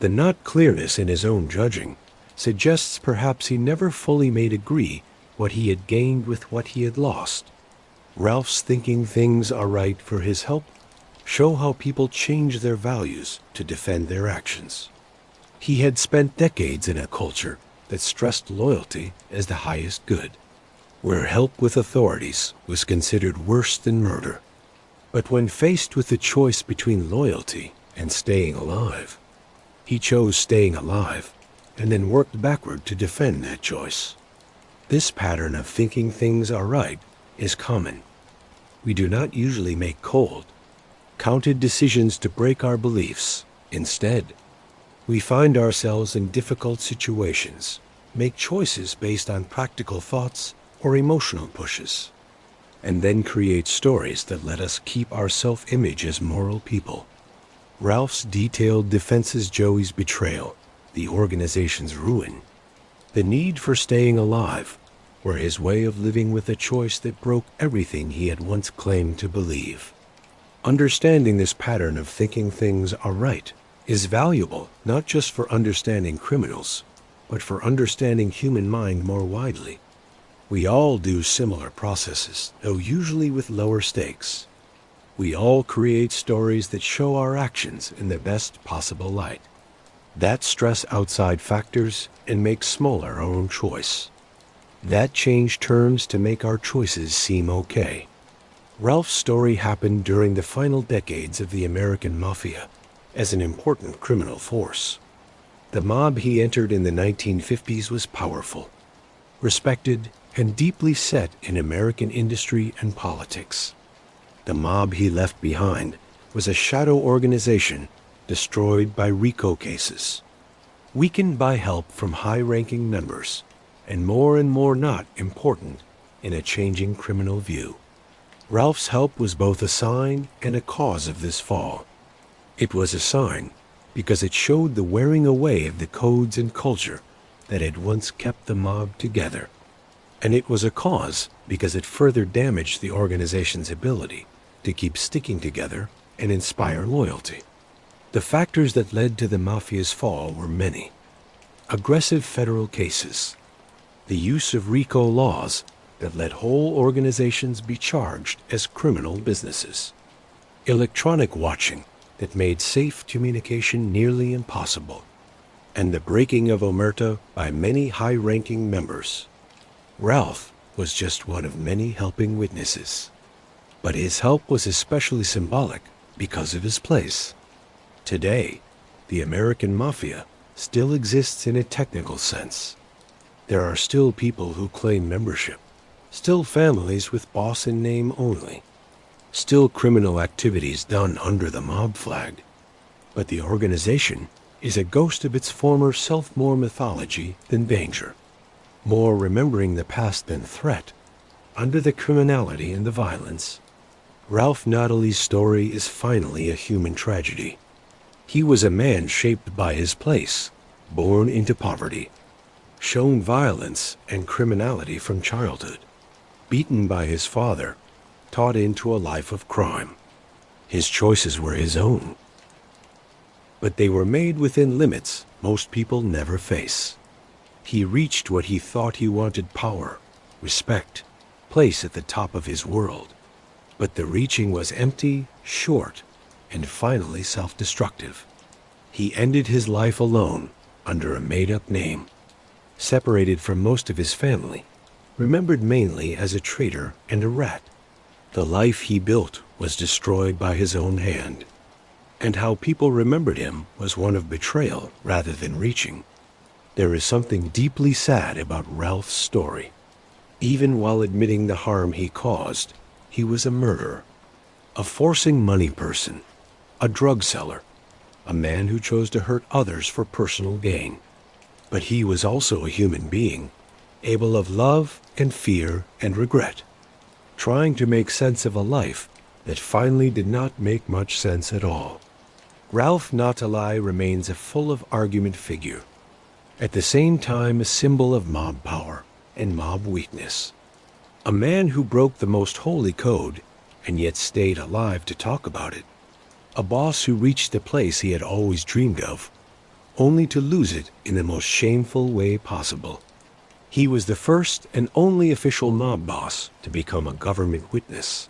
Speaker 1: The not clearness in his own judging suggests perhaps he never fully made agree what he had gained with what he had lost. Ralph's thinking things are right for his help show how people change their values to defend their actions. He had spent decades in a culture that stressed loyalty as the highest good, where help with authorities was considered worse than murder. But when faced with the choice between loyalty and staying alive, he chose staying alive and then worked backward to defend that choice. This pattern of thinking things are right is common. We do not usually make cold, counted decisions to break our beliefs. Instead, we find ourselves in difficult situations, make choices based on practical thoughts or emotional pushes, and then create stories that let us keep our self-image as moral people. Ralph's detailed defenses Joey's betrayal, the organization's ruin, the need for staying alive, were his way of living with a choice that broke everything he had once claimed to believe. Understanding this pattern of thinking things are right is valuable not just for understanding criminals, but for understanding human mind more widely. We all do similar processes, though usually with lower stakes. We all create stories that show our actions in the best possible light, that stress outside factors and make smaller our own choice, that change terms to make our choices seem okay. Ralph's story happened during the final decades of the American Mafia as an important criminal force. The mob he entered in the 1950s was powerful, respected, and deeply set in American industry and politics. The mob he left behind was a shadow organization destroyed by RICO cases, weakened by help from high-ranking members, and more not important in a changing criminal view. Ralph's help was both a sign and a cause of this fall. It was a sign because it showed the wearing away of the codes and culture that had once kept the mob together. And it was a cause because it further damaged the organization's ability to keep sticking together and inspire loyalty. The factors that led to the Mafia's fall were many. Aggressive federal cases, the use of RICO laws that let whole organizations be charged as criminal businesses, electronic watching that made safe communication nearly impossible, and the breaking of omerta by many high-ranking members. Ralph was just one of many helping witnesses, but his help was especially symbolic because of his place. Today, the American Mafia still exists in a technical sense. There are still people who claim membership, still families with boss in name only, still criminal activities done under the mob flag. But the organization is a ghost of its former self, more mythology than danger, more remembering the past than threat. Under the criminality and the violence, Ralph Natale's story is finally a human tragedy. He was a man shaped by his place, born into poverty, shown violence and criminality from childhood, beaten by his father, taught into a life of crime. His choices were his own, but they were made within limits most people never face. He reached what he thought he wanted: power, respect, place at the top of his world. But the reaching was empty, short, and finally self-destructive. He ended his life alone, under a made-up name, separated from most of his family, remembered mainly as a traitor and a rat. The life he built was destroyed by his own hand, and how people remembered him was one of betrayal rather than reaching. There is something deeply sad about Ralph's story. Even while admitting the harm he caused, he was a murderer, a forcing money person, a drug seller, a man who chose to hurt others for personal gain. But he was also a human being, able of love and fear and regret, trying to make sense of a life that finally did not make much sense at all. Ralph Natale remains a full of argument figure, at the same time a symbol of mob power and mob weakness. A man who broke the most holy code and yet stayed alive to talk about it. A boss who reached the place he had always dreamed of, only to lose it in the most shameful way possible. He was the first and only official mob boss to become a government witness.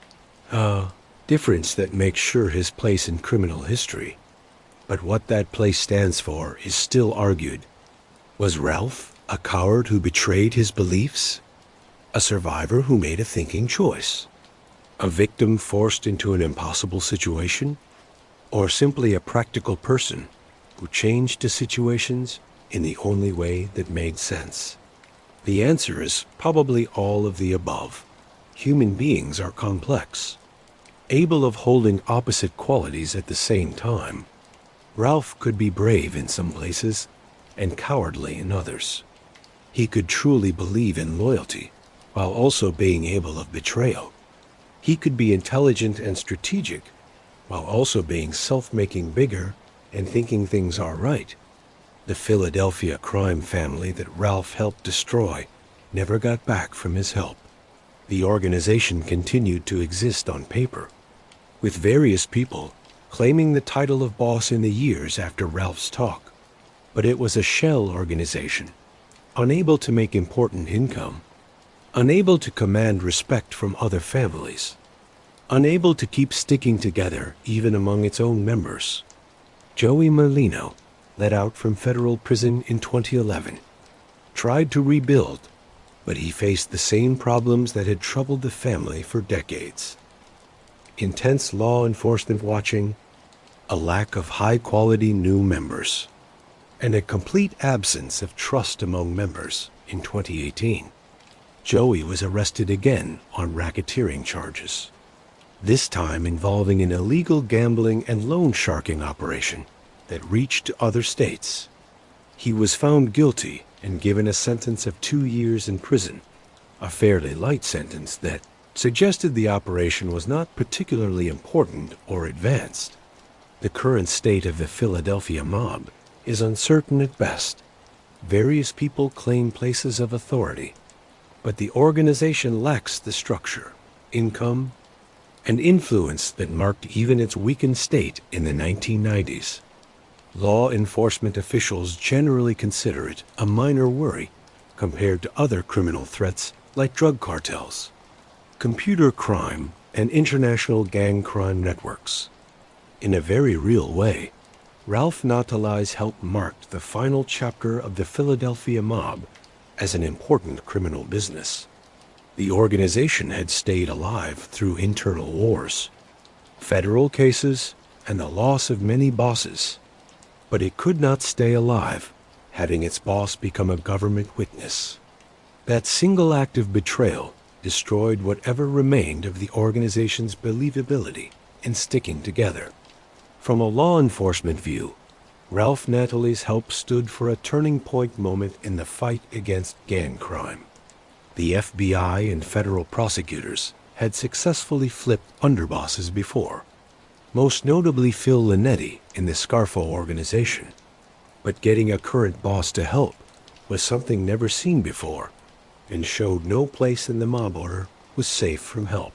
Speaker 1: A difference that makes sure his place in criminal history. But what that place stands for is still argued. Was Ralph a coward who betrayed his beliefs? A survivor who made a thinking choice? A victim forced into an impossible situation? Or simply a practical person who changed the situations in the only way that made sense? The answer is probably all of the above. Human beings are complex, able of holding opposite qualities at the same time. Ralph could be brave in some places and cowardly in others. He could truly believe in loyalty while also being able of betrayal. He could be intelligent and strategic while also being self-making bigger and thinking things are right. The Philadelphia crime family that Ralph helped destroy never got back from his help. The organization continued to exist on paper, with various people claiming the title of boss in the years after Ralph's talk. But it was a shell organization, unable to make important income, unable to command respect from other families, unable to keep sticking together even among its own members. Joey Merlino, let out from federal prison in 2011, tried to rebuild, but he faced the same problems that had troubled the family for decades. Intense law enforcement watching, a lack of high-quality new members, and a complete absence of trust among members in 2018. Joey was arrested again on racketeering charges, this time involving an illegal gambling and loan sharking operation that reached to other states. He was found guilty and given a sentence of 2 years in prison, a fairly light sentence that suggested the operation was not particularly important or advanced. The current state of the Philadelphia mob is uncertain at best. Various people claim places of authority, but the organization lacks the structure, income, and influence that marked even its weakened state in the 1990s. Law enforcement officials generally consider it a minor worry compared to other criminal threats like drug cartels, computer crime, and international gang crime networks. In a very real way, Ralph Natale's help marked the final chapter of the Philadelphia mob as an important criminal business. The organization had stayed alive through internal wars, federal cases, and the loss of many bosses. But it could not stay alive, having its boss become a government witness. That single act of betrayal destroyed whatever remained of the organization's believability in sticking together. From a law enforcement view, Ralph Natale's help stood for a turning point moment in the fight against gang crime. The FBI and federal prosecutors had successfully flipped underbosses before, most notably Phil Linetti in the Scarfo organization. But getting a current boss to help was something never seen before, and showed no place in the mob order was safe from help.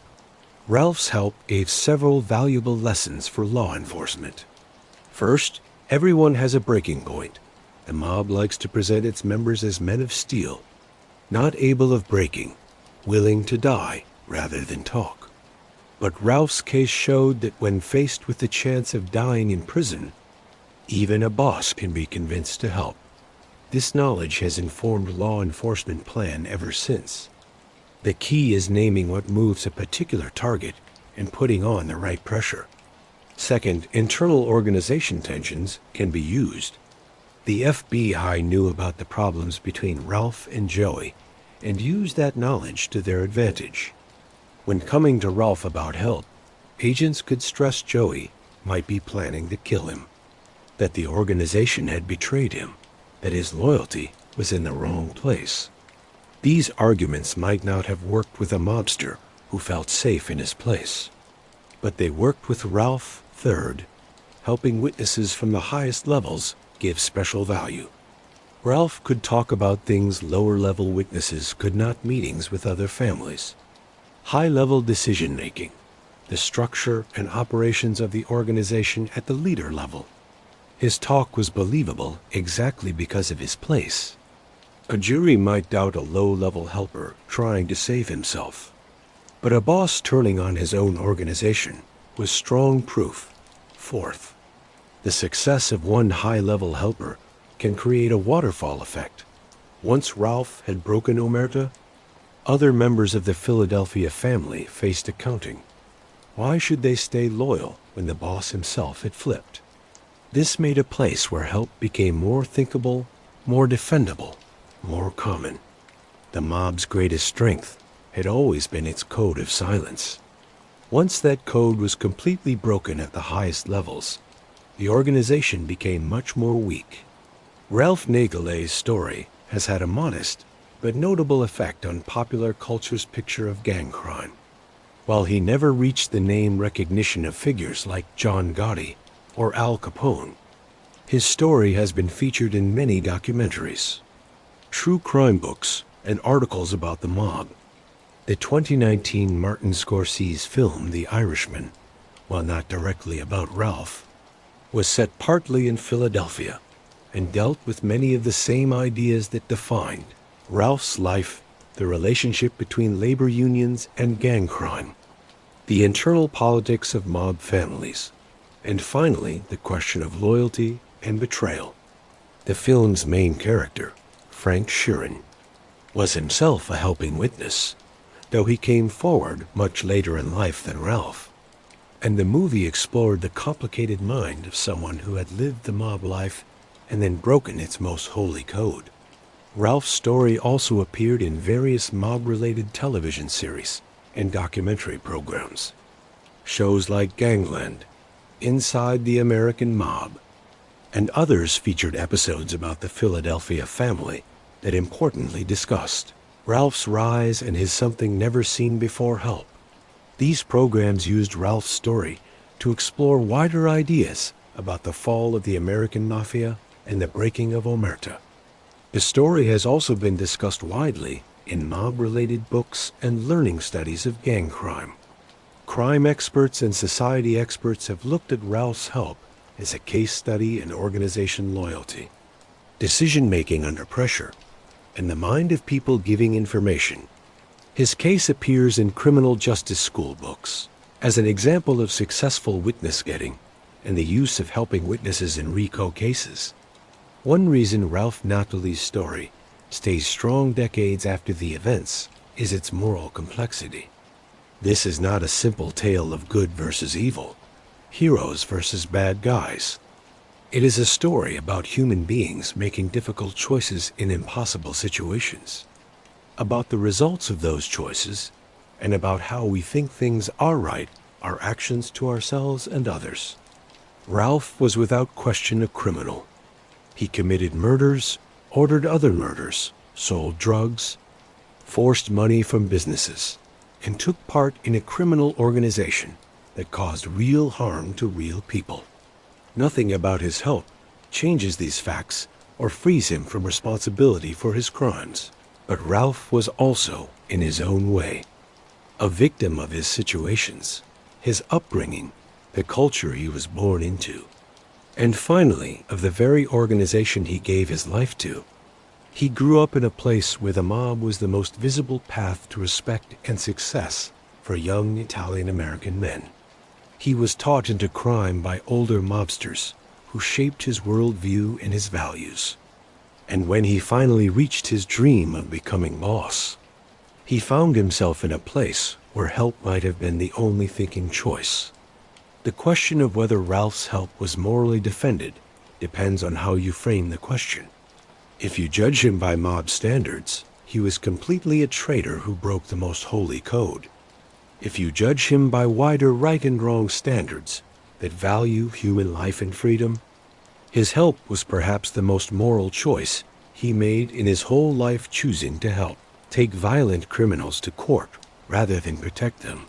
Speaker 1: Ralph's help gave several valuable lessons for law enforcement. First, everyone has a breaking point. The mob likes to present its members as men of steel, not able of breaking, willing to die rather than talk. But Ralph's case showed that when faced with the chance of dying in prison, even a boss can be convinced to help. This knowledge has informed law enforcement plan ever since. The key is naming what moves a particular target and putting on the right pressure. Second, internal organization tensions can be used. The FBI knew about the problems between Ralph and Joey and used that knowledge to their advantage. When coming to Ralph about help, agents could stress Joey might be planning to kill him, that the organization had betrayed him, that his loyalty was in the wrong place. These arguments might not have worked with a mobster who felt safe in his place, but they worked with Ralph. Third, helping witnesses from the highest levels give special value. Ralph could talk about things lower-level witnesses could not, meetings with other families. High-level decision-making, the structure and operations of the organization at the leader level. His talk was believable exactly because of his place. A jury might doubt a low-level helper trying to save himself, but a boss turning on his own organization was strong proof. Fourth, the success of one high-level helper can create a waterfall effect. Once Ralph had broken Omerta, other members of the Philadelphia family faced accounting. Why should they stay loyal when the boss himself had flipped? This made a place where help became more thinkable, more defendable, more common. The mob's greatest strength had always been its code of silence. Once that code was completely broken at the highest levels, the organization became much more weak. Ralph Natale's story has had a modest but notable effect on popular culture's picture of gang crime. While he never reached the name recognition of figures like John Gotti or Al Capone, his story has been featured in many documentaries, true crime books, and articles about the mob. The 2019 Martin Scorsese film The Irishman, while not directly about Ralph, was set partly in Philadelphia and dealt with many of the same ideas that defined Ralph's life, the relationship between labor unions and gang crime, the internal politics of mob families, and finally the question of loyalty and betrayal. The film's main character, Frank Sheeran, was himself a helping witness, though he came forward much later in life than Ralph. And the movie explored the complicated mind of someone who had lived the mob life and then broken its most holy code. Ralph's story also appeared in various mob-related television series and documentary programs. Shows like Gangland, Inside the American Mob, and others featured episodes about the Philadelphia family that importantly discussed Ralph's rise and his something-never-seen-before help. These programs used Ralph's story to explore wider ideas about the fall of the American Mafia and the breaking of Omerta. The story has also been discussed widely in mob-related books and learning studies of gang crime. Crime experts and society experts have looked at Ralph's help as a case study in organization loyalty, decision-making under pressure, and the mind of people giving information. His case appears in criminal justice school books as an example of successful witness getting and the use of helping witnesses in RICO cases. One reason Ralph Natale's story stays strong decades after the events is its moral complexity. This is not a simple tale of good versus evil, heroes versus bad guys. It is a story about human beings making difficult choices in impossible situations, about the results of those choices, and about how we think things are right, our actions to ourselves and others. Ralph was without question a criminal. He committed murders, ordered other murders, sold drugs, forced money from businesses, and took part in a criminal organization that caused real harm to real people. Nothing about his help changes these facts or frees him from responsibility for his crimes. But Ralph was also, in his own way, a victim of his situations, his upbringing, the culture he was born into, and finally of the very organization he gave his life to. He grew up in a place where the mob was the most visible path to respect and success for young Italian-American men. He was taught into crime by older mobsters who shaped his worldview and his values. And when he finally reached his dream of becoming boss, he found himself in a place where help might have been the only thinking choice. The question of whether Ralph's help was morally defended depends on how you frame the question. If you judge him by mob standards, he was completely a traitor who broke the most holy code. If you judge him by wider right and wrong standards that value human life and freedom, his help was perhaps the most moral choice he made in his whole life, choosing to help take violent criminals to court rather than protect them.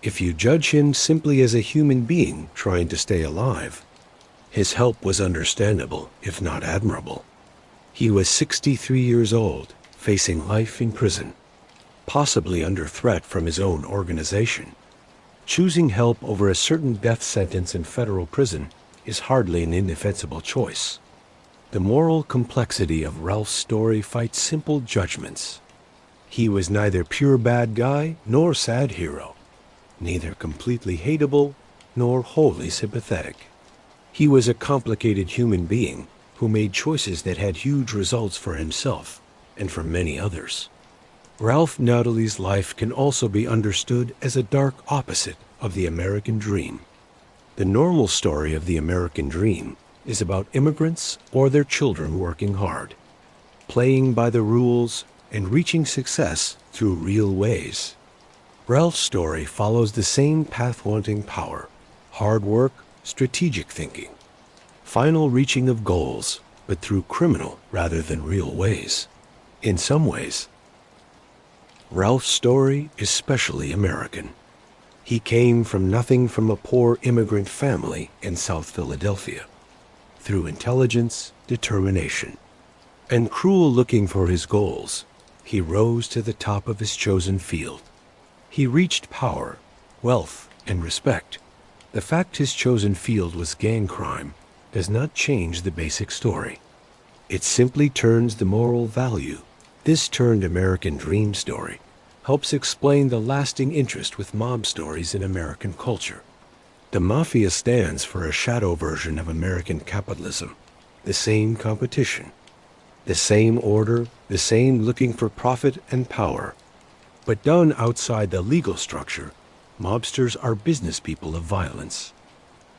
Speaker 1: If you judge him simply as a human being trying to stay alive, his help was understandable, if not admirable. He was 63 years old, facing life in prison, possibly under threat from his own organization. Choosing help over a certain death sentence in federal prison is hardly an indefensible choice. The moral complexity of Ralph's story fights simple judgments. He was neither pure bad guy nor sad hero, neither completely hateable nor wholly sympathetic. He was a complicated human being who made choices that had huge results for himself and for many others. Ralph Natale's life can also be understood as a dark opposite of the American dream. The normal story of the American dream is about immigrants or their children working hard, playing by the rules and reaching success through real ways. Ralph's story follows the same path: wanting power, hard work, strategic thinking, final reaching of goals, but through criminal rather than real ways. In some ways, Ralph's story is specially American. He came from nothing, from a poor immigrant family in South Philadelphia. Through intelligence, determination, and cruel looking for his goals, he rose to the top of his chosen field. He reached power, wealth, and respect. The fact his chosen field was gang crime does not change the basic story. It simply turns the moral value. This turned American dream story helps explain the lasting interest with mob stories in American culture. The Mafia stands for a shadow version of American capitalism. The same competition, the same order, the same looking for profit and power. But done outside the legal structure, mobsters are business people of violence.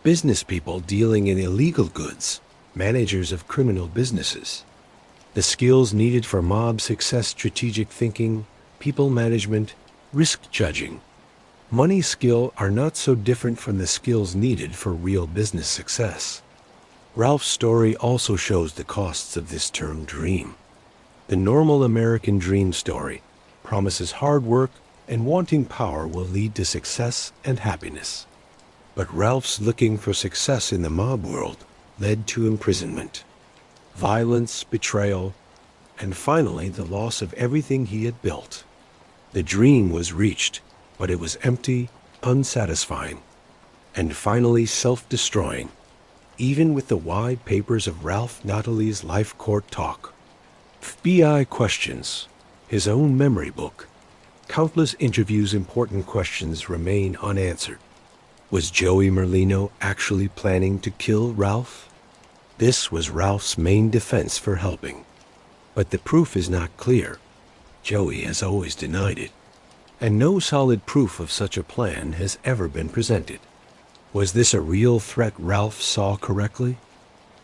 Speaker 1: Business people dealing in illegal goods, managers of criminal businesses. The skills needed for mob success: strategic thinking, people management, risk judging, money skill are not so different from the skills needed for real business success. Ralph's story also shows the costs of this term dream. The normal American dream story promises hard work and wanting power will lead to success and happiness. But Ralph's looking for success in the mob world led to imprisonment, violence, betrayal, and finally the loss of everything he had built. The dream was reached, but it was empty, unsatisfying, and finally self-destroying, even with the wide papers of Ralph Natale's life court talk, FBI questions, his own memory book, countless interviews. Important questions remain unanswered. Was Joey Merlino actually planning to kill Ralph? This was Ralph's main defense for helping. But the proof is not clear. Joey has always denied it, and no solid proof of such a plan has ever been presented. Was this a real threat Ralph saw correctly?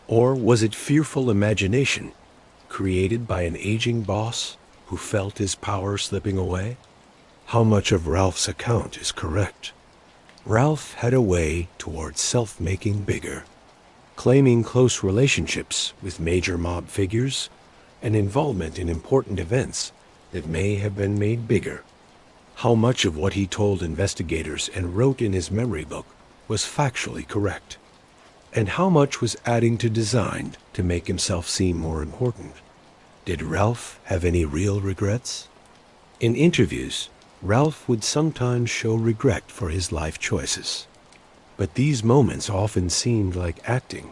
Speaker 1: Or was it fearful imagination created by an aging boss who felt his power slipping away? How much of Ralph's account is correct? Ralph had a way towards self-making bigger, claiming close relationships with major mob figures and involvement in important events that may have been made bigger. How much of what he told investigators and wrote in his memory book was factually correct? And how much was adding to design to make himself seem more important? Did Ralph have any real regrets? In interviews, Ralph would sometimes show regret for his life choices. But these moments often seemed like acting,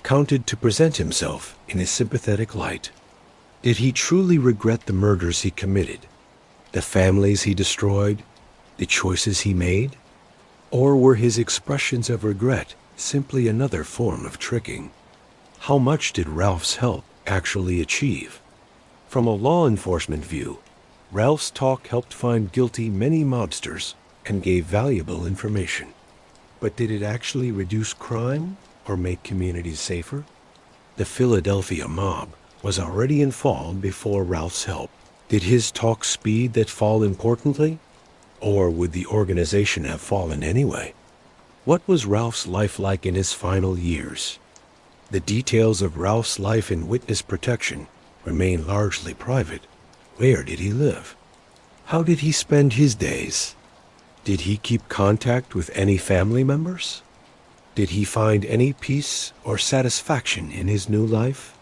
Speaker 1: counted to present himself in a sympathetic light. Did he truly regret the murders he committed, the families he destroyed, the choices he made? Or were his expressions of regret simply another form of tricking? How much did Ralph's help actually achieve? From a law enforcement view, Ralph's talk helped find guilty many mobsters and gave valuable information. But did it actually reduce crime or make communities safer? The Philadelphia mob was already in fall before Ralph's help. Did his talk speed that fall importantly? Or would the organization have fallen anyway? What was Ralph's life like in his final years? The details of Ralph's life in witness protection remain largely private. Where did he live? How did he spend his days? Did he keep contact with any family members? Did he find any peace or satisfaction in his new life?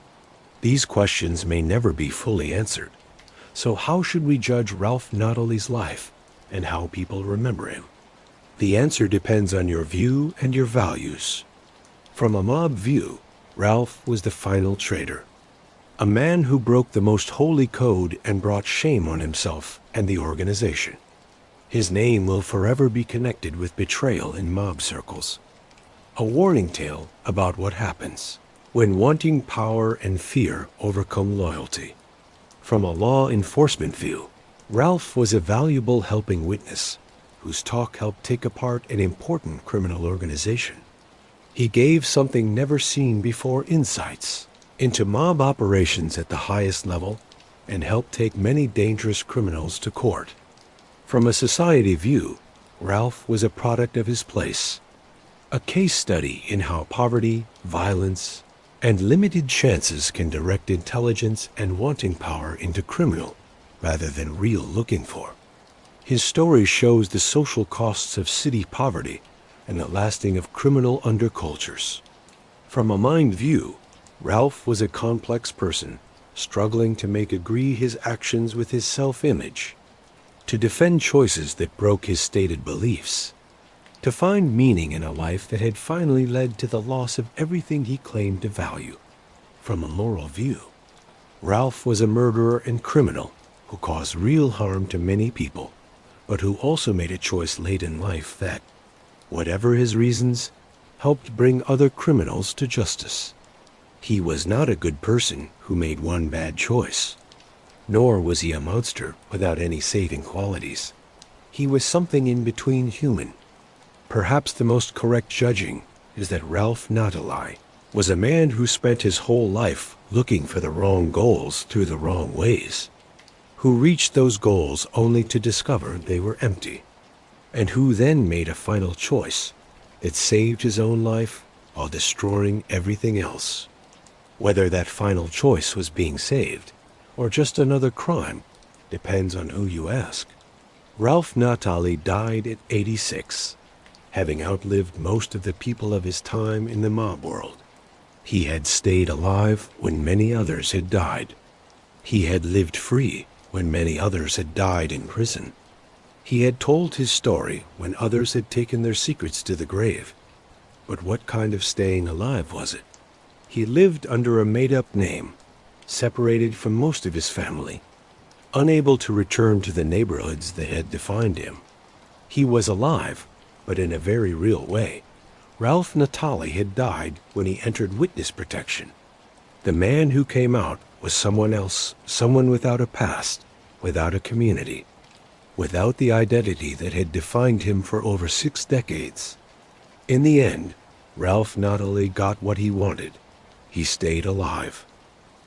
Speaker 1: These questions may never be fully answered. So how should we judge Ralph Natale's life and how people remember him? The answer depends on your view and your values. From a mob view, Ralph was the final traitor. A man who broke the most holy code and brought shame on himself and the organization. His name will forever be connected with betrayal in mob circles. A warning tale about what happens when wanting power and fear overcome loyalty. From a law enforcement view, Ralph was a valuable helping witness whose talk helped take apart an important criminal organization. He gave something never seen before insights into mob operations at the highest level and helped take many dangerous criminals to court. From a society view, Ralph was a product of his place, a case study in how poverty, violence, and limited chances can direct intelligence and wanting power into criminal rather than real looking for. His story shows the social costs of city poverty and the lasting of criminal undercultures. From a mind view, Ralph was a complex person, struggling to agree his actions with his self-image, to defend choices that broke his stated beliefs, to find meaning in a life that had finally led to the loss of everything he claimed to value. From a moral view, Ralph was a murderer and criminal who caused real harm to many people, but who also made a choice late in life that, whatever his reasons, helped bring other criminals to justice. He was not a good person who made one bad choice, nor was he a monster without any saving qualities. He was something in between human. Perhaps the most correct judging is that Ralph Natale was a man who spent his whole life looking for the wrong goals through the wrong ways, who reached those goals only to discover they were empty, and who then made a final choice that saved his own life while destroying everything else. Whether that final choice was being saved or just another crime depends on who you ask. Ralph Natale died at 86, having outlived most of the people of his time in the mob world. He had stayed alive when many others had died. He had lived free when many others had died in prison. He had told his story when others had taken their secrets to the grave. But what kind of staying alive was it? He lived under a made-up name, separated from most of his family, unable to return to the neighborhoods that had defined him. He was alive, but in a very real way. Ralph Natale had died when he entered witness protection. The man who came out was someone else, someone without a past, without a community, without the identity that had defined him for over 6 decades. In the end, Ralph Natale got what he wanted. He stayed alive.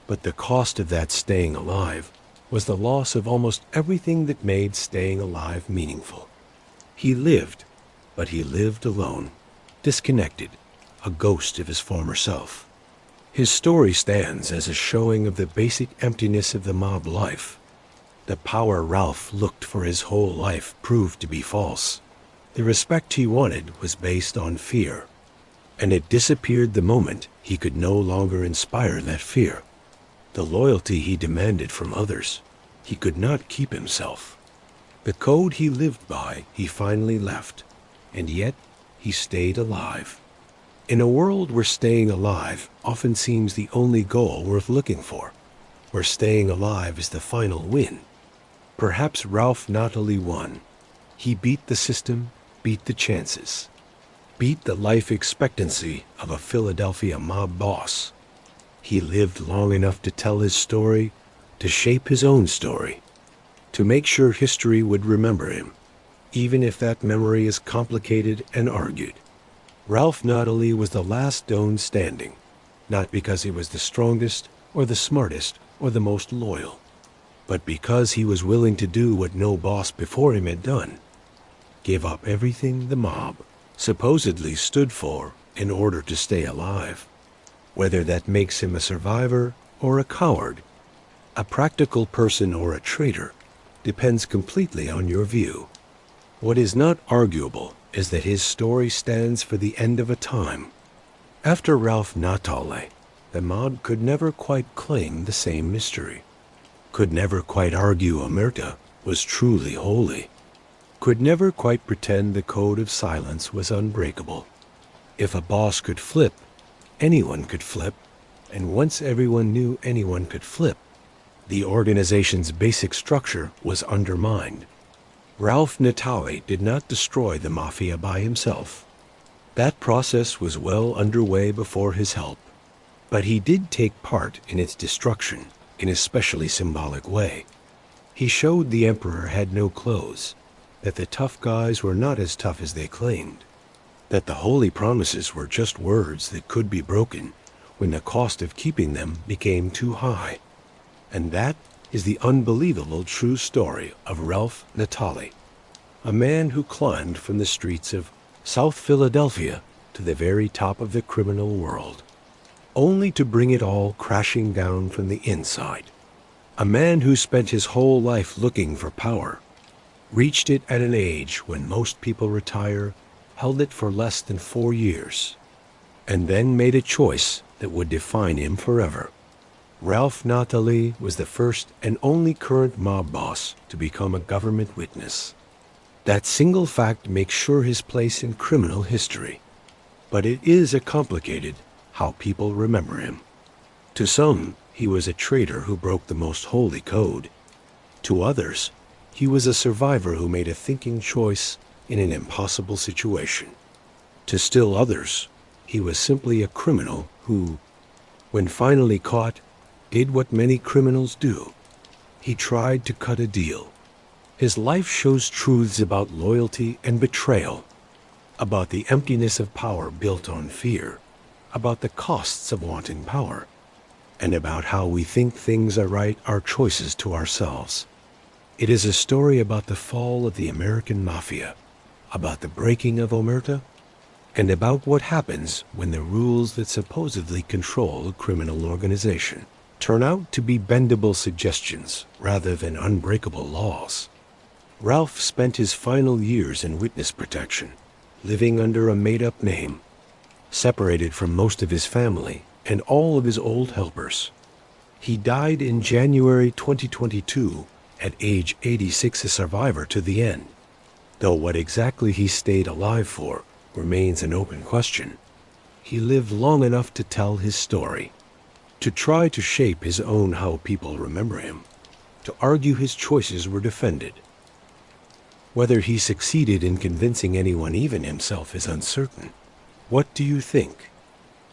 Speaker 1: But the cost of that staying alive was the loss of almost everything that made staying alive meaningful. He lived, but he lived alone, disconnected, a ghost of his former self. His story stands as a showing of the basic emptiness of the mob life. The power Ralph looked for his whole life proved to be false. The respect he wanted was based on fear, and it disappeared the moment he could no longer inspire that fear. The loyalty he demanded from others, he could not keep himself. The code he lived by, he finally left, and yet he stayed alive. In a world where staying alive often seems the only goal worth looking for, where staying alive is the final win, perhaps Ralph Natale won. He beat the system, beat the chances, beat the life expectancy of a Philadelphia mob boss. He lived long enough to tell his story, to shape his own story, to make sure history would remember him, even if that memory is complicated and argued. Ralph Natale was the last stone standing, not because he was the strongest or the smartest or the most loyal, but because he was willing to do what no boss before him had done, give up everything the mob supposedly stood for in order to stay alive. Whether that makes him a survivor or a coward, a practical person or a traitor, depends completely on your view. What is not arguable is that his story stands for the end of a time. After Ralph Natale, the mob could never quite claim the same mystery, could never quite argue omerta was truly holy, could never quite pretend the code of silence was unbreakable. If a boss could flip, anyone could flip, and once everyone knew anyone could flip, the organization's basic structure was undermined. Ralph Natale did not destroy the Mafia by himself. That process was well underway before his help, but he did take part in its destruction in a specially symbolic way. He showed the Emperor had no clothes, that the tough guys were not as tough as they claimed, that the holy promises were just words that could be broken when the cost of keeping them became too high. And that is the unbelievable true story of Ralph Natale, a man who climbed from the streets of South Philadelphia to the very top of the criminal world, only to bring it all crashing down from the inside. A man who spent his whole life looking for power, reached it at an age when most people retire, held it for less than 4 years, and then made a choice that would define him forever. Ralph Natale was the first and only current mob boss to become a government witness. That single fact makes sure his place in criminal history. But it is a complicated how people remember him. To some, he was a traitor who broke the most holy code. To others, he was a survivor who made a thinking choice in an impossible situation. To still others, he was simply a criminal who, when finally caught, did what many criminals do. He tried to cut a deal. His life shows truths about loyalty and betrayal, about the emptiness of power built on fear, about the costs of wanting power, and about how we think things are right our choices to ourselves. It is a story about the fall of the American Mafia, about the breaking of Omerta, and about what happens when the rules that supposedly control a criminal organization turn out to be bendable suggestions rather than unbreakable laws. Ralph spent his final years in witness protection, living under a made-up name, separated from most of his family and all of his old helpers. He died in January 2022 at age 86, a survivor to the end, though what exactly he stayed alive for remains an open question. He lived long enough to tell his story, to try to shape his own how people remember him, to argue his choices were defended. Whether he succeeded in convincing anyone, even himself, is uncertain. What do you think?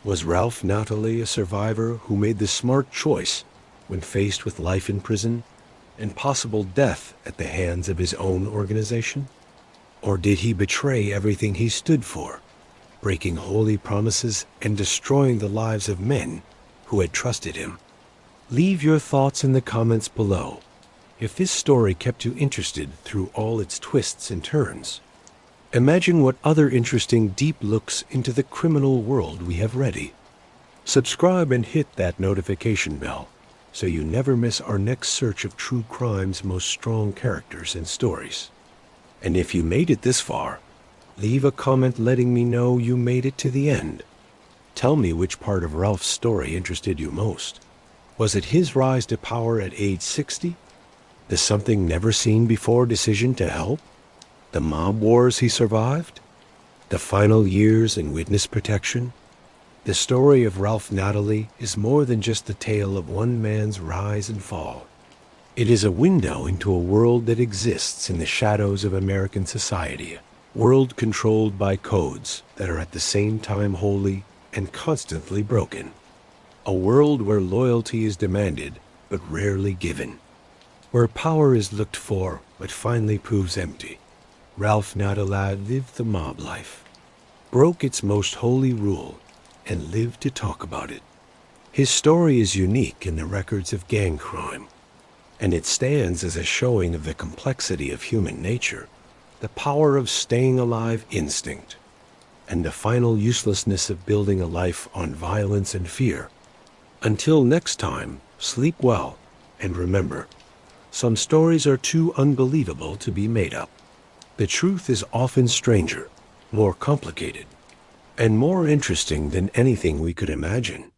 Speaker 1: Was Ralph Natale a survivor who made the smart choice when faced with life in prison and possible death at the hands of his own organization? Or did he betray everything he stood for, breaking holy promises and destroying the lives of men who had trusted him? Leave your thoughts in the comments below. If this story kept you interested through all its twists and turns, imagine what other interesting deep looks into the criminal world we have ready. Subscribe and hit that notification bell so you never miss our next search of true crime's most strong characters and stories. And if you made it this far, leave a comment letting me know you made it to the end. Tell me which part of Ralph's story interested you most. Was it his rise to power at age 60? The something never seen before decision to help? The mob wars he survived? The final years in witness protection? The story of Ralph Natale is more than just the tale of one man's rise and fall. It is a window into a world that exists in the shadows of American society, a world controlled by codes that are at the same time holy and constantly broken. A world where loyalty is demanded but rarely given, where power is looked for but finally proves empty. Ralph Natale lived the mob life, broke its most holy rule, and lived to talk about it. His story is unique in the records of gang crime, and it stands as a showing of the complexity of human nature, the power of staying alive instinct, and the final uselessness of building a life on violence and fear. Until next time, sleep well, and remember, some stories are too unbelievable to be made up. The truth is often stranger, more complicated, and more interesting than anything we could imagine.